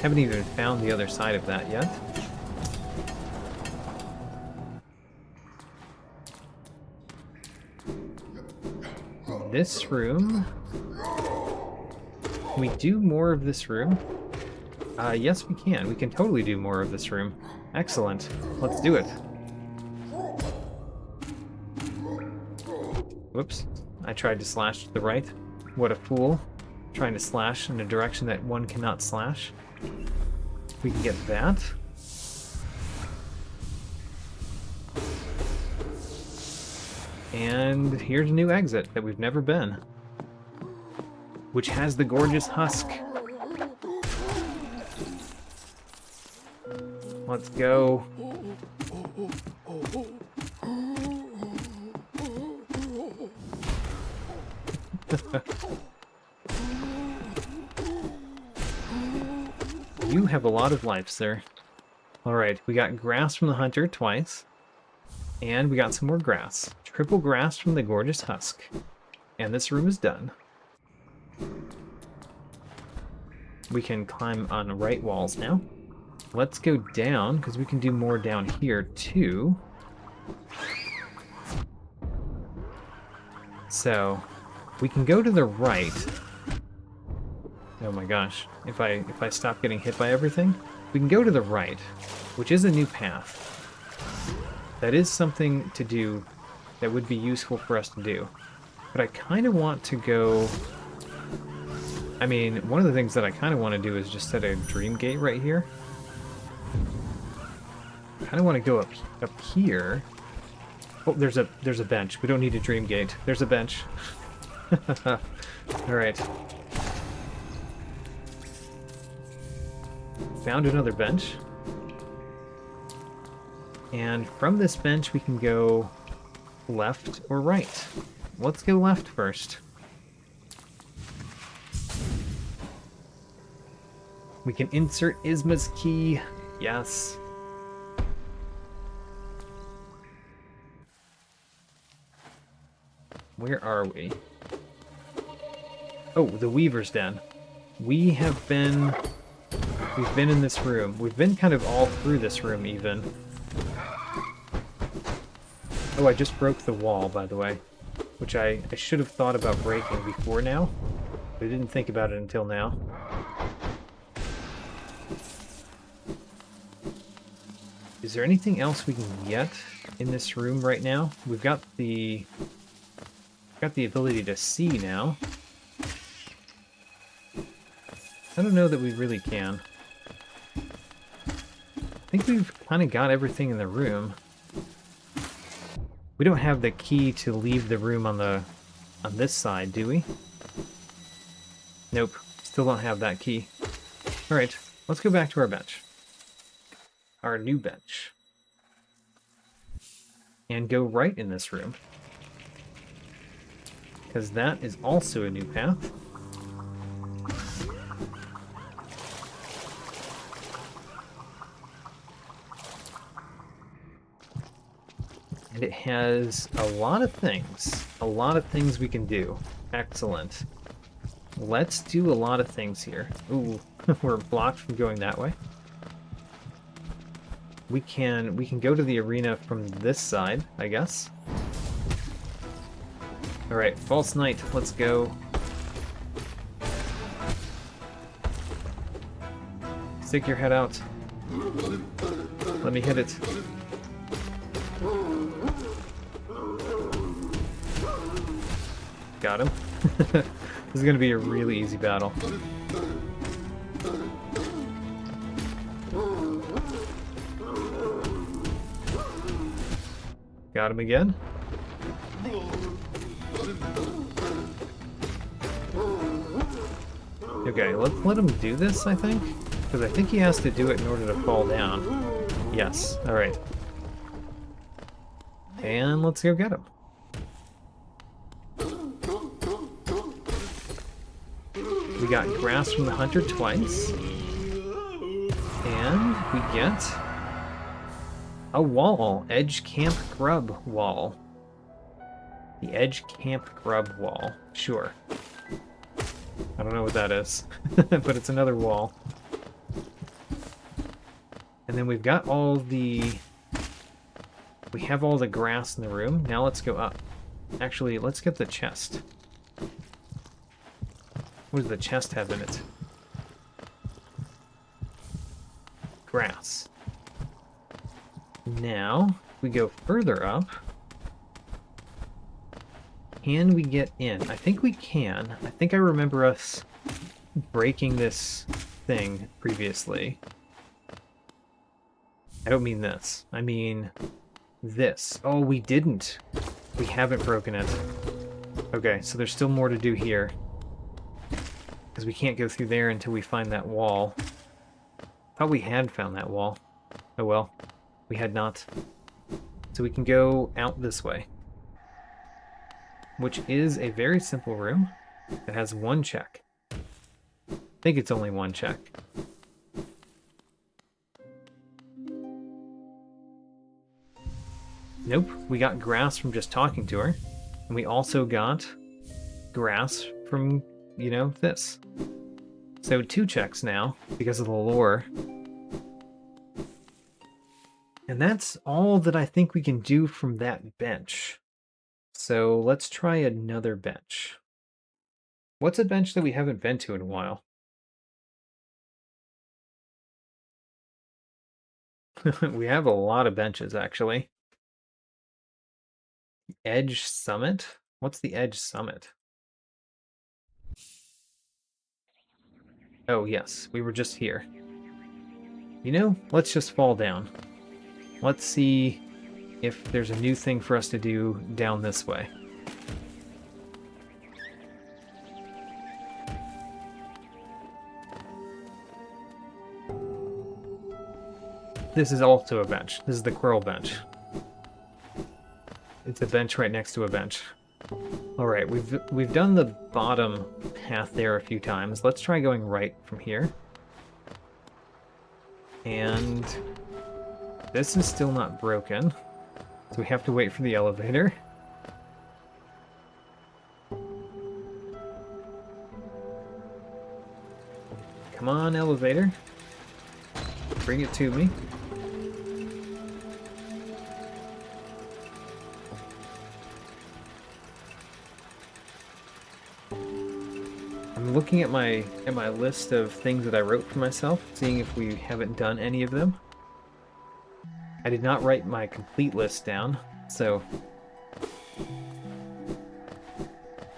Haven't even found the other side of that yet. This room... Can we do more of this room? Yes, we can. We can totally do more of this room. Excellent. Let's do it. Whoops. I tried to slash to the right. What a fool. Trying to slash in a direction that one cannot slash. We can get that. And here's a new exit that we've never been, which has the gorgeous husk. Let's go. You have a lot of life, sir. Alright, we got grass from the hunter twice. And we got some more grass. Triple grass from the gorgeous husk. And this room is done. We can climb on right walls now. Let's go down, because we can do more down here too. So, we can go to the right. Oh my gosh, if I stop getting hit by everything, we can go to the right, which is a new path. That is something to do that would be useful for us to do. But I kind of want to go... I mean, one of the things that I kind of want to do is just set a dream gate right here. I kind of want to go up here. Oh, there's a bench. We don't need a dream gate. There's a bench. All right. Found another bench. And from this bench we can go left or right. Let's go left first. We can insert Isma's key. Yes. Where are we? Oh, the Weaver's Den. We've been in this room. We've been kind of all through this room even. Oh, I just broke the wall, by the way, which I should have thought about breaking before now, but I didn't think about it until now. Is there anything else we can get in this room right now? We've got the ability to see now. I don't know that we really can. I think we've kind of got everything in the room. We don't have the key to leave the room on this side, do we? Nope, still don't have that key. Alright, let's go back to our bench. Our new bench. And go right in this room. Because that is also a new path. And it has a lot of things. A lot of things we can do. Excellent. Let's do a lot of things here. Ooh, we're blocked from going that way. We can go to the arena from this side, I guess. Alright, False Knight, let's go. Stick your head out. Let me hit it. Got him. This is going to be a really easy battle. Got him again. Okay, let's let him do this, I think. Because I think he has to do it in order to fall down. Yes, alright. And let's go get him. We got grass from the hunter twice. And we get a wall. Edge Camp Grub wall. The Edge Camp Grub wall. Sure. I don't know what that is, but it's another wall. And then we've got all the... We have all the grass in the room. Now let's go up. Actually, let's get the chest. What does the chest have in it? Grass. Now, we go further up. Can we get in? I think we can. I think I remember us breaking this thing previously. I don't mean this. I mean this. Oh, we didn't. We haven't broken it. Okay, so there's still more to do here. Because we can't go through there until we find that wall. Thought we had found that wall. Oh well, we had not. So we can go out this way. Which is a very simple room. It has one check. I think it's only one check. Nope, we got grass from just talking to her. And we also got grass from, you know, this. So 2 checks now, because of the lore. And that's all that I think we can do from that bench. So let's try another bench. What's a bench that we haven't been to in a while? We have a lot of benches, actually. Edge Summit? What's the Edge Summit? Oh, yes, we were just here. You know, let's just fall down. Let's see if there's a new thing for us to do down this way. This is also a bench. This is the Quirrell bench. It's a bench right next to a bench. Alright, we've done the bottom path there a few times. Let's try going right from here. And this is still not broken. So we have to wait for the elevator. Come on, elevator. Bring it to me. I'm looking at my list of things that I wrote for myself, seeing if we haven't done any of them. I did not write my complete list down, so I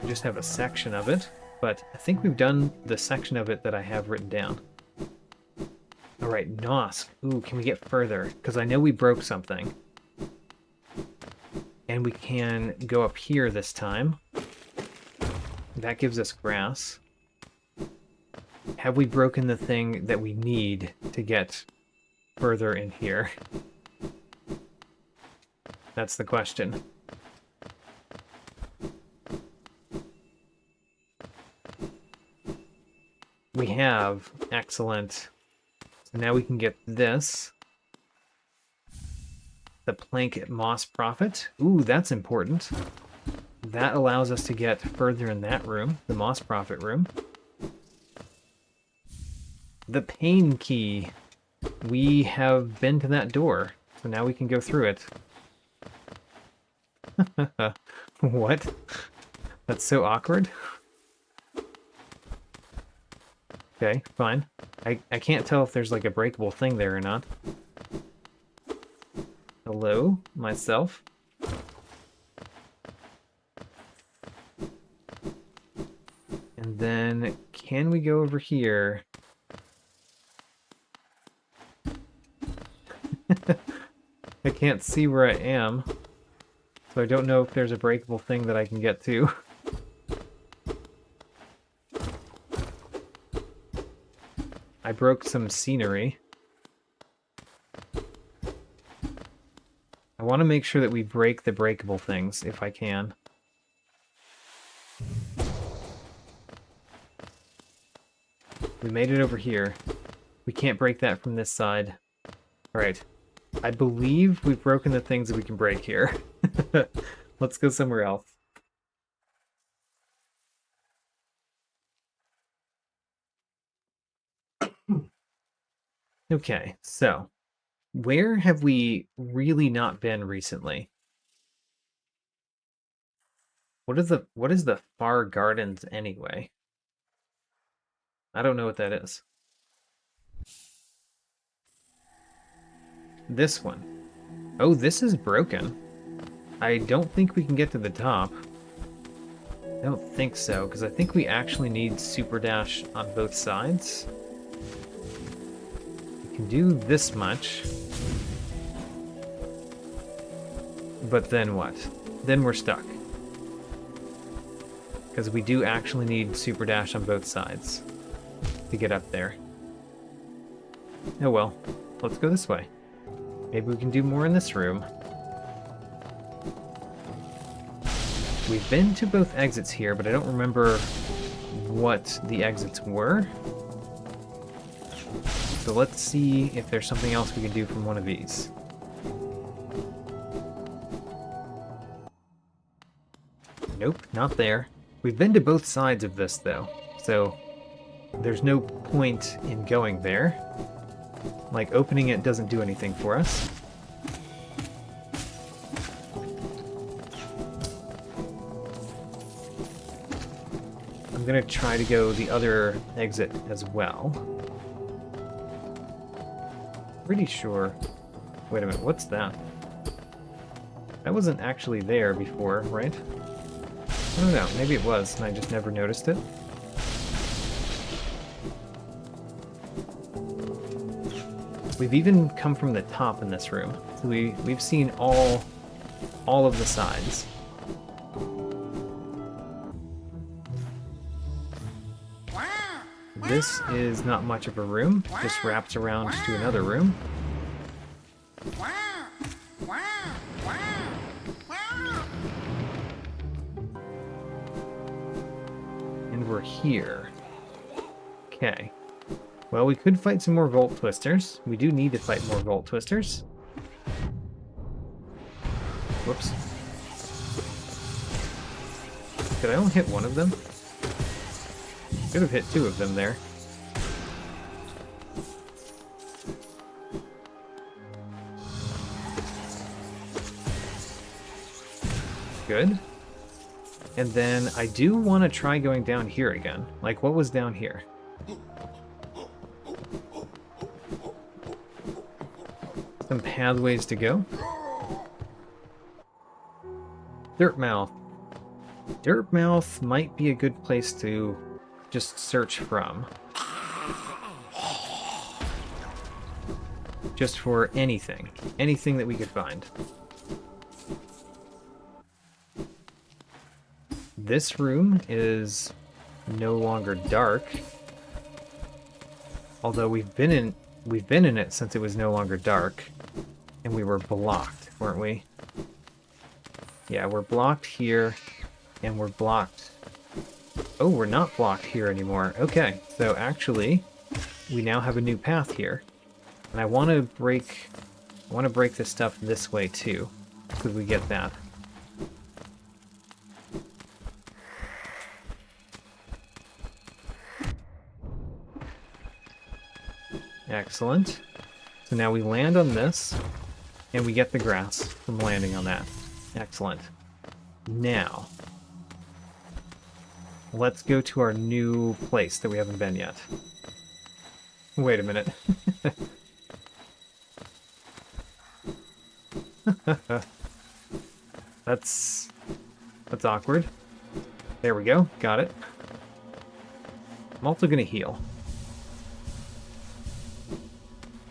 just have a section of it, but I think we've done the section of it that I have written down. Alright, Nosk. Ooh, can we get further? Because I know we broke something. And we can go up here this time. That gives us grass. Have we broken the thing that we need to get further in here? That's the question. We have. Excellent. So now we can get this. The Plank Moss Prophet. Ooh, that's important. That allows us to get further in that room, the Moss Prophet room. The Pain Key. We have been to that door, so now we can go through it. What? That's so awkward. Okay, fine. I can't tell if there's like a breakable thing there or not. Hello, myself. And then, can we go over here? I can't see where I am, so I don't know if there's a breakable thing that I can get to. I broke some scenery. I want to make sure that we break the breakable things, if I can. We made it over here. We can't break that from this side. Alright. I believe we've broken the things that we can break here. Let's go somewhere else. Okay, so where have we really not been recently? What is the Far Gardens anyway? I don't know what that is. This one. Oh, this is broken. I don't think we can get to the top. I don't think so, because I think we actually need Super Dash on both sides. We can do this much. But then what? Then we're stuck. Because we do actually need Super Dash on both sides to get up there. Oh well, let's go this way. Maybe we can do more in this room. We've been to both exits here, but I don't remember what the exits were. So let's see if there's something else we can do from one of these. Nope, not there. We've been to both sides of this, though, so there's no point in going there. Like, opening it doesn't do anything for us. I'm gonna try to go the other exit as well. Pretty sure... Wait a minute, what's that? That wasn't actually there before, right? I don't know, maybe it was, and I just never noticed it. We've even come from the top in this room, so we've seen all of the sides. This is not much of a room, just wraps around to another room. And we're here. Okay. Well, we could fight some more Volt Twisters. We do need to fight more Volt Twisters. Whoops. Did I only hit one of them? Could have hit two of them there. Good. And then I do want to try going down here again. Like, what was down here? Some pathways to go. Dirtmouth. Dirtmouth might be a good place to just search from. Just for anything. Anything that we could find. This room is no longer dark. Although we've been in it since it was no longer dark. And we were blocked, weren't we? Yeah, we're blocked here. And we're blocked. Oh, we're not blocked here anymore. Okay, so actually, we now have a new path here. And I want to break this stuff this way too. Could we get that? Excellent. So now we land on this, and we get the grass from landing on that. Excellent. Now, let's go to our new place that we haven't been yet. Wait a minute. That's awkward. There we go. Got it. I'm also going to heal.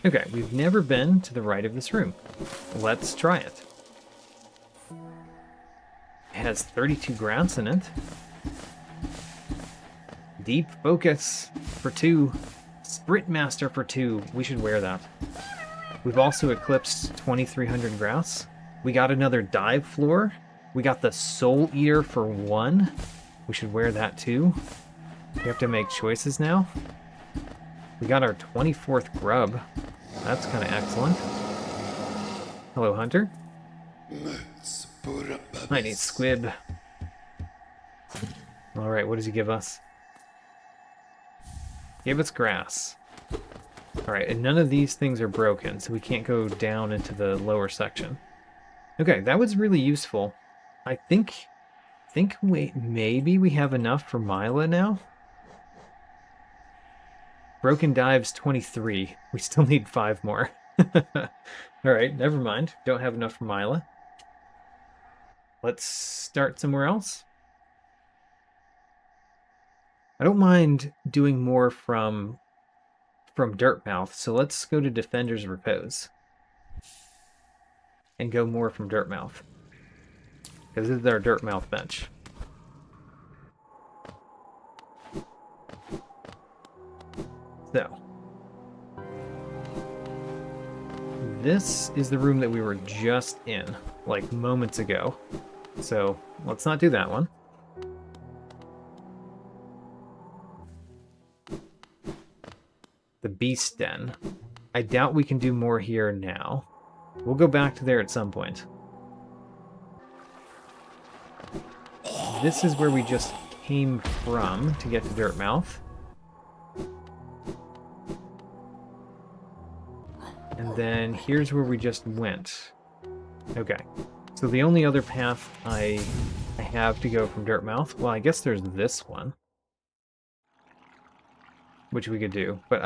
Okay, we've never been to the right of this room. Let's try it. It has 32 grass in it. Deep Focus for 2. Sprint Master for 2. We should wear that. We've also eclipsed 2300 grass. We got another dive floor. We got the Soul Eater for 1. We should wear that too. We have to make choices now. We got our 24th grub. That's kind of excellent. Hello, Hunter. I need squib. Alright, what does he give us? Give us grass. Alright, and none of these things are broken, so we can't go down into the lower section. Okay, that was really useful. I think maybe we have enough for Mila now? Broken dives 23. We still need 5 more. Alright, never mind. Don't have enough for Mila. Let's start somewhere else. I don't mind doing more from Dirtmouth, so let's go to Defender's Repose. And go more from Dirtmouth. Because this is our Dirtmouth bench. So. This is the room that we were just in, like moments ago. So, let's not do that one. The Beast Den. I doubt we can do more here now. We'll go back to there at some point. This is where we just came from to get to Dirtmouth. And then here's where we just went. Okay. So the only other path I have to go from Dirtmouth, well, I guess there's this one, which we could do. But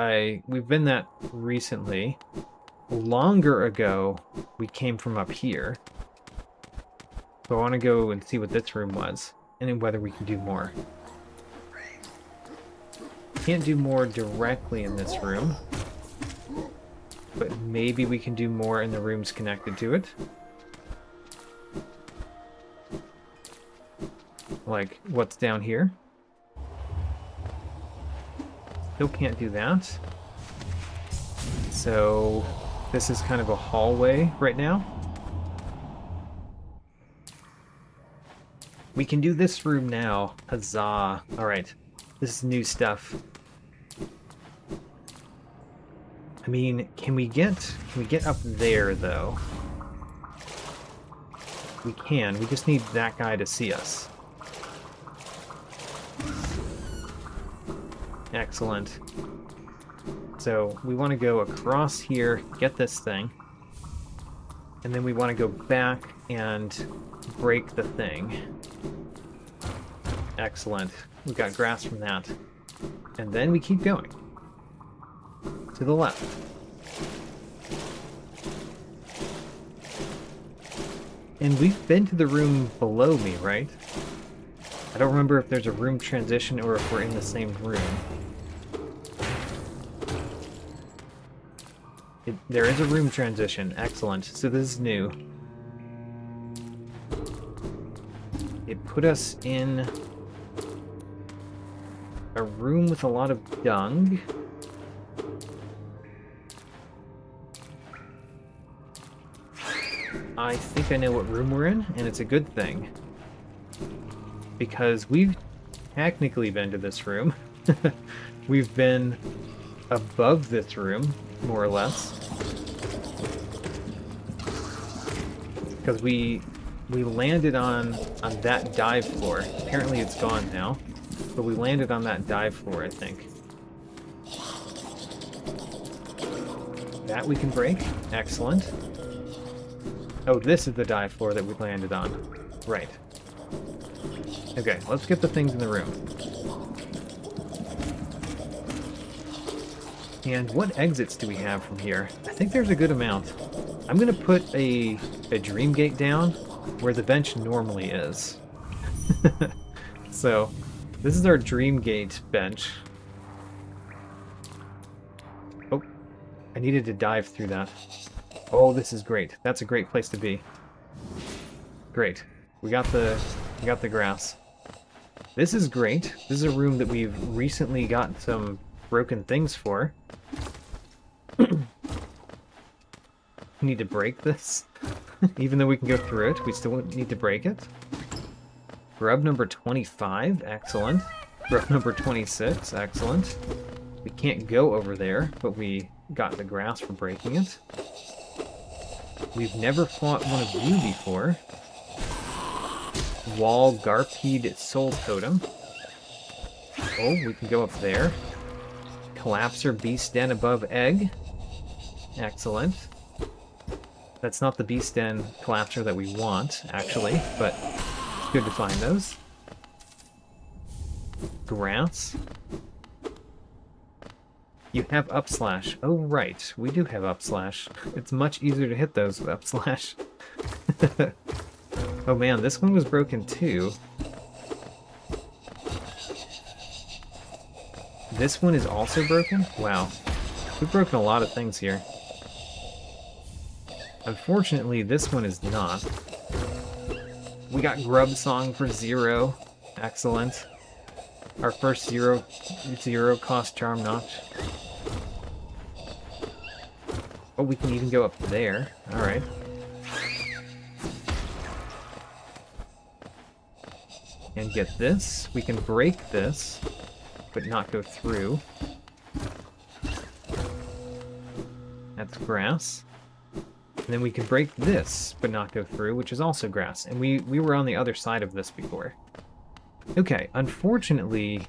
we've been that recently. Longer ago, we came from up here. So I want to go and see what this room was, and then whether we can do more. Can't do more directly in this room, but maybe we can do more in the rooms connected to it. Like what's down here. Still can't do that. So this is kind of a hallway right now. We can do this room now. Huzzah. Alright. This is new stuff. I mean, can we get up there though? We can. We just need that guy to see us. Excellent. So we want to go across here, get this thing, and then we want to go back and break the thing. Excellent. We got grass from that. And then we keep going. To the left. And we've been to the room below me, right? I don't remember if there's a room transition or if we're in the same room. There is a room transition. Excellent. So this is new. It put us in a room with a lot of dung. I think I know what room we're in, and it's a good thing. Because we've technically been to this room. We've been above this room, more or less. Because we landed on that dive floor. Apparently it's gone now. But we landed on that dive floor, I think. That we can break. Excellent. Oh, this is the dive floor that we landed on. Right. Okay, let's get the things in the room. And what exits do we have from here? I think there's a good amount. I'm going to put a dream gate down where the bench normally is. So, this is our dream gate bench. Oh, I needed to dive through that. Oh, this is great. That's a great place to be. Great. We got the grass. This is great. This is a room that we've recently got some broken things for. Need to break this. Even though we can go through it, we still need to break it. Grub number 25, excellent. Grub number 26, excellent. We can't go over there, but we got the grass for breaking it. We've never fought one of you before. Wall Garpede Soul Totem. Oh, we can go up there. collapser beast den above egg. Excellent. That's not the beast den collapser that we want, actually, but it's good to find those. Grass. You have up slash. Oh, right. We do have up slash. It's much easier to hit those with up slash. Oh man, this one was broken too. This one is also broken? Wow. We've broken a lot of things here. Unfortunately, this one is not. We got Grub Song for 0. Excellent. Our first zero cost charm notch. Oh, we can even go up there. Alright. And get this. We can break this, but not go through. That's grass. And then we can break this, but not go through, which is also grass. And we were on the other side of this before. Okay, unfortunately,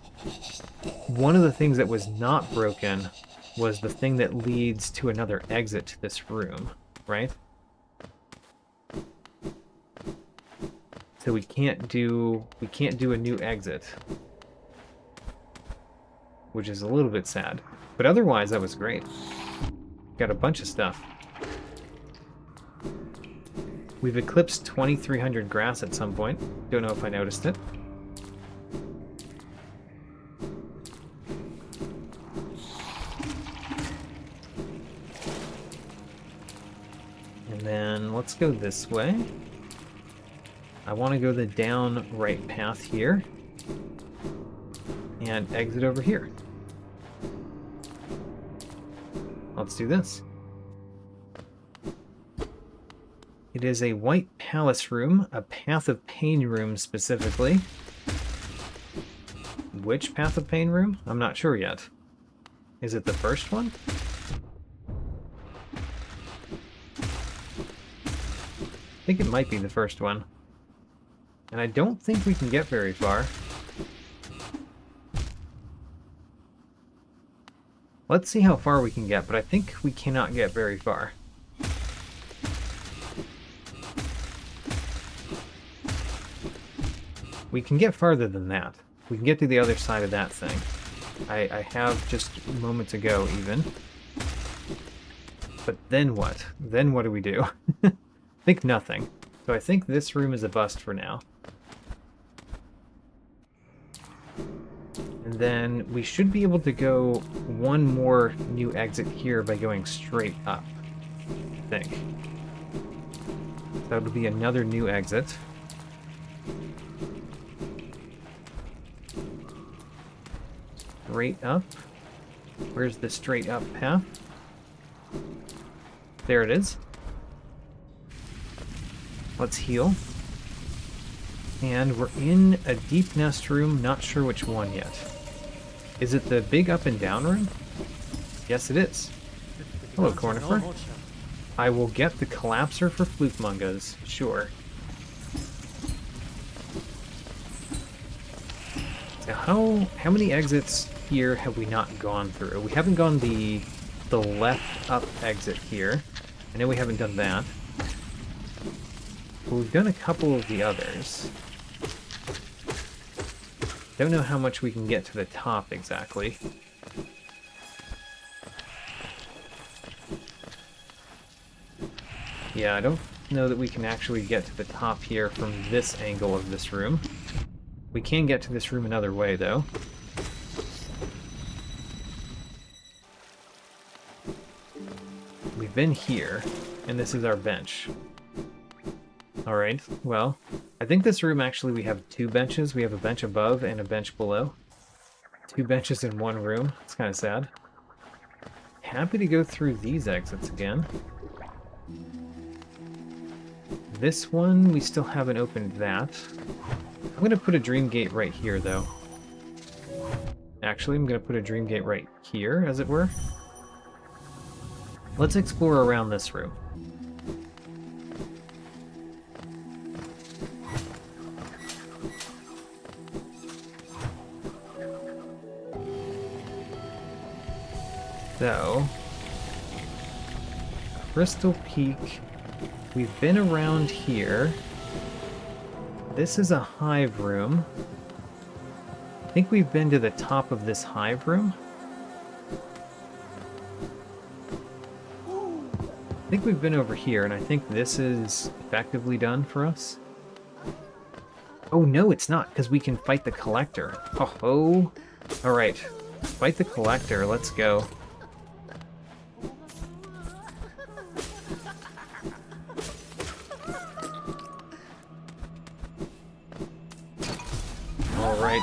one of the things that was not broken was the thing that leads to another exit to this room, right? So we can't do a new exit, which is a little bit sad. But otherwise, that was great. Got a bunch of stuff. We've eclipsed 2,300 grass at some point. Don't know if I noticed it. And then let's go this way. I want to go the down right path here and exit over here. Let's do this. It is a White Palace room, a Path of Pain room specifically. Which Path of Pain room? I'm not sure yet. Is it the first one? I think it might be the first one. And I don't think we can get very far. Let's see how far we can get, but I think we cannot get very far. We can get farther than that. We can get to the other side of that thing. I have just moments ago, even. But then what? Then what do we do? I think nothing. So I think this room is a bust for now. And then we should be able to go one more new exit here by going straight up, I think. That would be another new exit. Straight up. Where's the straight up path? There it is. Let's heal. And we're in a deep nest room, not sure which one yet. Is it the big up and down room? Yes, it is. Hello, Cornifer. I will get the collapser for Floofmungas, sure. So how many exits here have we not gone through? We haven't gone the left up exit here. I know we haven't done that. But we've done a couple of the others. Don't know how much we can get to the top exactly. Yeah, I don't know that we can actually get to the top here from this angle of this room. We can get to this room another way, though. We've been here, and this is our bench. Alright, well, I think this room actually we have two benches. We have a bench above and a bench below. Two benches in one room. It's kind of sad. Happy to go through these exits again. This one, we still haven't opened that. I'm going to put a dream gate right here, though. Actually, I'm going to put a dream gate right here, as it were. Let's explore around this room. So, Crystal Peak, we've been around here. This is a hive room. I think we've been to the top of this hive room. I think we've been over here, and I think this is effectively done for us. Oh, no, it's not, because we can fight the Collector. Oh, all right. Fight the Collector. Let's go. All right.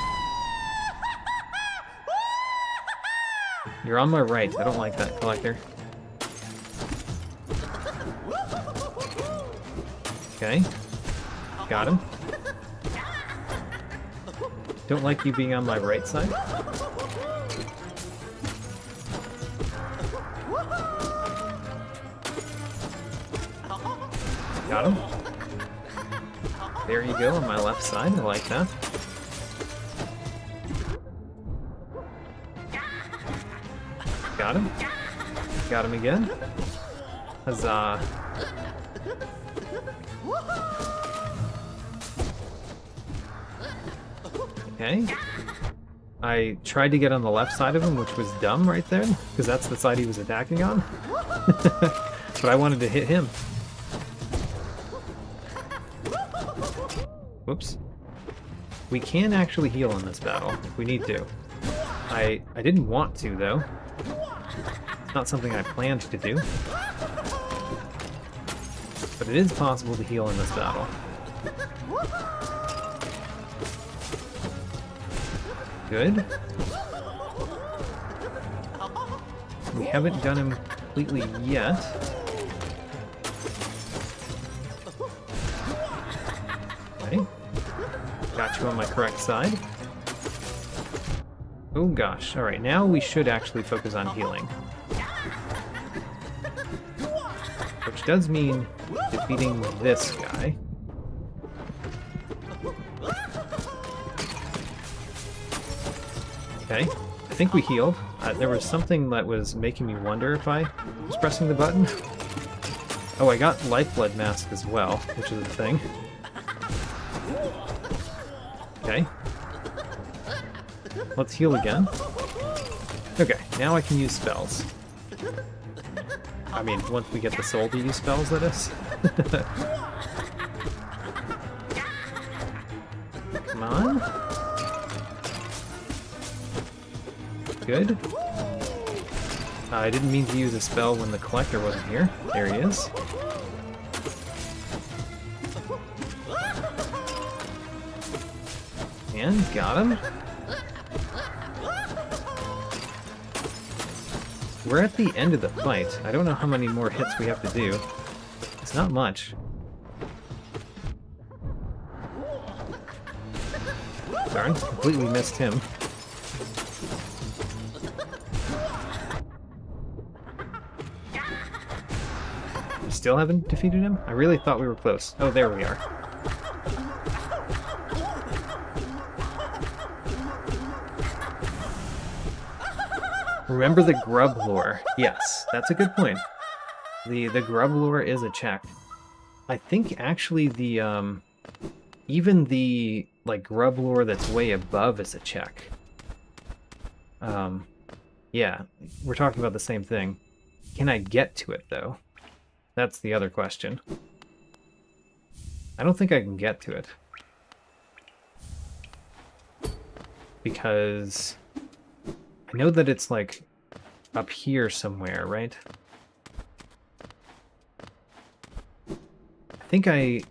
You're on my right. I don't like that, Collector. Okay. Got him. Don't like you being on my right side. Got him. There you go, on my left side. I like that. Got him. Got him again. Huzzah. Okay. I tried to get on the left side of him, which was dumb right there, because that's the side he was attacking on. But I wanted to hit him. Whoops. We can actually heal in this battle if we need to. I didn't want to, though. It's not something I planned to do. But it is possible to heal in this battle. Good. We haven't done him completely yet. Okay. Got you on my correct side. Oh gosh. Alright, now we should actually focus on healing. Which does mean defeating this guy. Okay, I think we healed. There was something that was making me wonder if I was pressing the button. Oh, I got Lifeblood Mask as well, which is a thing. Okay. Let's heal again. Okay, now I can use spells. I mean, once we get the soul to use spells, that is. Come on. Good. I didn't mean to use a spell when the Collector wasn't here. There he is. And got him. We're at the end of the fight. I don't know how many more hits we have to do. It's not much. Darn, completely missed him. Still haven't defeated him? I really thought we were close. Oh, there we are. Remember the grub lore. Yes, that's a good point. The grub lore is a check. I think actually the even the like grub lore that's way above is a check. Yeah, we're talking about the same thing. Can I get to it though? That's the other question. I don't think I can get to it. Because I know that it's like up here somewhere, right? I think I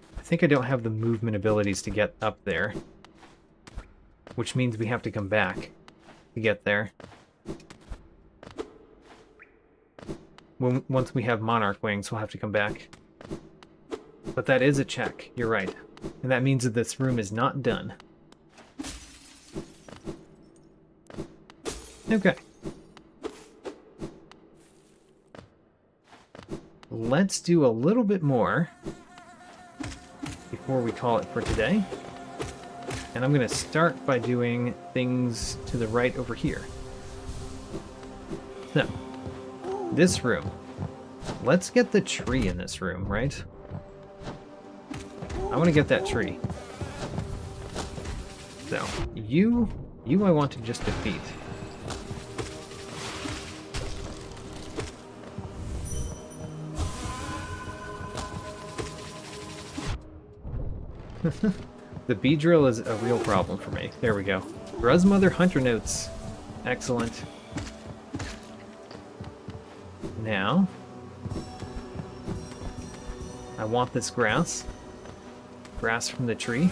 don't have the movement abilities to get up there. Which means we have to come back to get there. Once we have Monarch Wings, we'll have to come back. But that is a check, you're right. And that means that this room is not done. Okay. Let's do a little bit more before we call it for today. And I'm going to start by doing things to the right over here. So, This room. Let's get the tree in this room, right? I want to get that tree. So, you I want to just defeat. The bee drill is a real problem for me. There we go. Gruzmother Hunter Notes. Excellent. Now, I want this grass. Grass from the tree.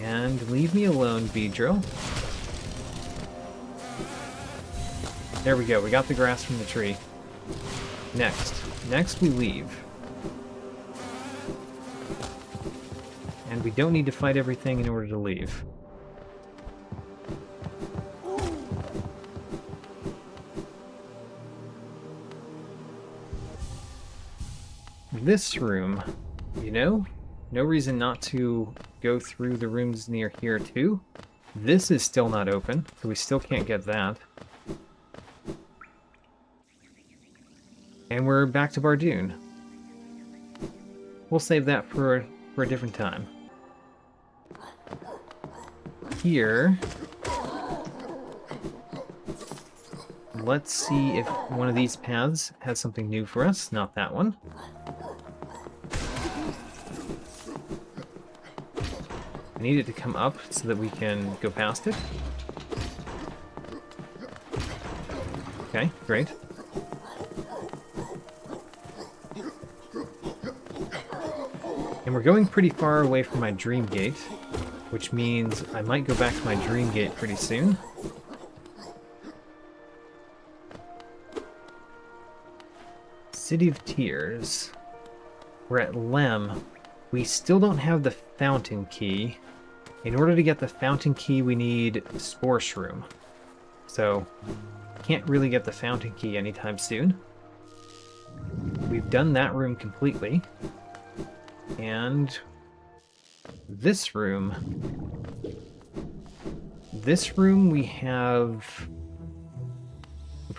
And leave me alone, Beedrill. There we go, we got the grass from the tree. Next we leave. And we don't need to fight everything in order to leave. This room, you know, no reason not to go through the rooms near here too. This is still not open, so we still can't get that. And we're back to Bardoon. We'll save that for a different time. Here, let's see if one of these paths has something new for us. Not that one. I need it to come up so that we can go past it. Okay, great. And we're going pretty far away from my dream gate, which means I might go back to my dream gate pretty soon. City of Tears. We're at Lem. We still don't have the fountain key. In order to get the fountain key, we need Spore Shroom. So, can't really get the fountain key anytime soon. We've done that room completely. And this room we've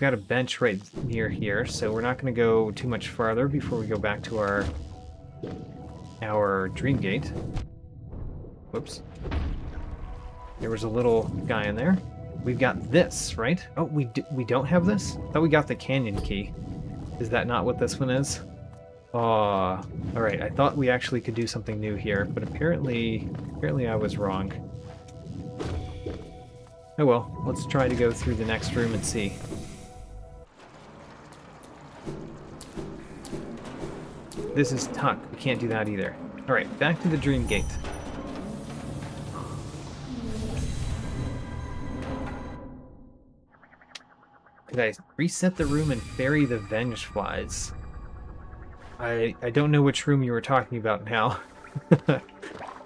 got a bench right near here, so we're not going to go too much farther before we go back to our dream gate. Whoops. There was a little guy in there. We've got this, right? Oh, we don't have this? I thought we got the canyon key. Is that not what this one is? Oh, alright, I thought we actually could do something new here, but apparently I was wrong. Oh well, let's try to go through the next room and see. This is Tuck, we can't do that either. Alright, back to the dream gate. Could I reset the room and ferry the Venge Flies? I don't know which room you were talking about now.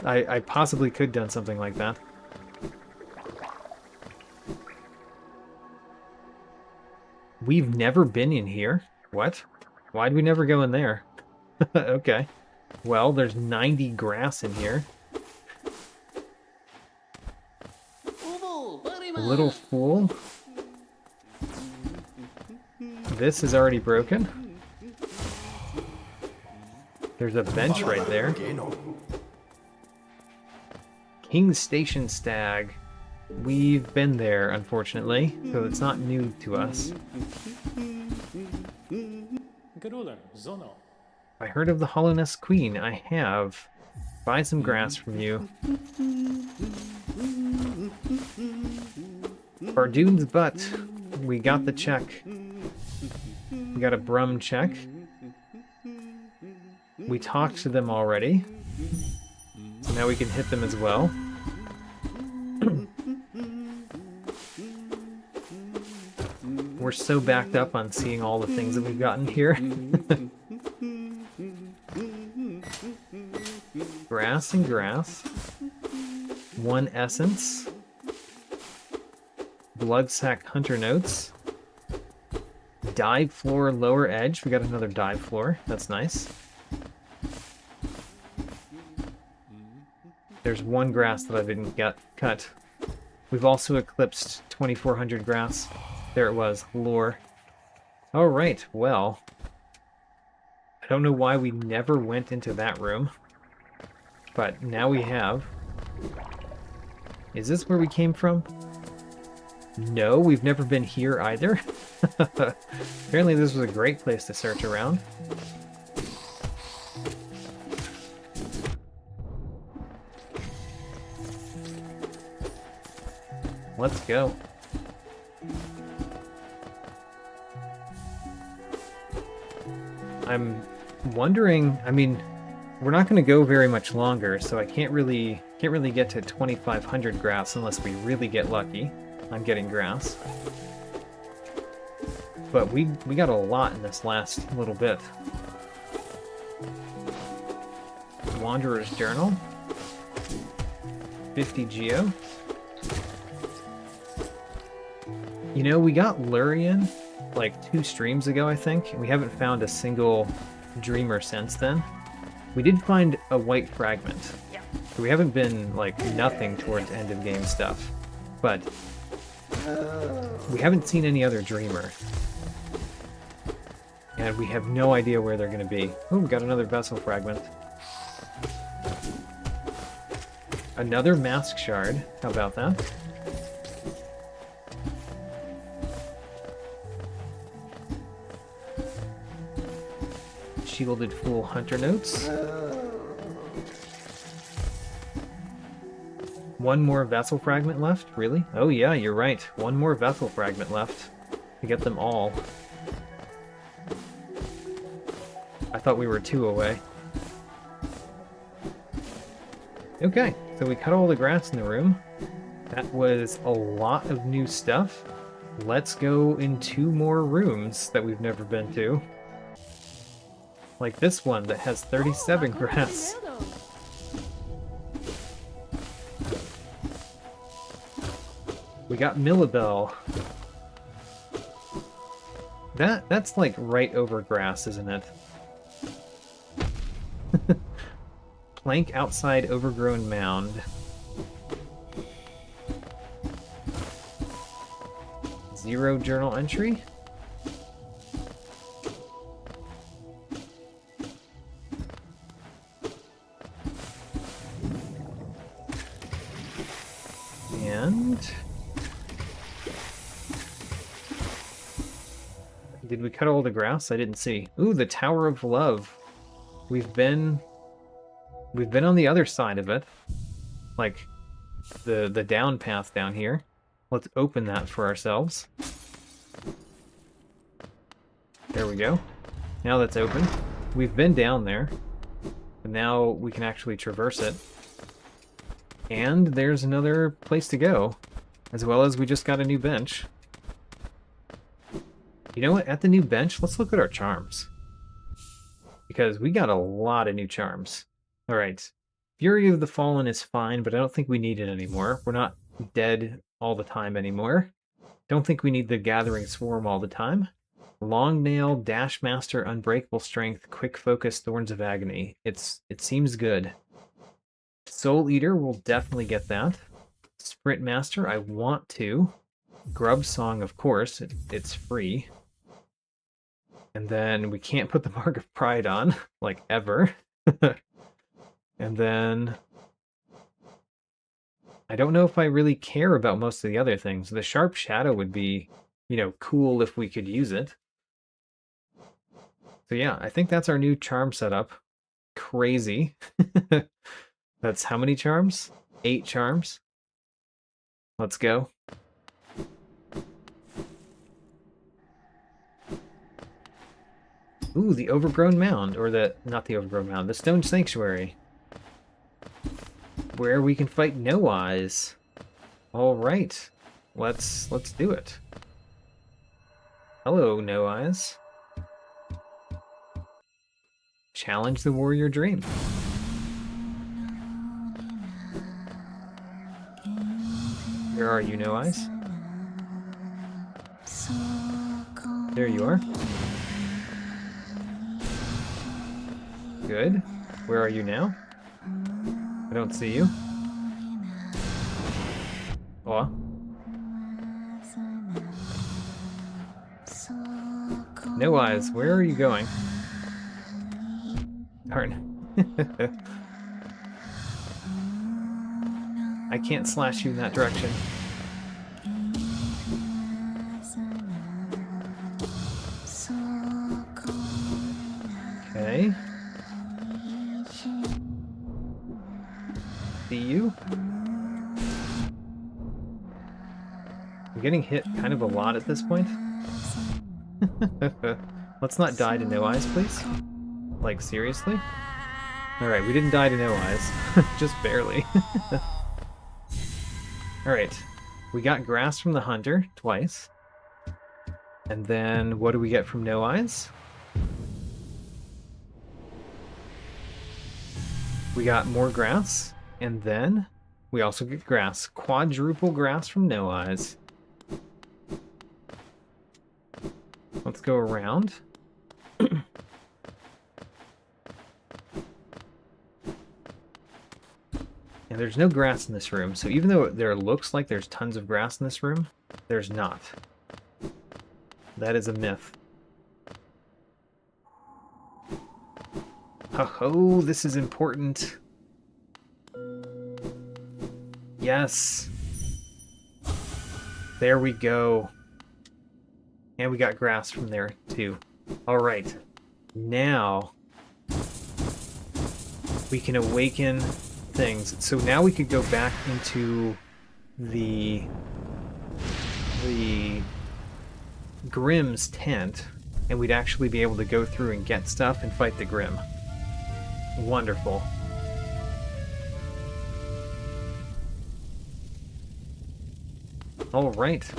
I possibly could have done something like that. We've never been in here? What? Why'd we never go in there? Okay. Well, there's 90 grass in here. A little fool. This is already broken. There's a bench right there. King's Station Stag. We've been there, unfortunately, so it's not new to us. I heard of the Hollow Nest Queen. I have. Buy some grass from you. Bardoon's butt. We got the check. We got a Brum check. We talked to them already. So now we can hit them as well. We're so backed up on seeing all the things that we've gotten here. Grass and grass. 1 essence. Bloodsack Hunter Notes. Dive floor lower edge. We got another dive floor. That's nice. There's 1 grass that I didn't get cut. We've also eclipsed 2400 grass. There it was, lore. Alright, well. I don't know why we never went into that room. But now we have. Is this where we came from? No, we've never been here either. Apparently this was a great place to search around. Let's go. I'm wondering, I mean, we're not going to go very much longer, so I can't really get to 2500 grass unless we really get lucky on getting grass. But we got a lot in this last little bit. Wanderer's Journal. 50 Geo. You know, we got Lurian like 2 streams ago, I think. We haven't found a single dreamer since then. We did find a white fragment. Yeah. So we haven't been like nothing towards end of game stuff. But we haven't seen any other dreamer. And we have no idea where they're going to be. Oh, we got another vessel fragment. Another mask shard. How about that? Shielded Fool Hunter Notes. One more vessel fragment left? Really? Oh yeah, you're right. One more vessel fragment left to get them all. I thought we were 2 away. Okay, so we cut all the grass in the room. That was a lot of new stuff. Let's go in 2 more rooms that we've never been to. Like this one that has 37 grass. We got Millabelle. That's like right over grass, isn't it? Plank outside overgrown mound. 0 journal entry. And did we cut all the grass? I didn't see. Ooh, the Tower of Love. We've been on the other side of it. Like the down path down here. Let's open that for ourselves. There we go. Now that's open. We've been down there. But now we can actually traverse it. And there's another place to go. As well as we just got a new bench. You know what? At the new bench, let's look at our charms. Because we got a lot of new charms. Alright. Fury of the Fallen is fine, but I don't think we need it anymore. We're not dead all the time anymore. Don't think we need the Gathering Swarm all the time. Long Nail, Dash Master, Unbreakable Strength, Quick Focus, Thorns of Agony. It seems good. Soul Eater, we'll definitely get that. Sprint Master, I want to. Grub Song, of course, it's free. And then we can't put the Mark of Pride on, like ever. And then I don't know if I really care about most of the other things. The Sharp Shadow would be, you know, cool if we could use it. So yeah, I think that's our new charm setup. Crazy. That's how many charms? 8 charms. Let's go. Ooh, the Overgrown Mound, or not the Overgrown Mound, the Stone Sanctuary. Where we can fight No Eyes. All right, let's do it. Hello, No Eyes. Challenge the Warrior Dream. Where are you, No Eyes? There you are. Good. Where are you now? I don't see you. Aw. No eyes, where are you going? Darn. I can't slash you in that direction. Okay. See you? I'm getting hit kind of a lot at this point. Let's not die to no eyes, please. Like, seriously? Alright, we didn't die to no eyes. Just barely. Alright. We got grass from the hunter twice. And then what do we get from no eyes? We got more grass. And then we also get grass. Quadruple grass from no eyes. Let's go around. And there's no grass in this room, so even though there looks like there's tons of grass in this room, there's not. That is a myth. Ho-ho, this is important. Yes. There we go. And we got grass from there, too. Alright. Now we can awaken things. So now we could go back into the Grimm's tent, and we'd actually be able to go through and get stuff and fight the Grimm. Wonderful. All right.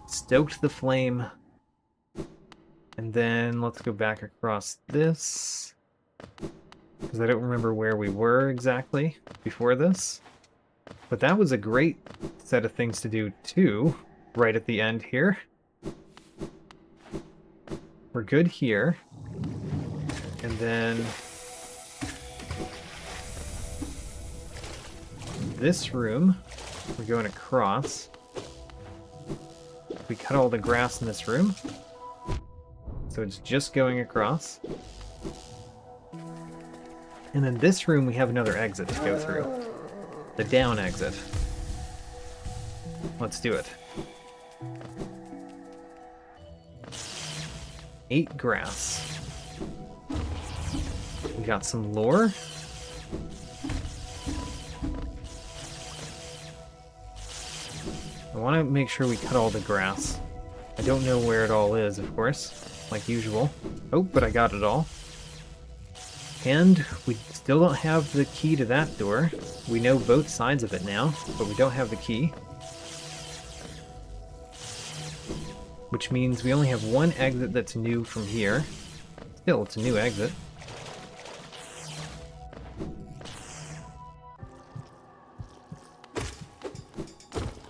Stoked the flame. And then let's go back across this, because I don't remember where we were exactly before this. But that was a great set of things to do too, right at the end here. We're good here. And then this room, we're going across. We cut all the grass in this room, so it's just going across. And then this room, we have another exit to go through. The down exit. Let's do it. 8 grass. We got some lore. I want to make sure we cut all the grass. I don't know where it all is, of course, like usual. Oh, but I got it all. And we still don't have the key to that door. We know both sides of it now, but we don't have the key. Which means we only have one exit that's new from here. Still, it's a new exit.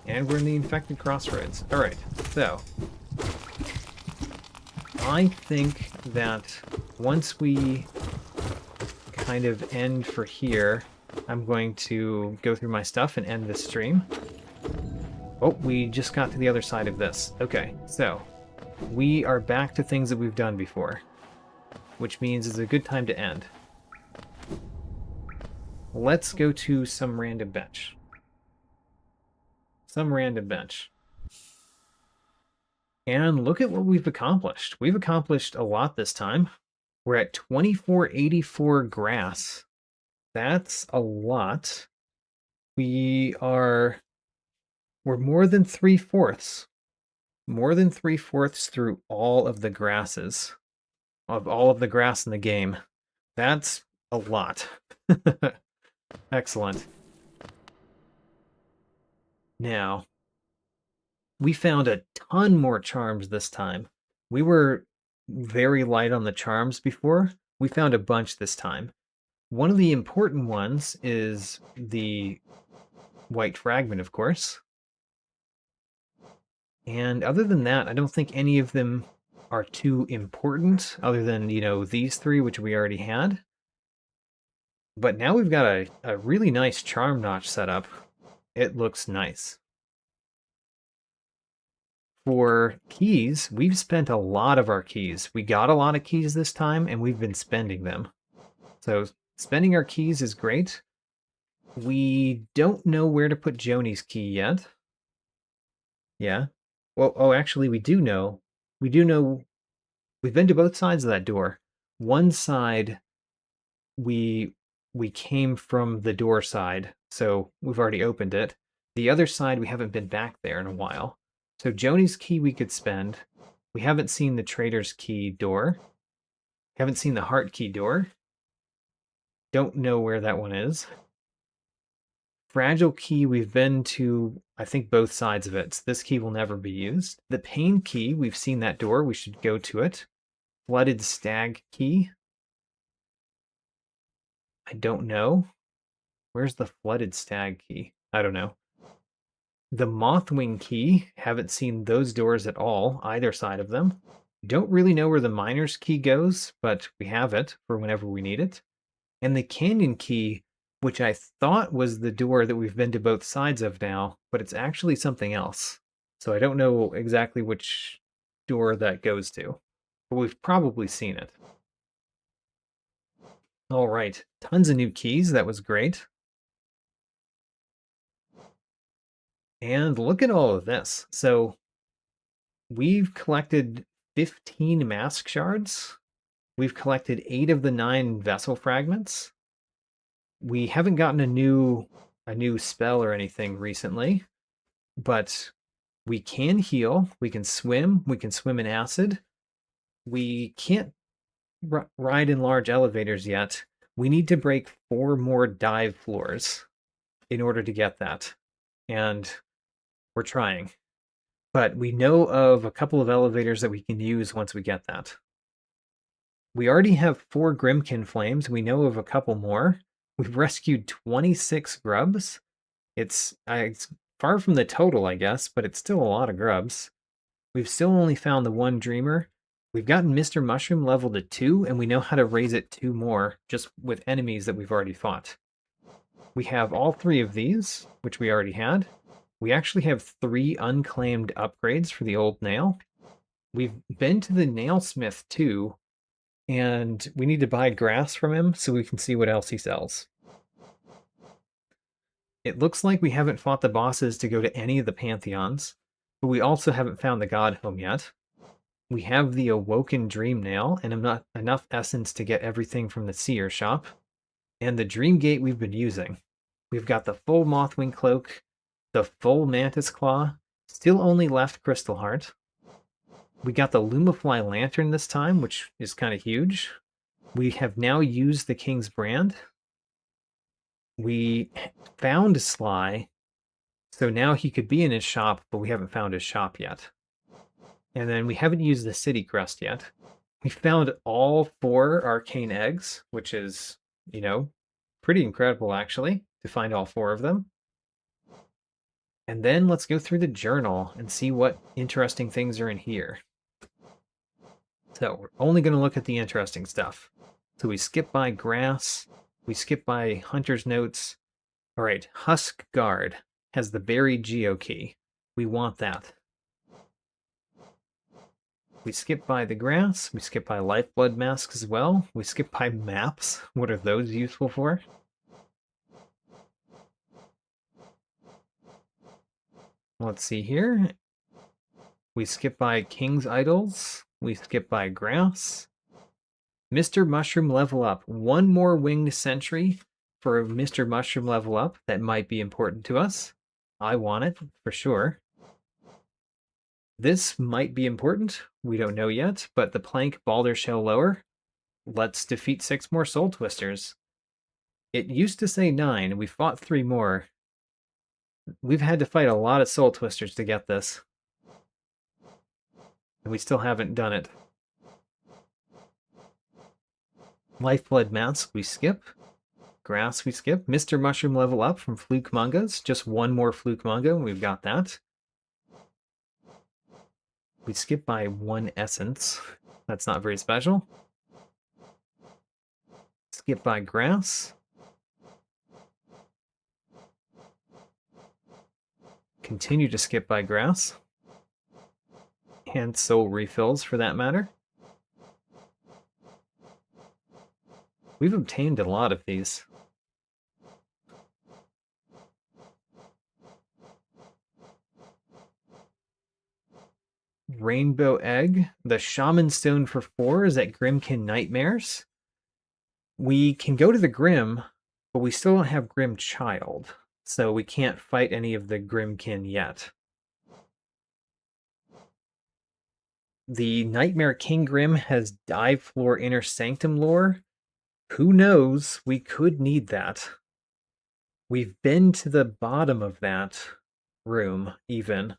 And we're in the infected crossroads. Alright, so I think that once we kind of end for here, I'm going to go through my stuff and end this stream. Oh, we just got to the other side of this. Okay, so we are back to things that we've done before, which means it's a good time to end. Let's go to some random bench. Some random bench. And look at what we've accomplished. We've accomplished a lot this time. We're at 2484 grass. That's a lot. We're more than 3/4. More than 3/4 through all of the grasses. Of all of the grass in the game. That's a lot. Excellent. Now, we found a ton more charms this time. We were very light on the charms before. We found a bunch this time. One of the important ones is the white fragment, of course. And other than that, I don't think any of them are too important, other than, you know, these three, which we already had. But now we've got a really nice charm notch set up. It looks nice. For keys, we've spent a lot of our keys. We got a lot of keys this time, and we've been spending them. So spending our keys is great. We don't know where to put Joni's key yet. Yeah. Well, oh, actually, we do know. We do know. We've been to both sides of that door. One side, we we came from the door side, so we've already opened it. The other side, we haven't been back there in a while. So Joni's key we could spend. We haven't seen the trader's key door. Haven't seen the heart key door. Don't know where that one is. Fragile key, we've been to, I think, both sides of it. So this key will never be used. The pain key, we've seen that door. We should go to it. Flooded stag key. I don't know. Where's the flooded stag key? I don't know. The Mothwing key, haven't seen those doors at all, either side of them. Don't really know where the miner's key goes, but we have it for whenever we need it. And the canyon key, which I thought was the door that we've been to both sides of now, but it's actually something else. So I don't know exactly which door that goes to, but we've probably seen it. All right, tons of new keys. That was great. And look at all of this. So we've collected 15 mask shards. We've collected 8 of the 9 vessel fragments. We haven't gotten a new spell or anything recently, but we can heal, we can swim in acid. We can't ride in large elevators yet. We need to break 4 more dive floors in order to get that. And we're trying. But we know of a couple of elevators that we can use once we get that. We already have 4 Grimkin Flames. We know of a couple more. We've rescued 26 grubs. It's far from the total, I guess, but it's still a lot of grubs. We've still only found the 1 Dreamer. We've gotten Mr. Mushroom level to 2, and we know how to raise it 2 more just with enemies that we've already fought. We have all 3 of these, which we already had. We actually have 3 unclaimed upgrades for the old nail. We've been to the nailsmith too, and we need to buy grass from him so we can see what else he sells. It looks like we haven't fought the bosses to go to any of the pantheons, but we also haven't found the god home yet. We have the awoken dream nail and not enough essence to get everything from the seer shop. And the dream gate we've been using. We've got the full Mothwing Cloak, the full Mantis Claw, still only left Crystal Heart. We got the Lumafly Lantern this time, which is kind of huge. We have now used the King's Brand. We found Sly, so now he could be in his shop, but we haven't found his shop yet. And then we haven't used the City Crest yet. We found all 4 arcane eggs, which is, pretty incredible actually, to find all 4 of them. And then let's go through the journal and see what interesting things are in here. So we're only going to look at the interesting stuff. So we skip by grass. We skip by Hunter's Notes. All right, Husk Guard has the buried Geo key. We want that. We skip by the grass. We skip by Lifeblood Masks as well. We skip by maps. What are those useful for? Let's see here. We skip by King's Idols. We skip by grass. Mr. Mushroom level up. 1 more winged sentry for Mr. Mushroom level up. That might be important to us. I want it for sure. This might be important. We don't know yet, but the plank Balder Shell lower. Let's defeat 6 more Soul Twisters. It used to say 9. We fought 3 more. We've had to fight a lot of Soul Twisters to get this. And we still haven't done it. Lifeblood Mask, we skip. Grass, we skip. Mr. Mushroom level up from Fluke Mangas. Just 1 more Fluke Manga, and we've got that. We skip by 1 essence. That's not very special. Skip by grass. continue to skip by grass. And soul refills, for that matter. We've obtained a lot of these. Rainbow Egg. The Shaman Stone for 4 is at Grimkin Nightmares. We can go to the Grim, but we still don't have Grim Child, so we can't fight any of the Grimkin yet. The Nightmare King Grim has Dive Floor Inner Sanctum lore. Who knows? We could need that. We've been to the bottom of that room, even.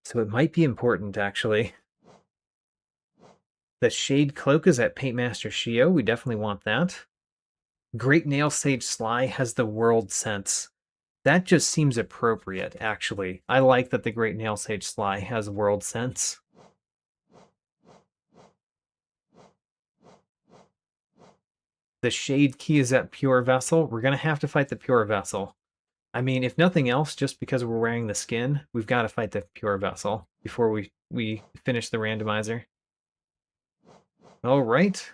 So it might be important, actually. The Shade Cloak is at Paintmaster Shio. We definitely want that. Great Nail Sage Sly has the World Sense. That just seems appropriate, actually. I like that the Great Nail Sage Sly has World Sense. The Shade Key is at Pure Vessel. We're going to have to fight the Pure Vessel. I mean, if nothing else, just because we're wearing the skin, we've got to fight the Pure Vessel before we finish the randomizer. All right.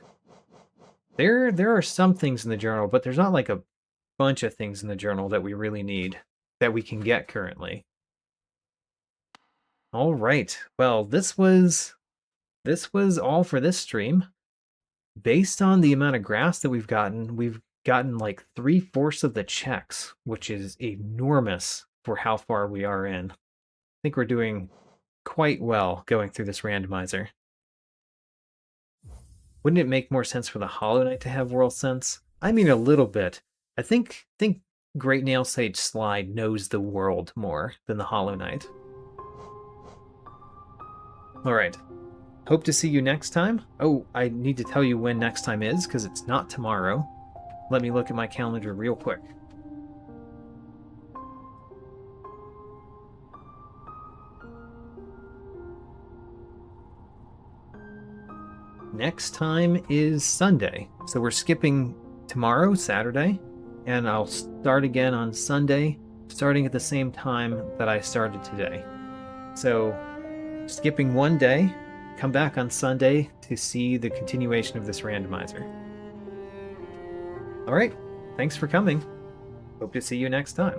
There are some things in the journal, but there's not like a bunch of things in the journal that we really need, that we can get currently. All right. Well, this was all for this stream. Based on the amount of grass that we've gotten like 3/4 of the checks, which is enormous for how far we are in. I think we're doing quite well going through this randomizer. Wouldn't it make more sense for the Hollow Knight to have World Sense? I mean, a little bit. I think Great Nail Sage Slide knows the world more than the Hollow Knight. Alright. Hope to see you next time. Oh, I need to tell you when next time is, because it's not tomorrow. Let me look at my calendar real quick. Next time is Sunday. So we're skipping tomorrow, Saturday, and I'll start again on Sunday, starting at the same time that I started today. So, skipping one day, come back on Sunday to see the continuation of this randomizer. Alright, thanks for coming. Hope to see you next time.